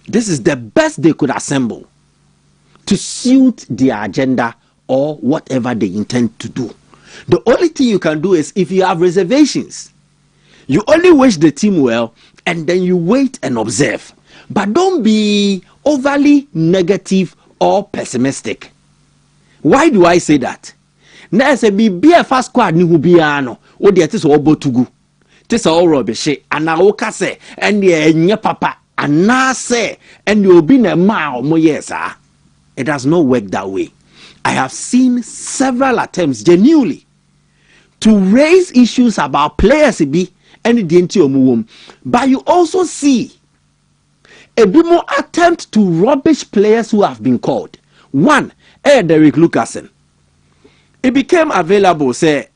This is the best they could assemble to suit their agenda or whatever they intend to do. The only thing you can do is if you have reservations, you only wish the team well and then you wait and observe. But don't be overly negative or pessimistic. Why do I say that? Na say be a fast squad ni hu bia no wo de te so obotugu te so orobehye ana wo ka se ene enye papa ana se ene obi na ma omo yesa. It does not work that way. I have seen several attempts genuinely to raise issues about players be and the omuwom, but you also see a bit more attempt to rubbish players who have been called. One, Derek Lucasen. It became available, say,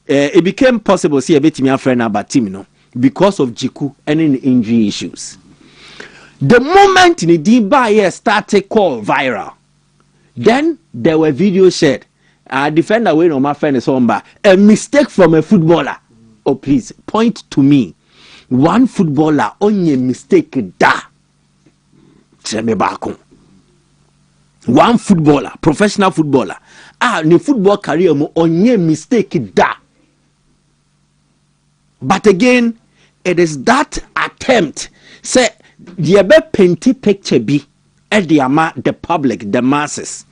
it became possible, see a bit me a friend about team, you know, because of Jiku and in injury issues. The moment the Diba started call viral, then there were videos shared. Defender way no my friend is on by a mistake from a footballer. Oh please point to me one footballer only mistake da. One footballer, professional footballer. Ni football career mo only mistake da. But again, it is that attempt. Say the be painty picture be at the public, the masses.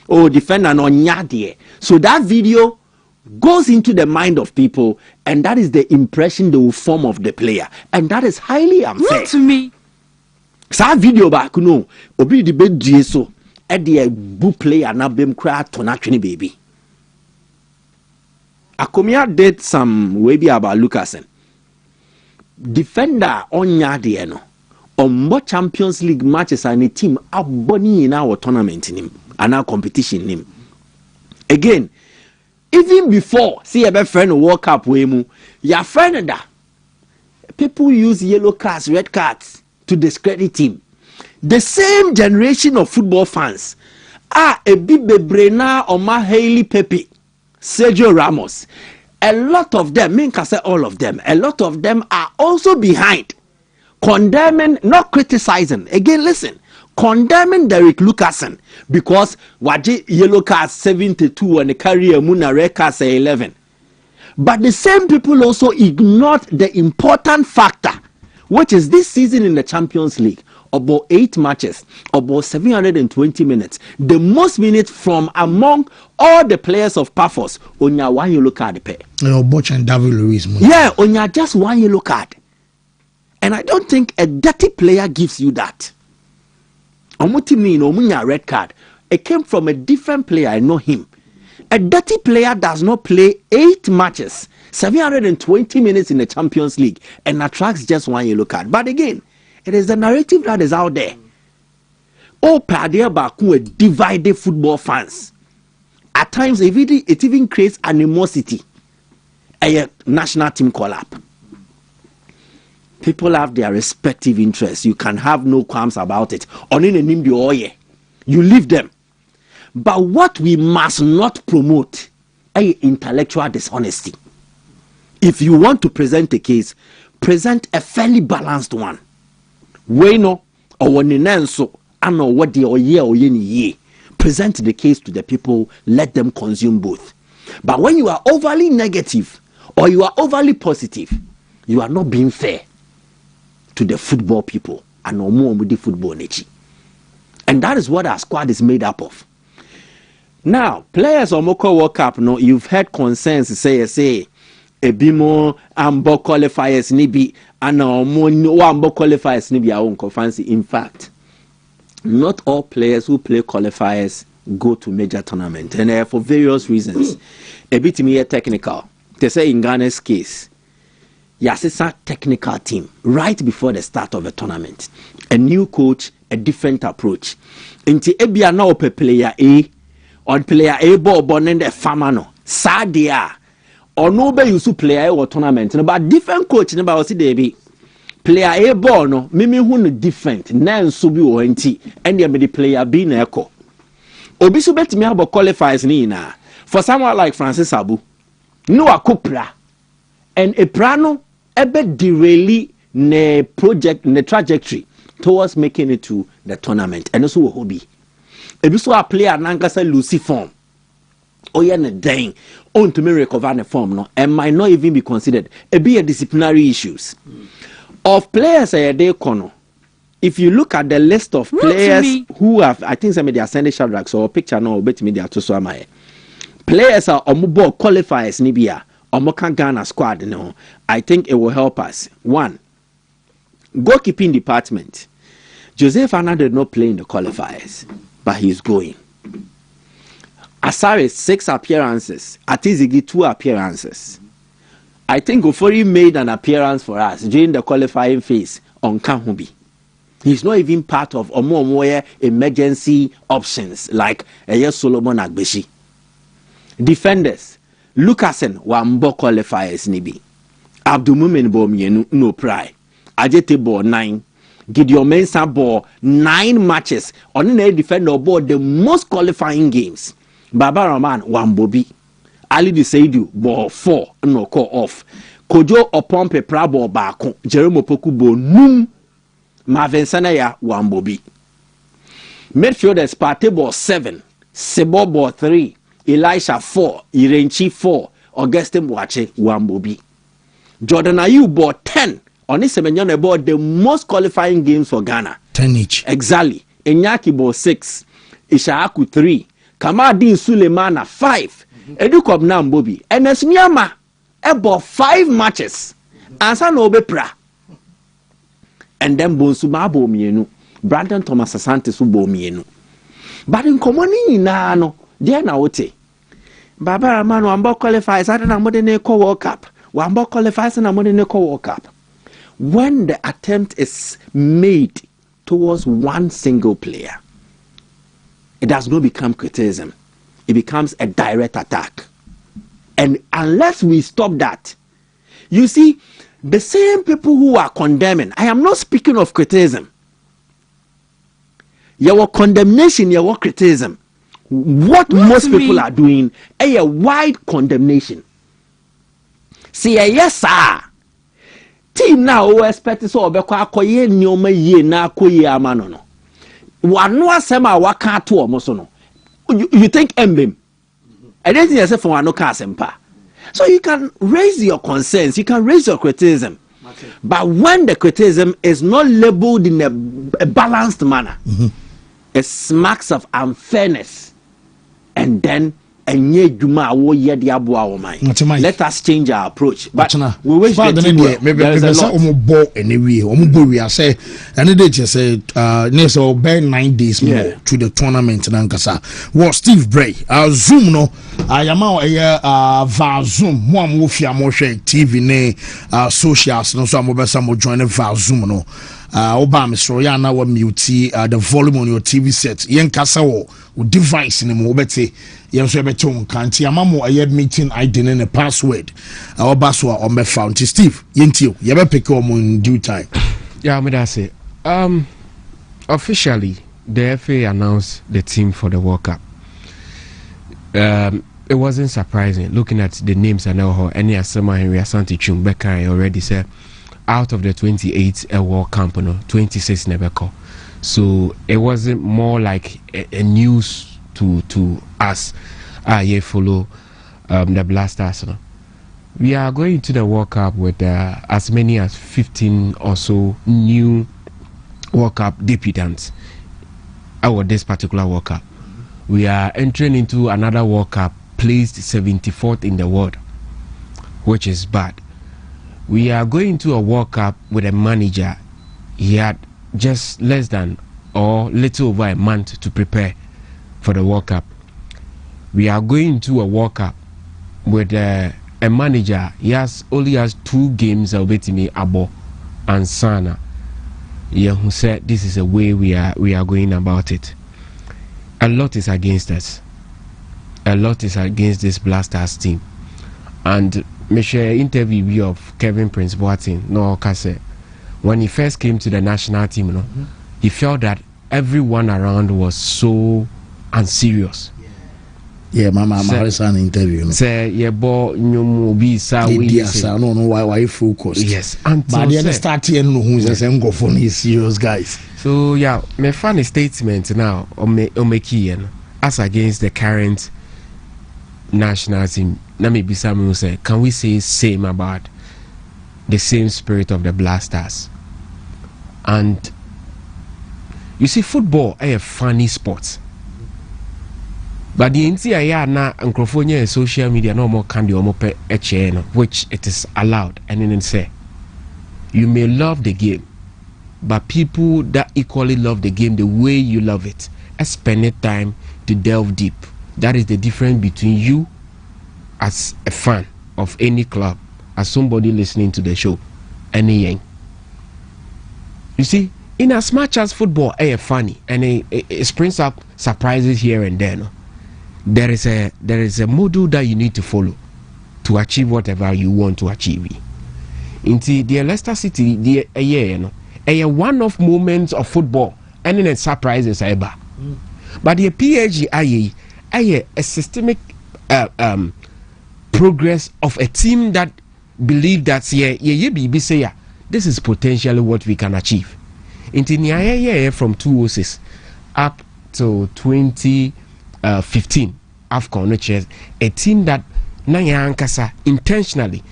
Oh, defender no nyadie. So that video goes into the mind of people, and that is the impression they will form of the player, and that is highly unfair. To me, that video back no obi the bed so at the book player na bem cry to naturally baby. Akomia did some way about Lucasen. Defender on nyadie no. On more Champions League matches and a team up bunny in our tournament in him and our competition in him. Again, even before see a friend walk up with him, your friend da people use yellow cards, red cards to discredit him. The same generation of football fans are a big Brena or Haley Pepe, Sergio Ramos. A lot of them, me can say all of them, a lot of them are also behind. Condemning, not criticizing. Again, listen. Condemning Derek Lucasen because waji yellow card 72 and the career muna red card 11. But the same people also ignored the important factor, which is this season in the Champions League, about 8 matches, about 720 minutes, the most minutes from among all the players of Paphos. Onya one yellow card pay. Butch and David Luiz. Yeah, onya just one yellow card. And I don't think a dirty player gives you that. Wontumi no munya red card. It came from a different player. I know him. A dirty player does not play 8 matches, 720 minutes in the Champions League, and attracts just one yellow card. But again, it is the narrative that is out there. Oh, Padia Baku divided football fans. At times, it even creates animosity. A national team collapse. People have their respective interests. You can have no qualms about it. You leave them. But what we must not promote is intellectual dishonesty. If you want to present a case, present a fairly balanced one. Present the case to the people, let them consume both. But when you are overly negative or you are overly positive, you are not being fair to the football people and no more with the football nature. And that is what our squad is made up of. Now, players on Moko World Cup, no, you've heard concerns say Ebimo ambo qualifiers nibi and no ambo qualifiers nibi our own fancy. In fact, not all players who play qualifiers go to major tournament, and for various reasons. A bit more technical. They say in Ghana's case, Yasisa technical team right before the start of the tournament. A new coach, a different approach. Inti ebia na ope player A, or player A ball bonende famano. Sadia. Or no be yusu player A or tournament. But different coach neba osi debi. Player A ball no, mimi hunu different. Na nsubi o enti. And the player B na eko. Obisu beti mi habo qualifiers ni na. For someone like Francis Abu, no akopra. And a prano ebe deraili ne project ne trajectory towards making it to the tournament. And also a hobby. Ebiso a player nankasa Lucy form. Oye ne dang on to me recover the form no and might not even be considered. It be a disciplinary issues. Of players a day kono. If you look at the list of players who have, I think some of their Sunday Shadracks or picture no bet me they are to so am players are omubo qualifiers nibia omoka Ghana squad no. I think it will help us. One, goalkeeping department. Jose Fernandez did not play in the qualifiers, but he's going. Asare 6 appearances, Atizigi 2 appearances. I think Ofori made an appearance for us during the qualifying phase on Kahubi. He's not even part of omo emergency options like Solomon Agbeshi. Defenders, Lucasen Wambo qualifiers nibi. Abdulmumin Bomienu no pry. Ajete ball 9. Gideon Mensah ball 9 matches. On a defender ball the most qualifying games. Baba Rahman Wambobi. Ali Diseidu ball 4 no call off. Kojo Opompe pra ball baako. Jerome Opoku ball num. Marvin Sanaya Wambobi. Midfielders Partey ball 7. Sebo ball 3. Elisha 4. Irenchi 4. Augustine Boache Wambobi. Jordan Ayew ball 10. On this Semenyon about the most qualifying games for Ghana. 10 each. Exactly. Enyaki ball 6. Ishaaku 3. Kamadin Sulemana 5. Edukob Nambobi. And Esmiama about 5 matches. Ansa no bepra. And then Bonsuma bo mienu. Brandon Thomas Asante su bo mienu. But in common na no, there na wote. Baba Ramano Wambo qualifies at an Amodene World Cup. Wambo qualifies an Amodene World Cup. When the attempt is made towards one single player, it does not become criticism. It becomes a direct attack. And unless we stop that, you see, the same people who are condemning, I am not speaking of criticism. Your condemnation, your criticism. What most people are doing, a wide condemnation. See, yes, sir. Team now we expect so obekwa akoye nyoma ye na akoye amano no. Wano asema waka to omoso no. You think embem. I don't think yourself for wano ka asempa. So you can raise your concerns, you can raise your criticism. But when the criticism is not labeled in a balanced manner, it smacks of unfairness. And then let us change our approach. But we wish that there is a lot. And they just said, so 9 days more to the tournament. Well, Steve Bray, Zoom no, I am out Zoom, one Wofia Moshe TV, socials, no, some of us will join a Zoom no. Obama Stroyana wa mute the volume on your TV set. Yen kasa wo device ni mo beti yen so beton kanti amamo aye meeting ID ne password. Obaso on be found. Steve, yentio ye be pick on in due time. Yeah, me that say. Officially the FA announced the team for the World Cup. It wasn't surprising looking at the names and how any Asama Henry Asante Chumbeka already said out of the 28 World Cup, 26 never call. So it wasn't more like a news to us. Follow the Blasters. We are going to the World Cup with as many as 15 or so new World Cup debutants. Our this particular World Cup, we are entering into another World Cup placed 74th in the world, which is bad. We are going to a World Cup with a manager. He had just less than or little over a month to prepare for the World Cup. We are going to a World Cup with a manager. He only has 2 games of Betimi Abo and Sana. Yeah, who said this is the way we are going about it. A lot is against us. A lot is against this Blasters team. And me share interview of Kevin Prince Boateng no kase when he first came to the national team, he felt that everyone around was so unserious. Yeah, Mama Harrison interview. Say yeah, boy, you be sa we no why focus. Yes, but the start here no who's the same go for these serious guys. So yeah, my funny statement now on me as against the current national team. Let me be someone who say, can we say same about the same spirit of the Blasters? And you see, football is a funny sport. But the entire na Uncrophonia social media no more can do which it is allowed. And then say, you may love the game, but people that equally love the game the way you love it, spend time to delve deep. That is the difference between you as a fan of any club, as somebody listening to the show, any yang. You see, in as much as football is funny and it springs up surprises here and there, no, there is a model that you need to follow to achieve whatever you want to achieve. Into the Leicester City, the a one-off moments of football, and then surprises ever. But the PSG, a systemic progress of a team that believe that this is potentially what we can achieve. Into the from 2006 up to 2015 AFCON, a team that Naya intentionally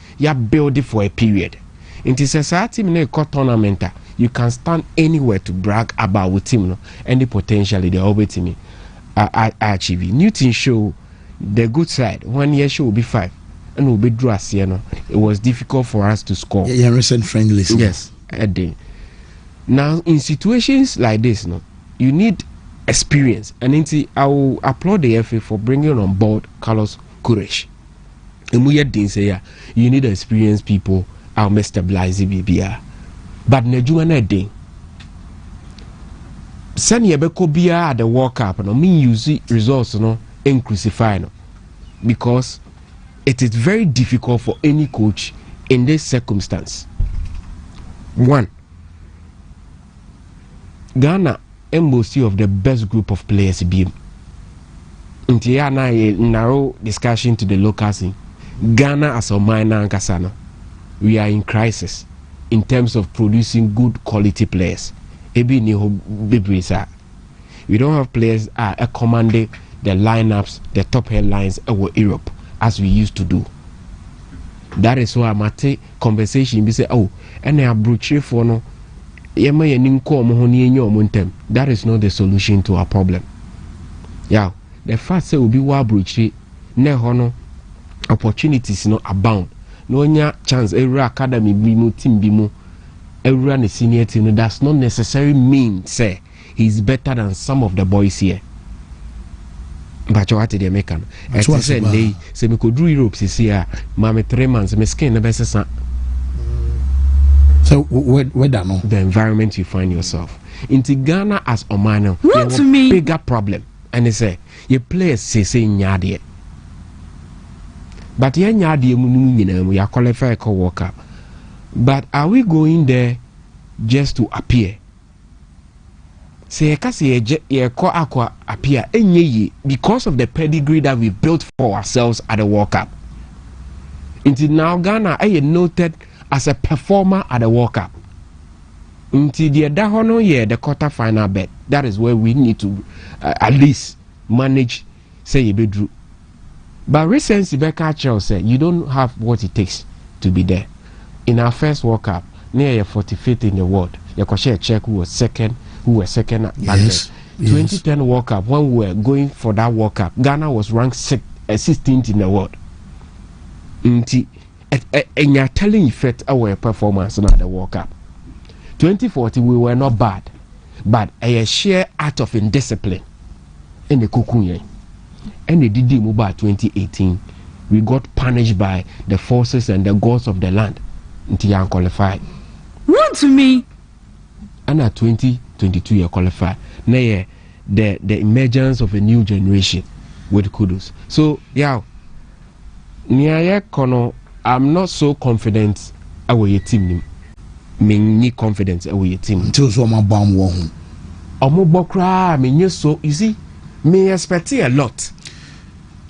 build it for a period. Into society tournament, you can stand anywhere to brag about with team and the potentially the over team achieve. Newton show the good side. 1 year show will be 5 and will be draw. It was difficult for us to score. Yeah, recent friendlies. Yes, a day. Now in situations like this, you need experience, and I will applaud the FA for bringing on board Carlos Queiroz. And we didn't say you need experienced people. I'll stabilize BBR. But Nejuma na day. Send ye beko biya at the World Cup. No mean use results in crucify because it is very difficult for any coach in this circumstance. One, Ghana embassy of the best group of players beam. Until na a narrow discussion to the local scene. Ghana as a minor and Kasano, we are in crisis in terms of producing good quality players. We don't have players commanding the lineups, the top headlines over Europe as we used to do. That is why I take conversation. We say, oh, and I broach for no. That is not the solution to our problem. Yeah, the fact that we be wabruchi ne opportunities abound. No chance every academy bimu team bimu every senior team does not necessarily mean say he's better than some of the boys here. But what did they make? And say they say me could do Europe this year. Mama 3 months me skin the best. So where done the environment you find yourself into Ghana as Omano, bigger problem, and they say your players say nyadie. But we are qualified for World Cup. But are we going there just to appear? Say appear because of the pedigree that we built for ourselves at the World Cup. Until now, Ghana is noted as a performer at the World Cup. Until the quarter final bet. That is where we need to at least manage. Say you be drew. But recently, Becca Charles said, you don't have what it takes to be there. In our first World Cup, near 45th in the world, Yakoshe Czech who was second back then. 2010 World Cup, when we were going for that World Cup, Ghana was ranked 16th in the world. And you're telling effect our performance at the World Cup. 2014, we were not bad, but a sheer act of indiscipline in the Kukunye. And they did move by 2018. We got punished by the forces and the gods of the land until you qualified. Wontumi. And at 2022 you qualify. Now the emergence of a new generation with kudos. So yeah, I'm not so confident about your team. Me need confidence about your team. Until so my bomb won. So you see, me expect a lot.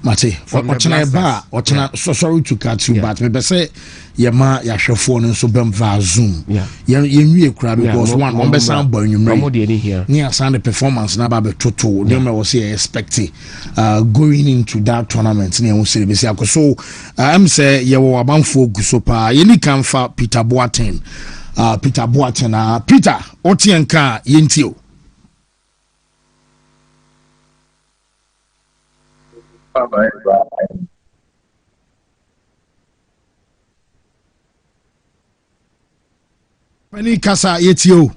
Mate, so sorry to cut you, but me say yema ya hwefo no so bem va zoom. Ye nwie kura because one be sound boy nyumre. Near sound the performance na ba be toto. Dem was say expect going into that tournament near say be say so am say ye wo abanfo guso pa ye ni kan fa Peter Boateng. Peter Boateng Peter otienka yentio. Bye. Many kasa yetio.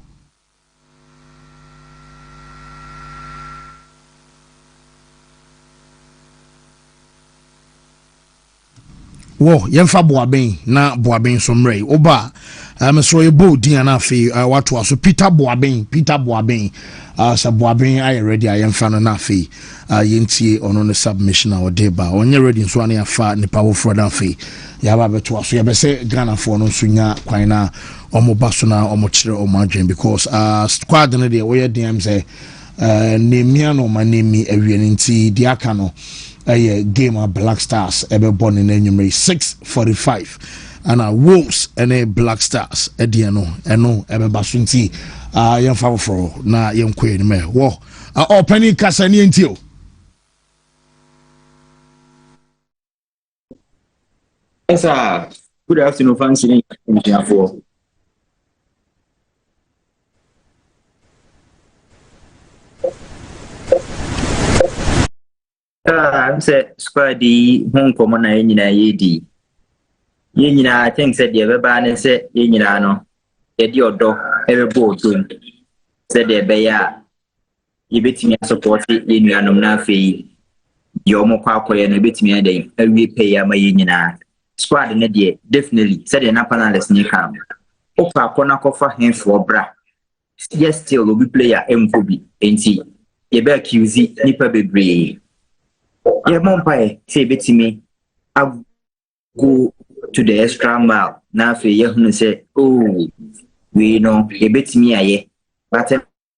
Wo yemfa boaben na boaben somre oba Mesro Ebo Diana Fe, what was Peter Boabin, sa Boabin, I already I am fan na fe, Yenti on the submission or deba, on your reading Swanny afar, the power for that fe, Yaba to us, Yabese, Ghana for no Sunya, Quina, Omo Basuna, Omo Chira, or margin, because squad in the day where DMs Nemiano, my name me, Evianti, Diacano, a game of Black Stars, ever born in Enumerate 6:45. And Wolves and a Black Stars Ediano eno ebe basunti yem fa for na yem kwen me wo opening kasa ni ntio Yes sir, good afternoon fancy for I'm say squaddy home common na nyina yedi ye nyina I think said the beba ne say ye nyina no ye di odo ebe bo to said the beya ye betimi support ye nuanom na afei ye omo kwa akoye no betimi adan awie pay ama ye nyina squad ne de definitely said the na panelist ni kam opa akona kofa henfo bra yes still will be player mfobi enti ye be accuse nipa bebre ye monpai say betimi go to the extra mile. Now, for you say, oh, we know a bit me, aye. But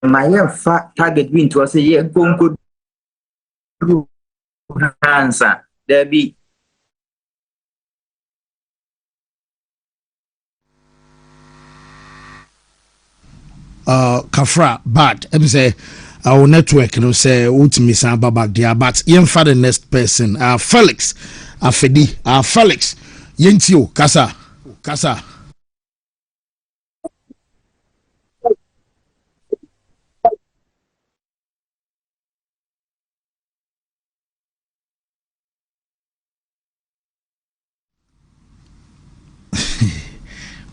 my fat target win to us a year go good answer. There be Kafra, but I say our network, say Wontumi san back there, but yen for the next person, Felix, Afedi, Felix. Yentio, Kasa.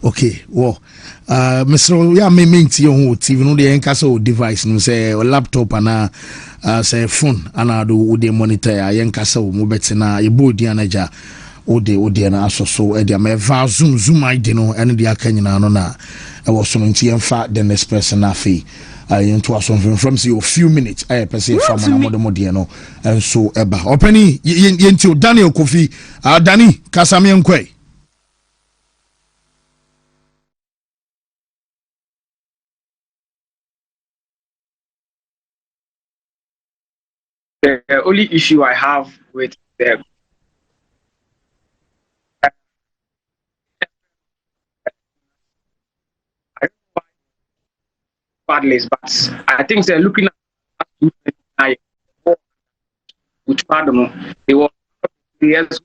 Okay, well, Mr. Ya me menti on TV no dey enkasa o device no say laptop ana say phone ana do dey monitor ya enkasa o mo betina e bodi anaja ode na asoso e dey ma va zoom ID no ene dey akanyina no na e wo so nti emfa the next person afi into aso from say a few minutes I person from na modemo no enso eba openi yenti Daniel Kofi Dani kasame nkwe The only issue I have with the bad list, but I think they're looking at which pardon they were years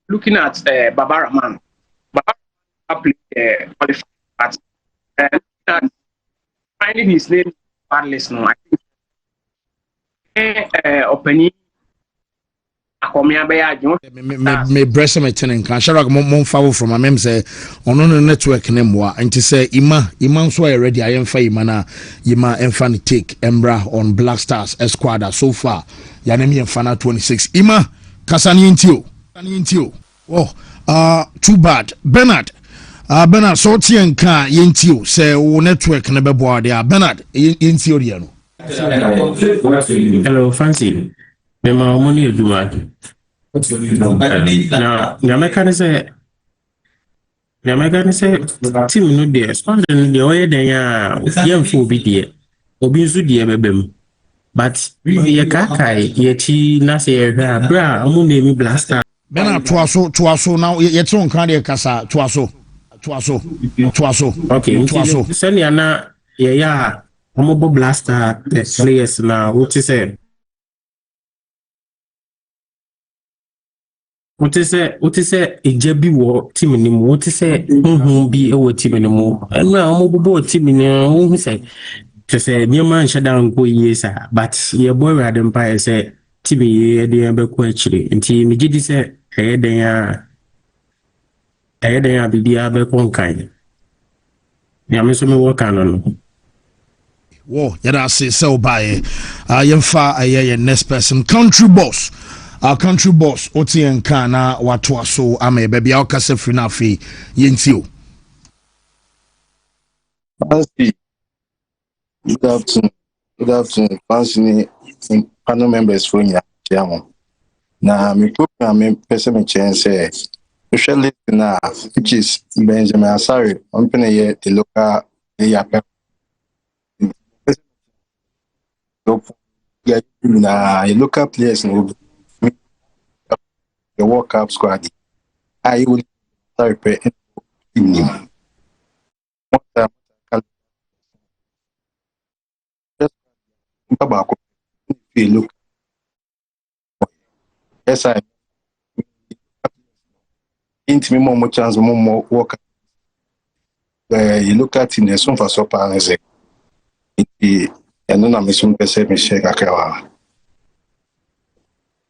looking at Babaraman. Babaraman qualified, but finding his name bad list no. I think opening me breast me tenen kan sharak mon fawo from amem say ono no network ne moa nti say ima so already I am fa ima na ima emfa ne take embra on Black Stars squad so far ya ne me emfa na 26 ima kasani ntio oh too bad Bernard so tien kan yentio say wo network ne bebo dia Bernard yentio dia no. Hello Fancy. Me ma money eduma. Na meka say team no dey squad no dey oye den ya yemfo bi dey obi nso dey bebem but ye kakai ye chi na say ye hwa bra amu na emi blaster Bena tuaso now ye tron kan dey kasa tuaso okay tuaso send ya na ye ya amu bo blaster players na what you say. What is a jabi war team in what is a be a team anymore? And now mobile team in who say to say near man shut down go years, but your boy had empire say team ye the ember quenchly and team did say hey they are be the other one kind. Yeah, Miss me work on. Whoa, yada say so by yemfa a next person country boss. our country boss otien kana watu aso ama baby au kase free na fe yentio. Fancy. Good afternoon. Good afternoon. Fancy panel members for you. Now, my program, my person change say, especially now, which is Benjamin Asari, I'm going to the local area. Now, a local players in the World Cup squad. I will start in look. Yes, I. Into me more chance, more work. You look at in the soon for supper and say, and then I'm soon to say, Michelle Akawa.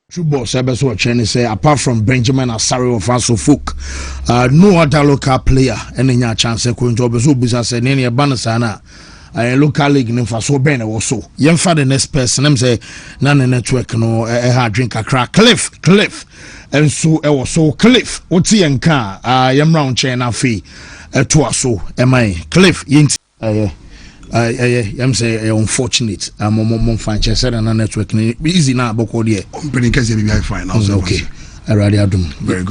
True boss, I best watch and say, apart from Benjamin Asari of Aso Folk, no other local player, and any chance to go into a business and any banasana. Local league in for so ben or so. Young father next person, I'm say, none network no a drink a crack cliff, and so I was so cliff. What's the car? I am round chain a fee to us so am I cliff yint. I'm say unfortunate. I'm on fine chess and a network easy now, but okay. I rather do very good.